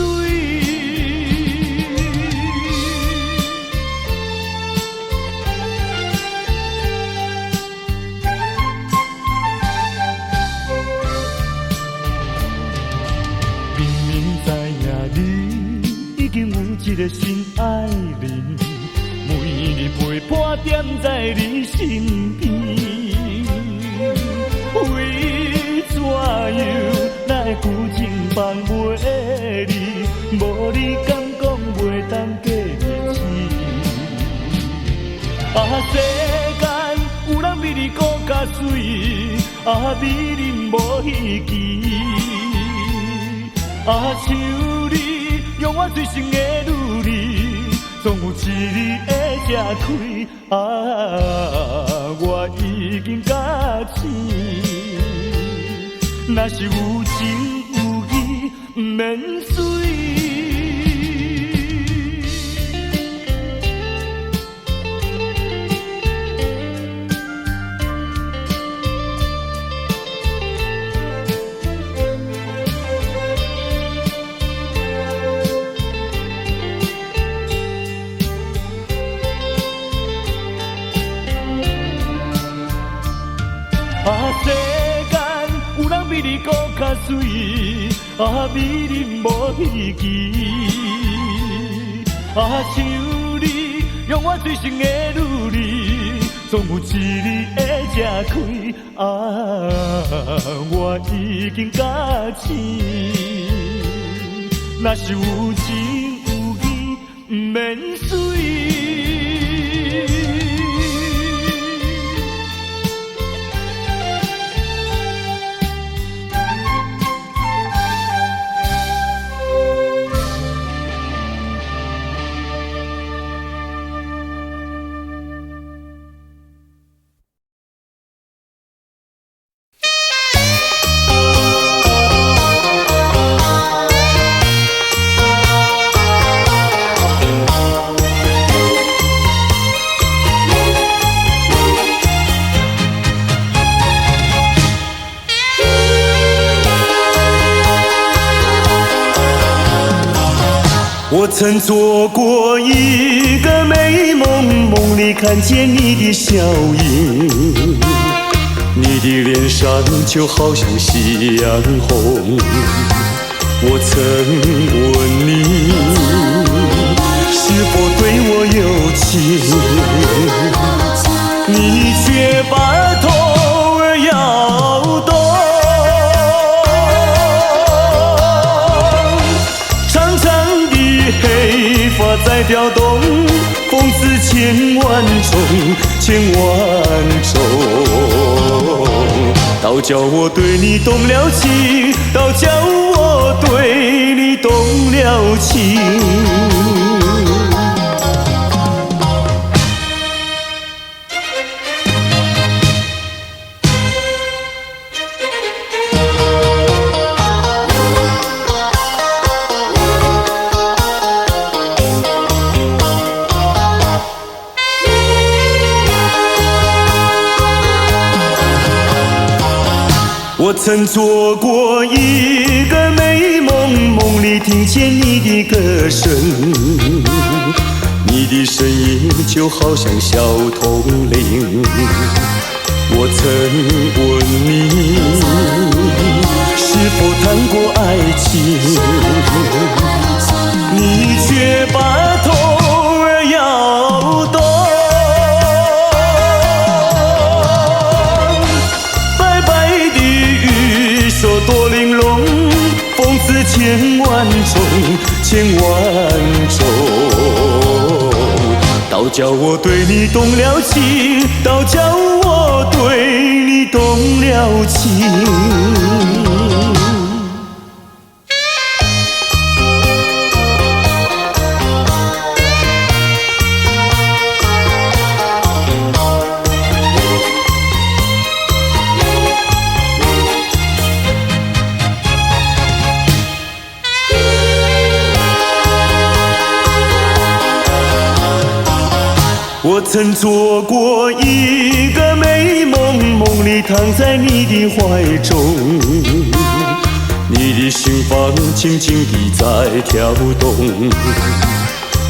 已经有一个心爱人，每日陪伴踮在你身边，为怎样哪会旧情放袂离？无你敢讲袂当过日子？世间有人比你搁较水，美人无稀奇。像你用我最深的努力，总有一日会吃开。我已经甲醒，若是有情有义，不免随。世间有人比你搁较水，美人无稀奇。像你用我最深的努力，总有一日会吃开。我已经甲醒，若是有情有义，不免随。我曾做过一个美梦，梦里看见你的笑影，你的脸上就好像夕阳红。我曾问你是否对我有情，你却把头儿摇动。长长的黑发在飘动，风似千万种，千万种。倒叫我对你动了情，倒叫我对你动了情。我曾做过一个美梦，梦里听见你的歌声，你的声音就好像小铜铃。我曾问你是否谈过爱情，你却把头儿摇动。说多玲珑，风似千万种，千万种。倒叫我对你动了情，倒叫我对你动了情。我曾做过一个美梦，梦里躺在你的怀中，你的心房轻轻地在跳动。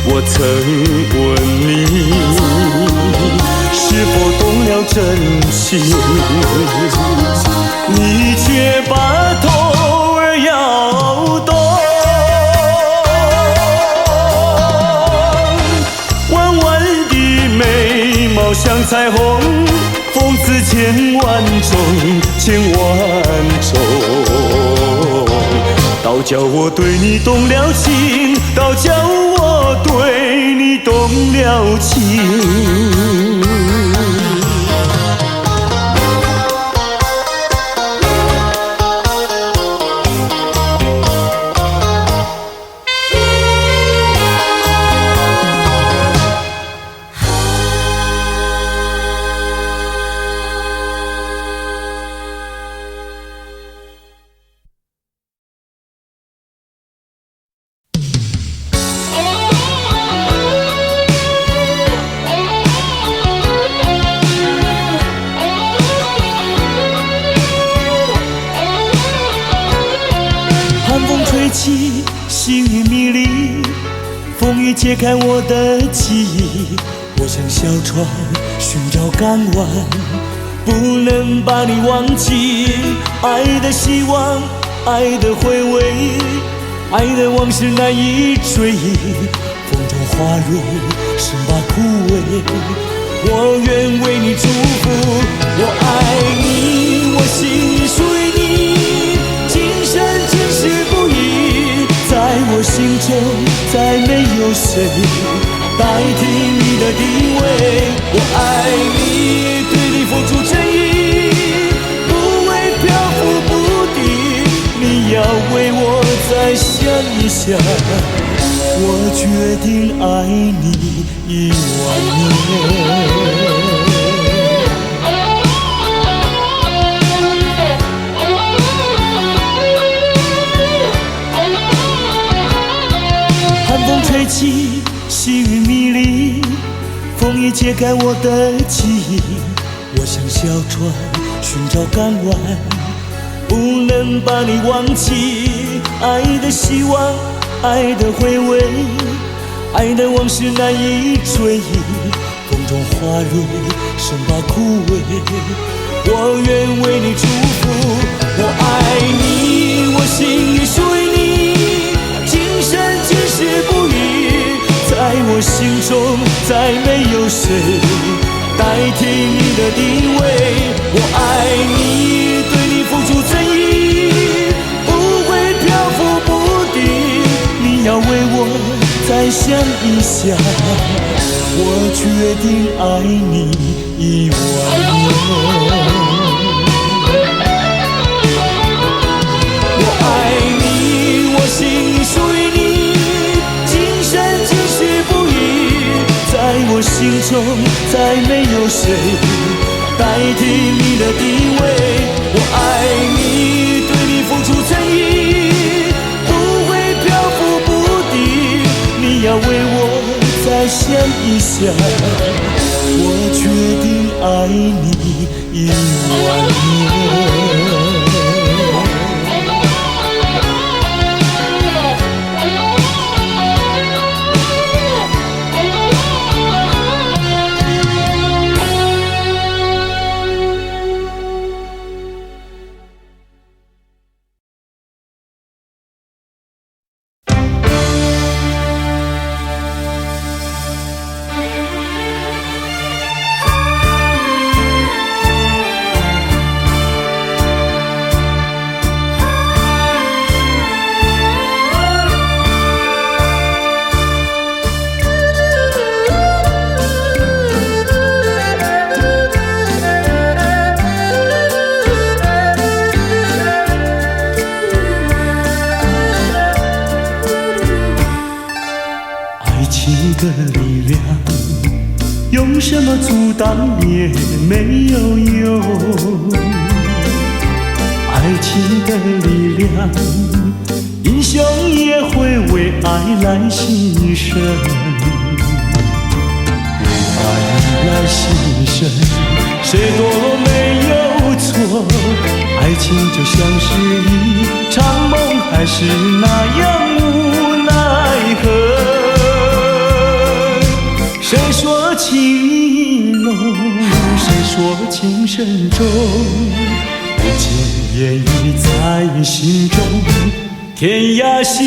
我曾问你是否动了真情，你却把头儿摇动。眉毛像彩虹，风似千万种，千万种。倒叫我对你动了情，倒叫我对你动了情。起，细雨迷离，风雨揭开我的记忆。我像小船寻找港湾，不能把你忘记。爱的希望，爱的回味，爱的往事难以追忆。风中花蕊生把枯萎，我愿为你祝福。我爱你，我心属于你，今生今世不移。在我心中再没有谁代替你的地位。我爱你，对你付出真意，不会漂浮不定。你要为我再想一想，我决定爱你10000年。寒风吹起，细雨迷离，风雨揭开我的记忆。我像小船寻找港湾，不能把你忘记。爱的希望，爱的回味，爱的往事难以追忆，风中花蕊生怕枯萎，我愿为你祝福。我爱你，我心里属于你，今生今世不渝，在我心中再没有谁代替你的地位。我爱你，对你付出真意，不会漂浮不定，你要为我再想一想，我决定爱你10000年。我爱你，我心里属于你，今生今世不渝，在我心中再没有谁代替你的地位。我爱你，对你付出真意，不会漂浮不定，你要为我再想一想，我决定爱你10000年。的力量，用什么阻挡也没有用。爱情的力量，英雄也会为爱来牺牲，为爱来牺牲，谁堕落没有错？爱情就像是一场梦，还是那样无奈何？谁说情意浓，谁说情深重？不尽言语在心中，天涯相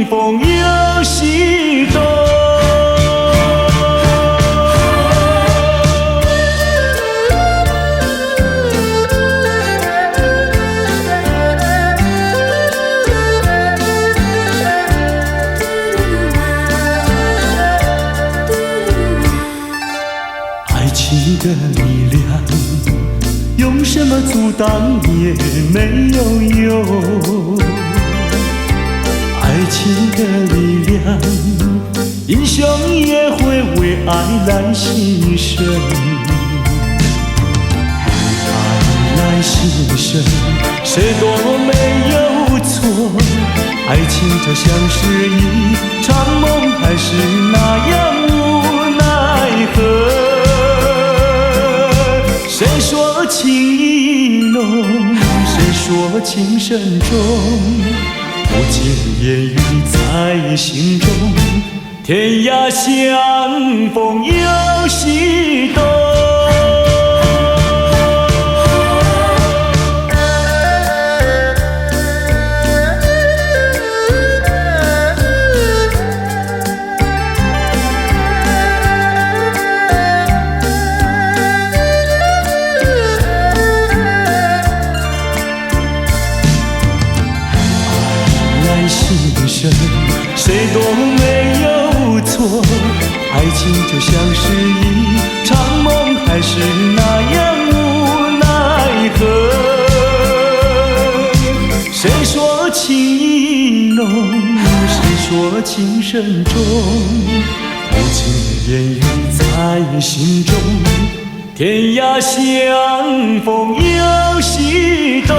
逢有心动。的力量，用什么阻挡也没有用。爱情的力量，英雄也会为爱来牺牲，为爱来牺牲，谁堕落没有错？爱情就像是一场梦，还是那样无奈何？谁说情意浓，谁说情深重？不尽言语在心中，天涯相逢有心动。谁都没有错，爱情就像是一场梦，还是那样无奈何？谁说情意浓，谁说情深重？不尽言语在心中，天涯相逢有心动。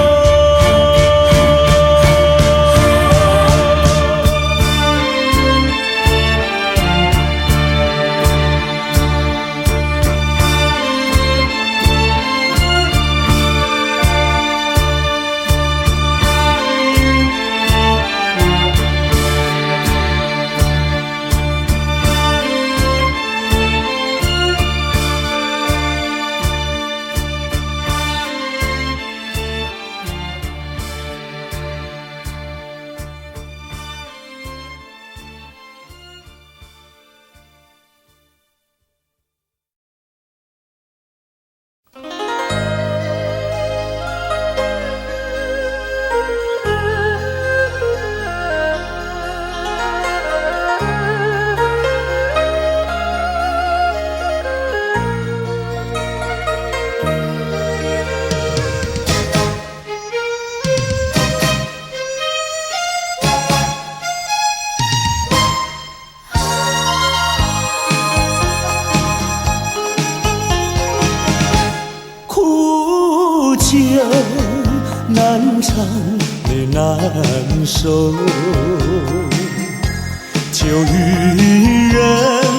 情难长的难受，就与人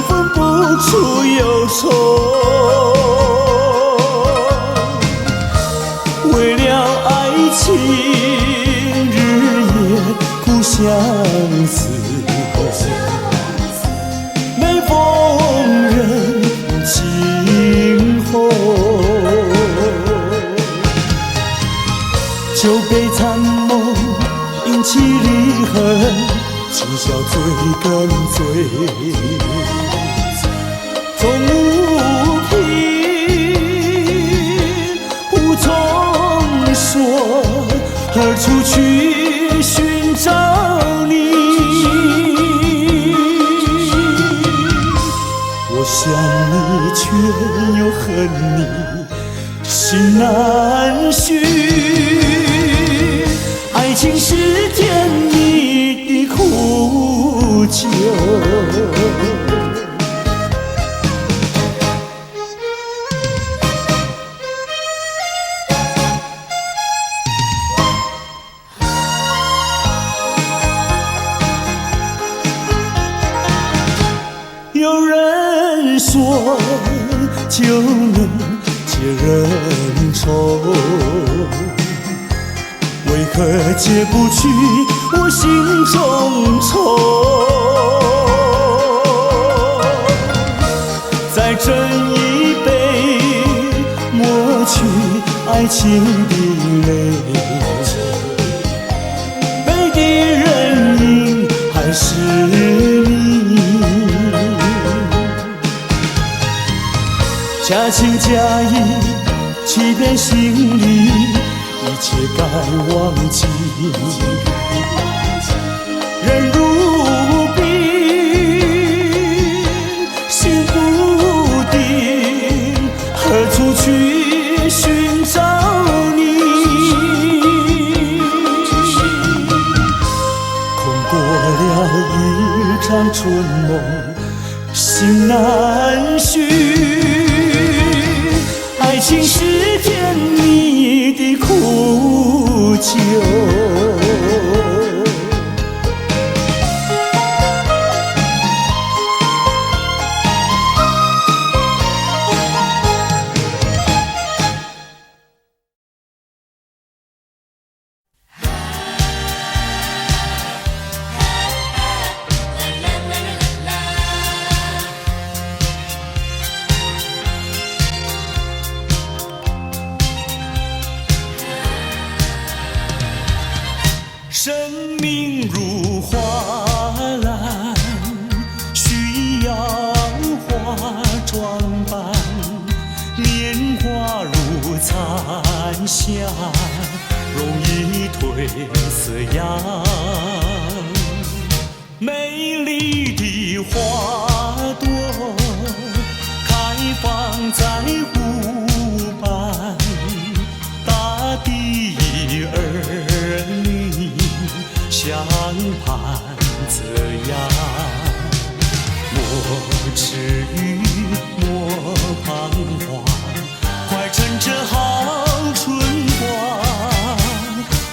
分不出忧愁。为了爱情，日夜苦相思，每逢人静候，酒杯残梦引起离恨，今宵醉更醉，终无凭，无从说，何处去寻找你？我想你却又恨你，心难续。爱情是甜蜜的苦酒，有人说酒能解人愁，为何解不去我心中愁？再斟一杯，抹去爱情的泪，杯底人影还是你。假情假意，欺骗心里，一切该忘记。人如冰，心不定，何处去寻找你？空过了一场春梦，心难续。爱情是甜蜜的苦酒，生命如花篮，需要化妆扮，年华如残霞，容易褪色样。美丽的花朵开放在湖畔，大地儿女相伴这样，莫迟疑，莫彷徨，快趁着好春光，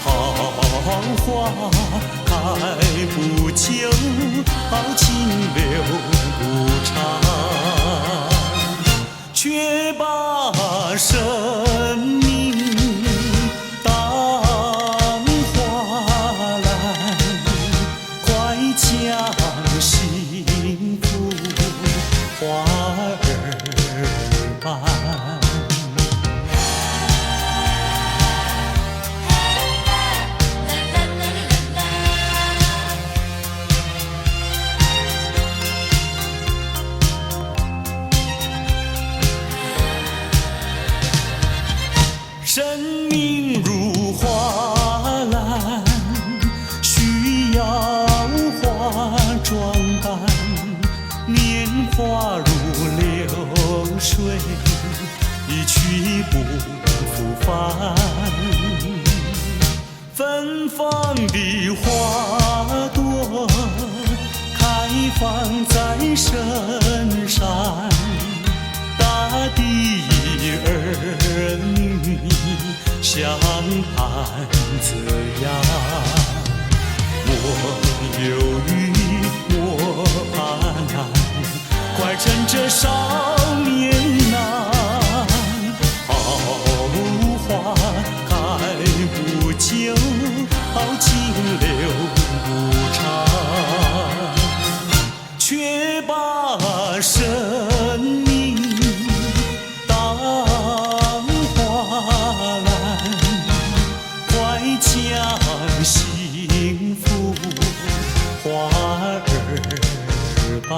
好花开不久，好情留不长，却把生命将幸福花儿伴。生命如花篮，需要化妆扮，年华如流水，一去不复返。芬芳的花朵开放在深山，大地儿女相相伴这样。莫犹豫，莫怕难，快趁着少年难。好花开不久，好情留不长，却把生命当花篮，快将幸福花儿伴。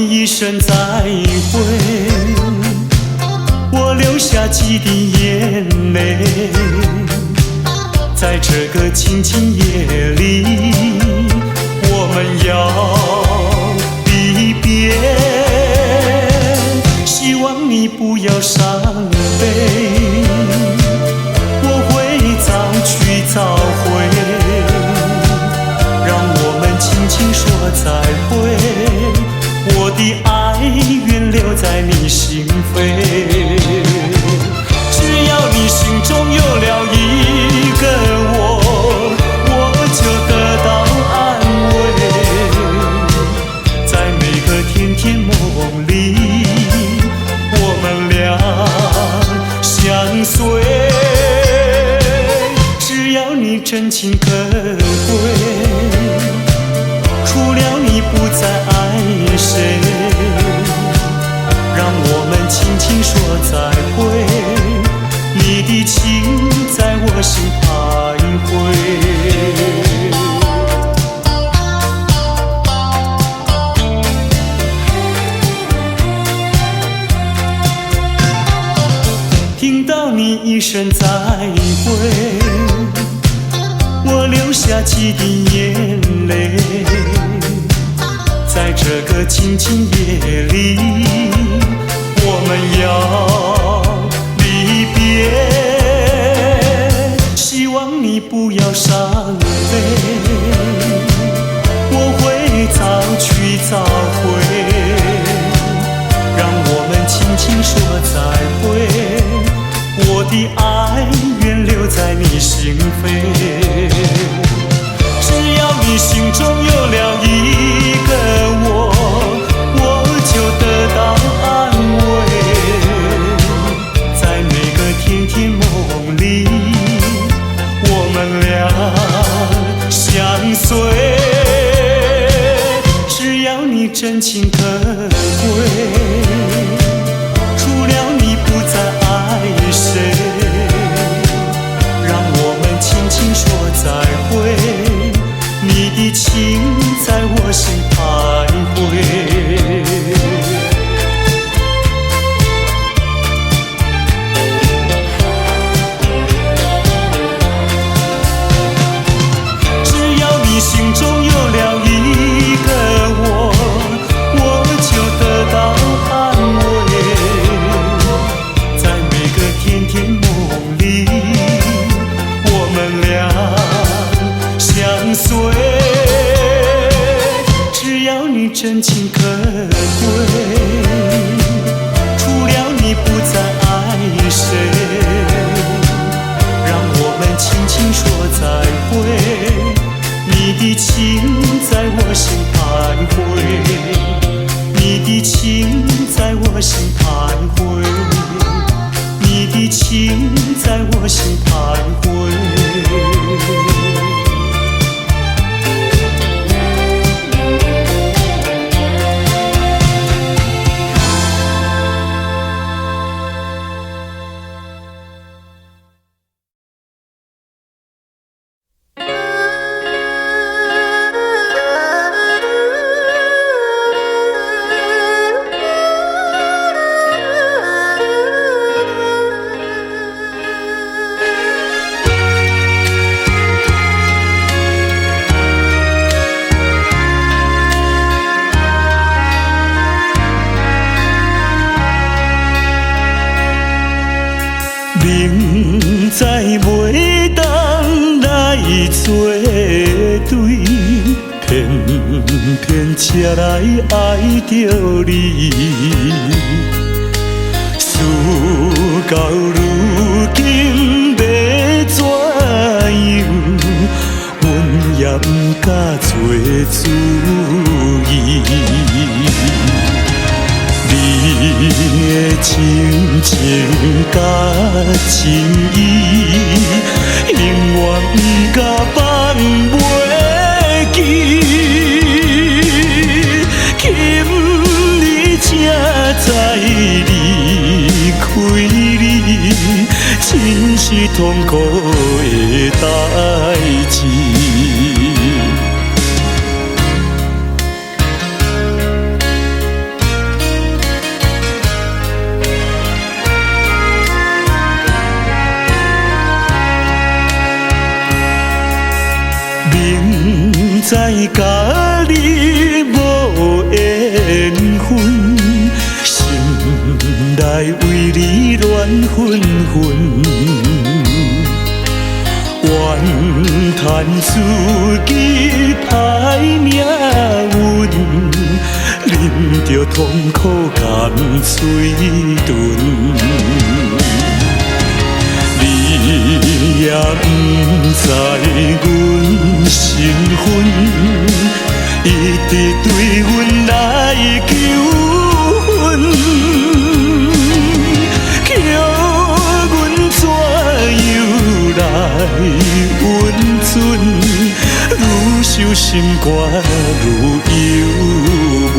一声再会，我流下几滴眼泪，在这个清清夜里，我们要离别。希望你不要伤悲，我会早去早回，让我们轻轻说再会。我的爱愿留在你心扉，只要你心中有了一个我，我就得到安慰。在每个甜甜梦里，我们俩相随。只要你真情可贵，除了你不再爱谁，让我们轻轻说再会，你的情在我心徘徊。听到你一声再会，我流下几滴眼泪，在这个清清夜里，我们要离别。希望你不要伤悲，我会早去早回，让我们轻轻说再会。我的爱愿留在你心扉，只要你心中有了一个我，我就得到安慰。在每个甜甜梦里，我们俩相随。只要你真情可贵，除了你不再爱谁，让我们轻轻说再会，你的情在我心徘徊。只要你心中有了一个我，我就得到安慰。在每个甜甜梦里，我们俩相随。只要你真情可贵，除了你不再爱谁，让我们轻轻说再会，你的情在我心徘徊，你的情在我心徘徊，你的情在我心徘徊。作对，偏偏车来爱着你。事到如今要怎样？阮也不敢做主意。你的亲情甲情意，永远不敢放袂记。今日才知离开你，真是痛苦的代志。明知甲你无缘分，心内为你乱纷纷，怨叹自己歹命运，啉着痛苦甘嘴唇。你也不知阮身份，一直对阮来求婚，叫阮怎样来温存？愈想心肝愈忧闷。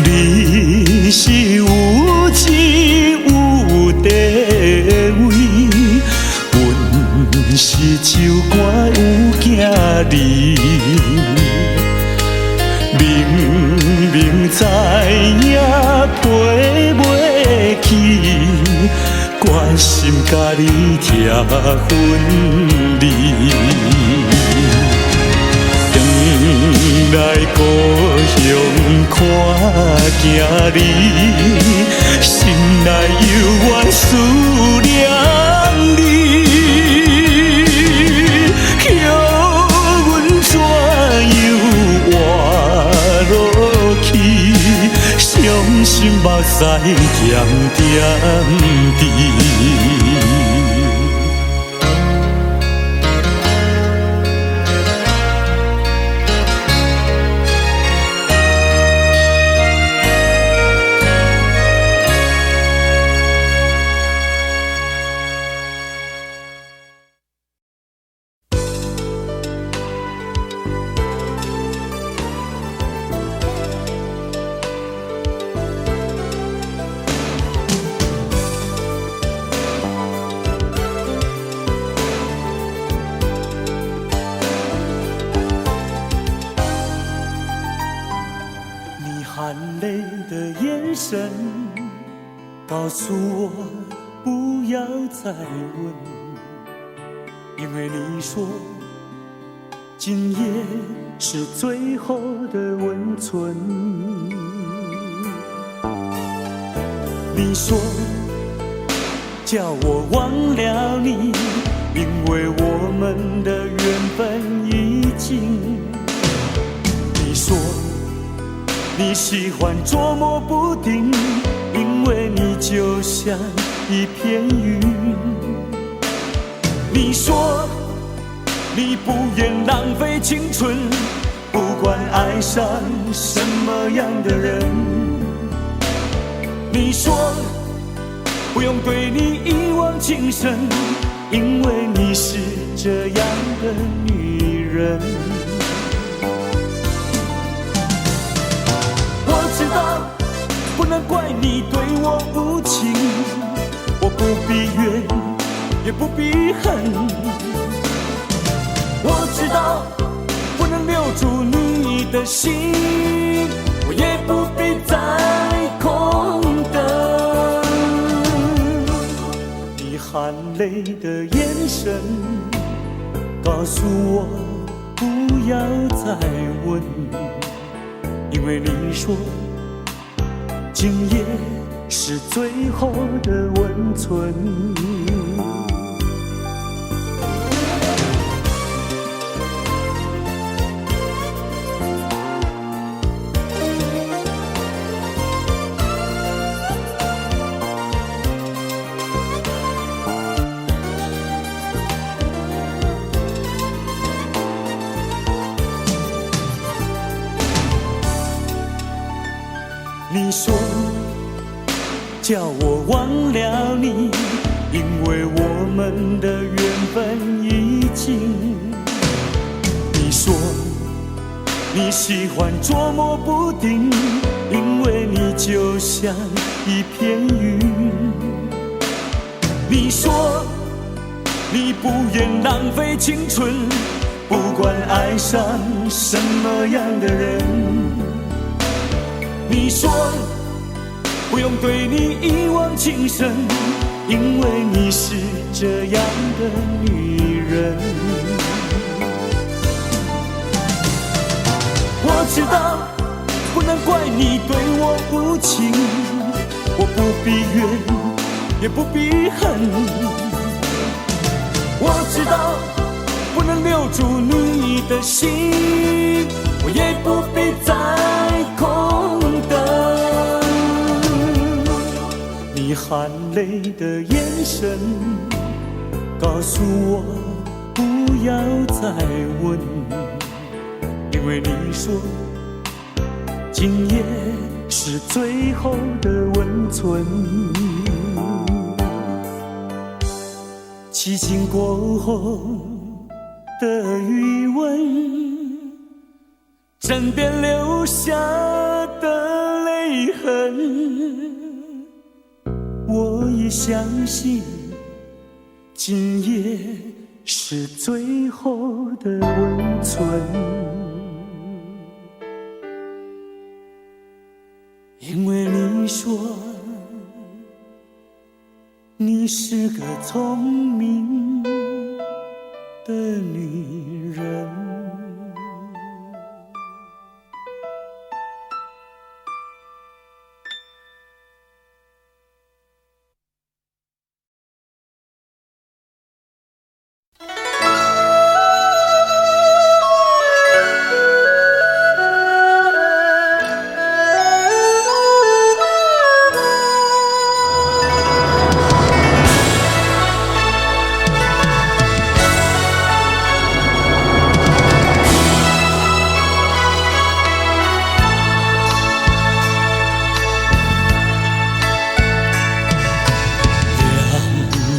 你是有智有地位，阮是酒馆有囝儿，明明知影陪袂起，决心甲你拆分离。来故乡看囝儿，心内犹原思念你，叫阮怎样活落去？伤心目屎咸点滴。含泪的眼神告诉我不要再问，因为你说今夜是最后的温存。你说叫我忘了你，因为我们的缘分已尽。你说你喜欢捉摸不定，因为你就像一片云。你说你不愿浪费青春，不管爱上什么样的人。你说不用对你一往情深，因为你是这样的女人。不能怪你对我无情，我不必怨，也不必恨。我知道不能留住你的心，我也不必再空等。你含泪的眼神告诉我不要再问，因为你说今夜是最后的温存。你说叫我忘了你，因为我们的缘分已尽。你说你喜欢捉摸不定，因为你就像一片云。你说你不愿浪费青春，不管爱上什么样的人。你说不用对你一往情深，因为你是这样的女人。我知道不能怪你对我无情，我不必怨也不必恨。我知道不能留住你的心，我也不必再空等。你含泪的眼神告诉我不要再问，因为你说今夜是最后的温存。凄清过后的余温，枕边留下的泪痕。我也相信今夜是最后的温存，因为你说你是个聪明的女人。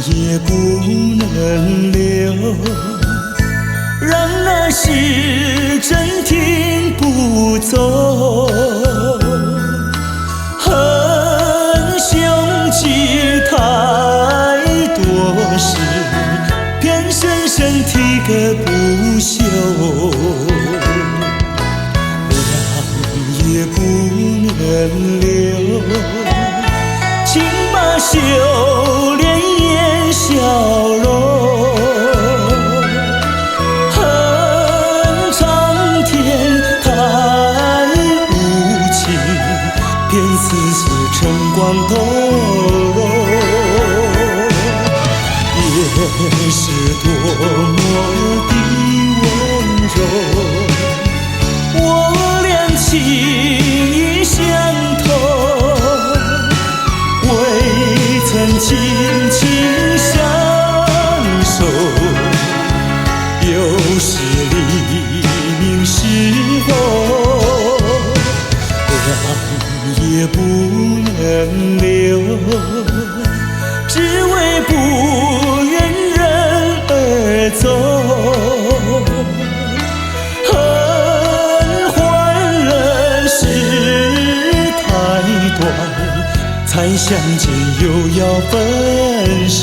也不能留，让那时针停不走。恨凶吉太多事，偏深深提个不休。凉也不能留，请把修炼笑容，恨苍天太无情，偏丝丝晨光透融。也是多么的温柔，我俩情意相投，未曾轻轻相守，又是黎明时候，凉也不能留，只为不愿人而走。恨换人世太短，才相见又要分手。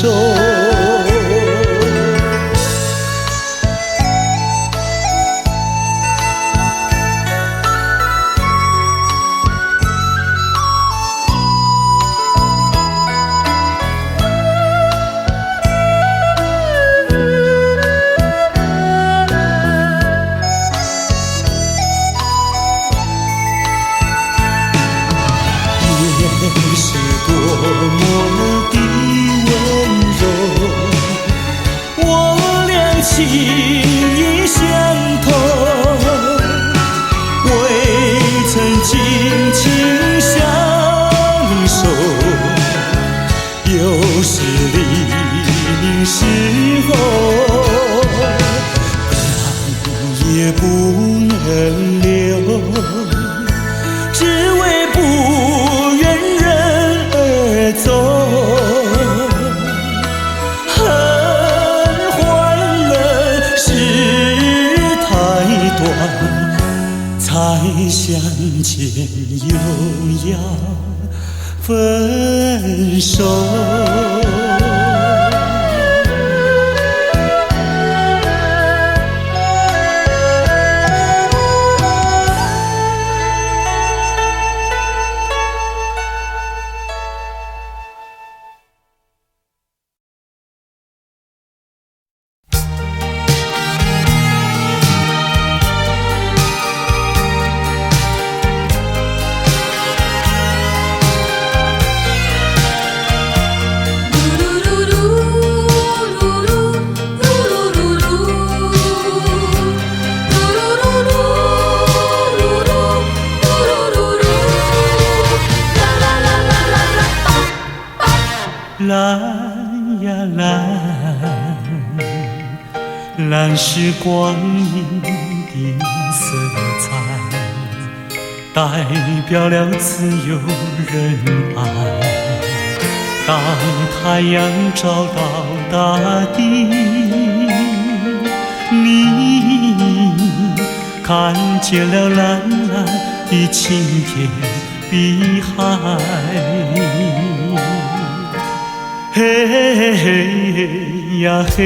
么的温柔，我俩情意相投，未曾紧紧相守，有时黎明时候，也不能留，只为不愿人儿走。恨欢乐事太短，才相见又要分手。蓝呀蓝，蓝是光阴的色彩，代表了自由仁爱。当太阳照到大地，你看见了蓝蓝的青天碧海。嘿嘿呀嘿，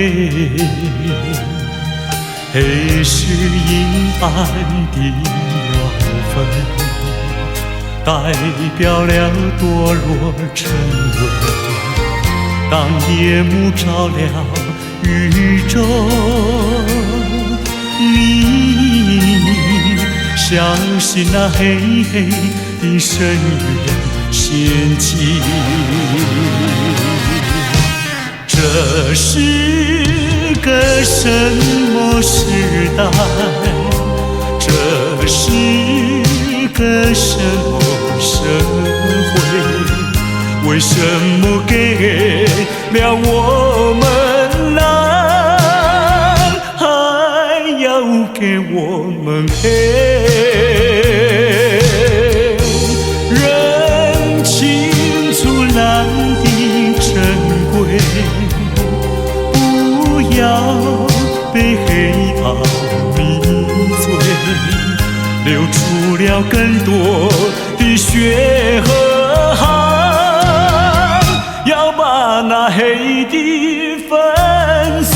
嘿是阴暗的缘分，代表了堕落沉沦。当夜幕照了宇宙，你像是那黑黑的深渊陷阱。这是个什么时代？这是个什么社会？为什么给了我们蓝，还要给我们黑？认清楚蓝的珍贵，不要被黑暗迷醉，流出了更多的血和汗，要把那黑的粉碎。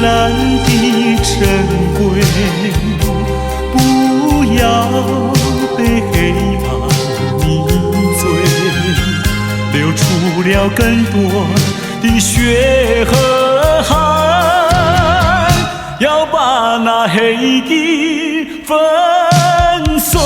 蓝的珍贵，不要被黑暗迷醉，流出了更多的血和汗，要把那黑的粉碎。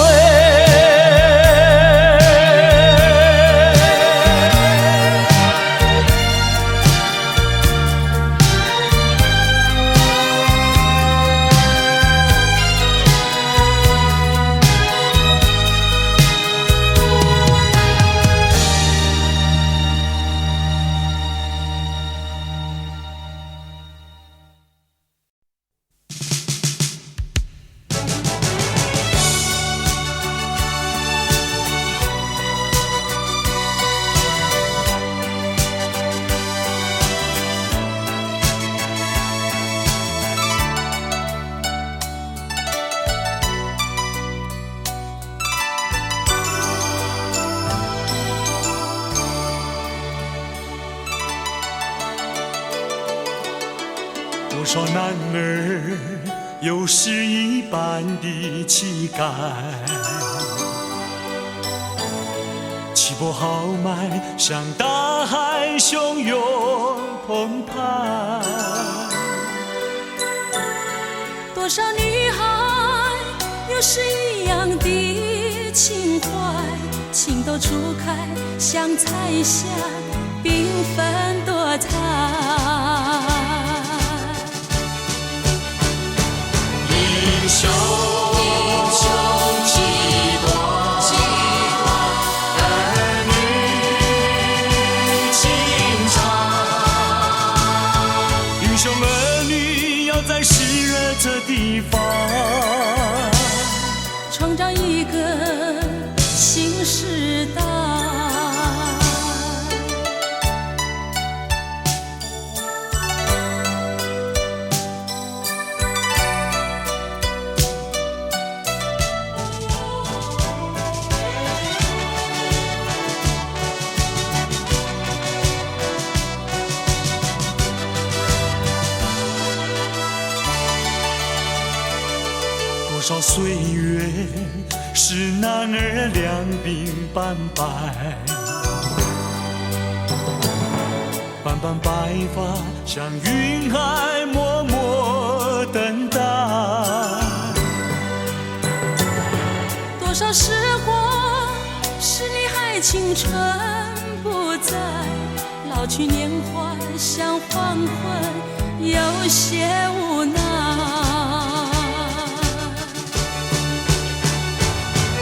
多少男儿有诗一般的气概，气魄豪迈，像大海汹涌澎湃。多少女孩有诗一样的情怀，情窦初开，像彩霞，缤纷多彩。英雄几多，儿女情长。英雄儿女要在湿热这地方，创造一个新时代。多少岁月使男儿两鬓斑白，斑斑白发像云海默默等待。多少时光使你还青春不在，老去年华像黄昏，有些无奈。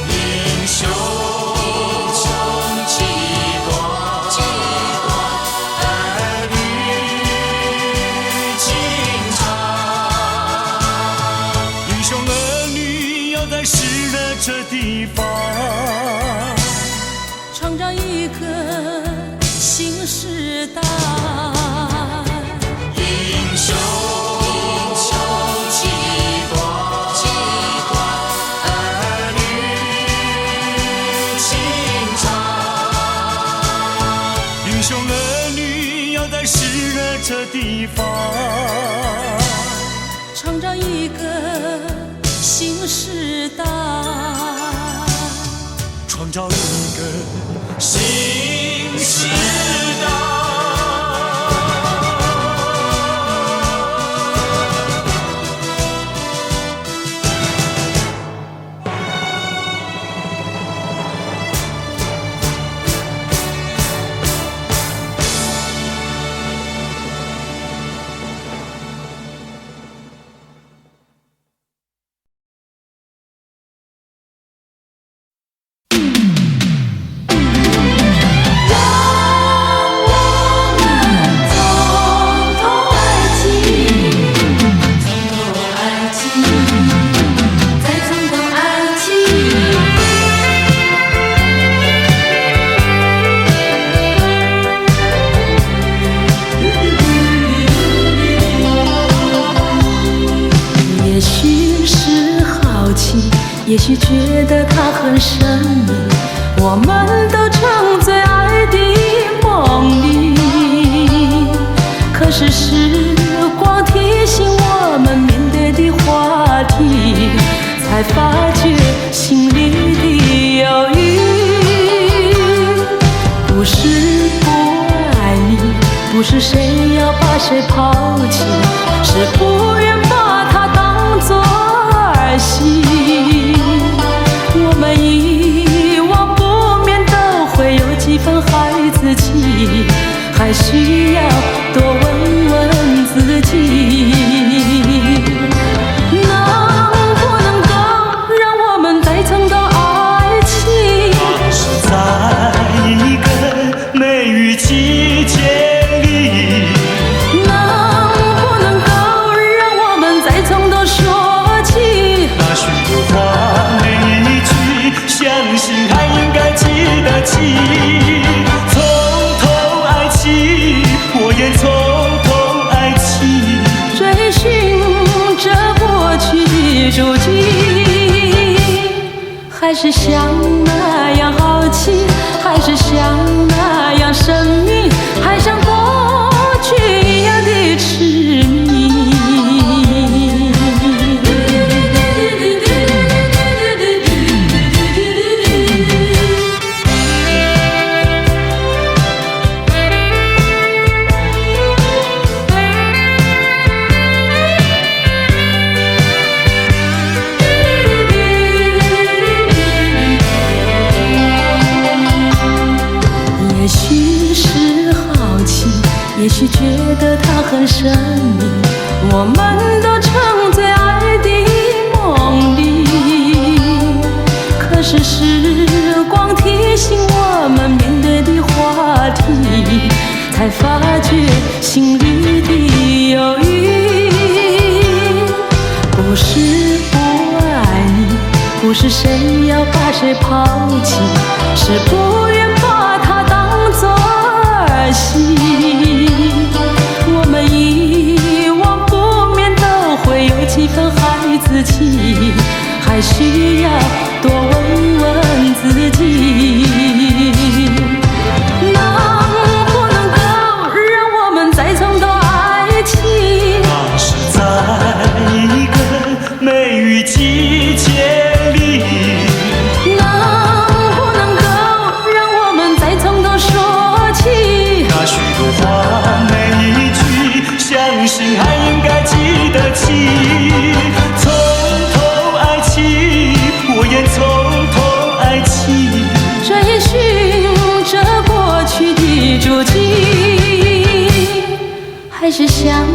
英雄几多，儿女情长。英雄儿女要在湿热这地方，创造一个新时代。英雄几多，儿女情长。英雄儿女要在湿热这地方，创造一个新时代，创造一个新时代。也许觉得它很神秘，我们都沉醉爱的梦里。可是时光提醒我们面对的话题，才发觉心里的犹豫。不是不爱你，不是谁要把谁抛弃，是不愿把它当作儿戏。我们遗忘不免都会有几分孩子气，还需要多问问自己，能不能够让我们再尝到爱情？是在一个梅雨季节里，能不能够让我许觉得它很神秘，我们都沉醉爱的梦里。可是时光提醒我们面对的话题，才发觉心里的犹豫。不是不爱你，不是谁要把谁抛弃，是不愿把它当作儿戏。我们遗忘不免都会有几分孩子气，还需要多问问自己，能不能够让我们再重头爱情？那是在一个梅雨季节里，能不能够让我们再从头说起？那许多话每一句，相信还应该记得起。从头爱起，我愿从头爱起。追寻着过去的足迹，还是想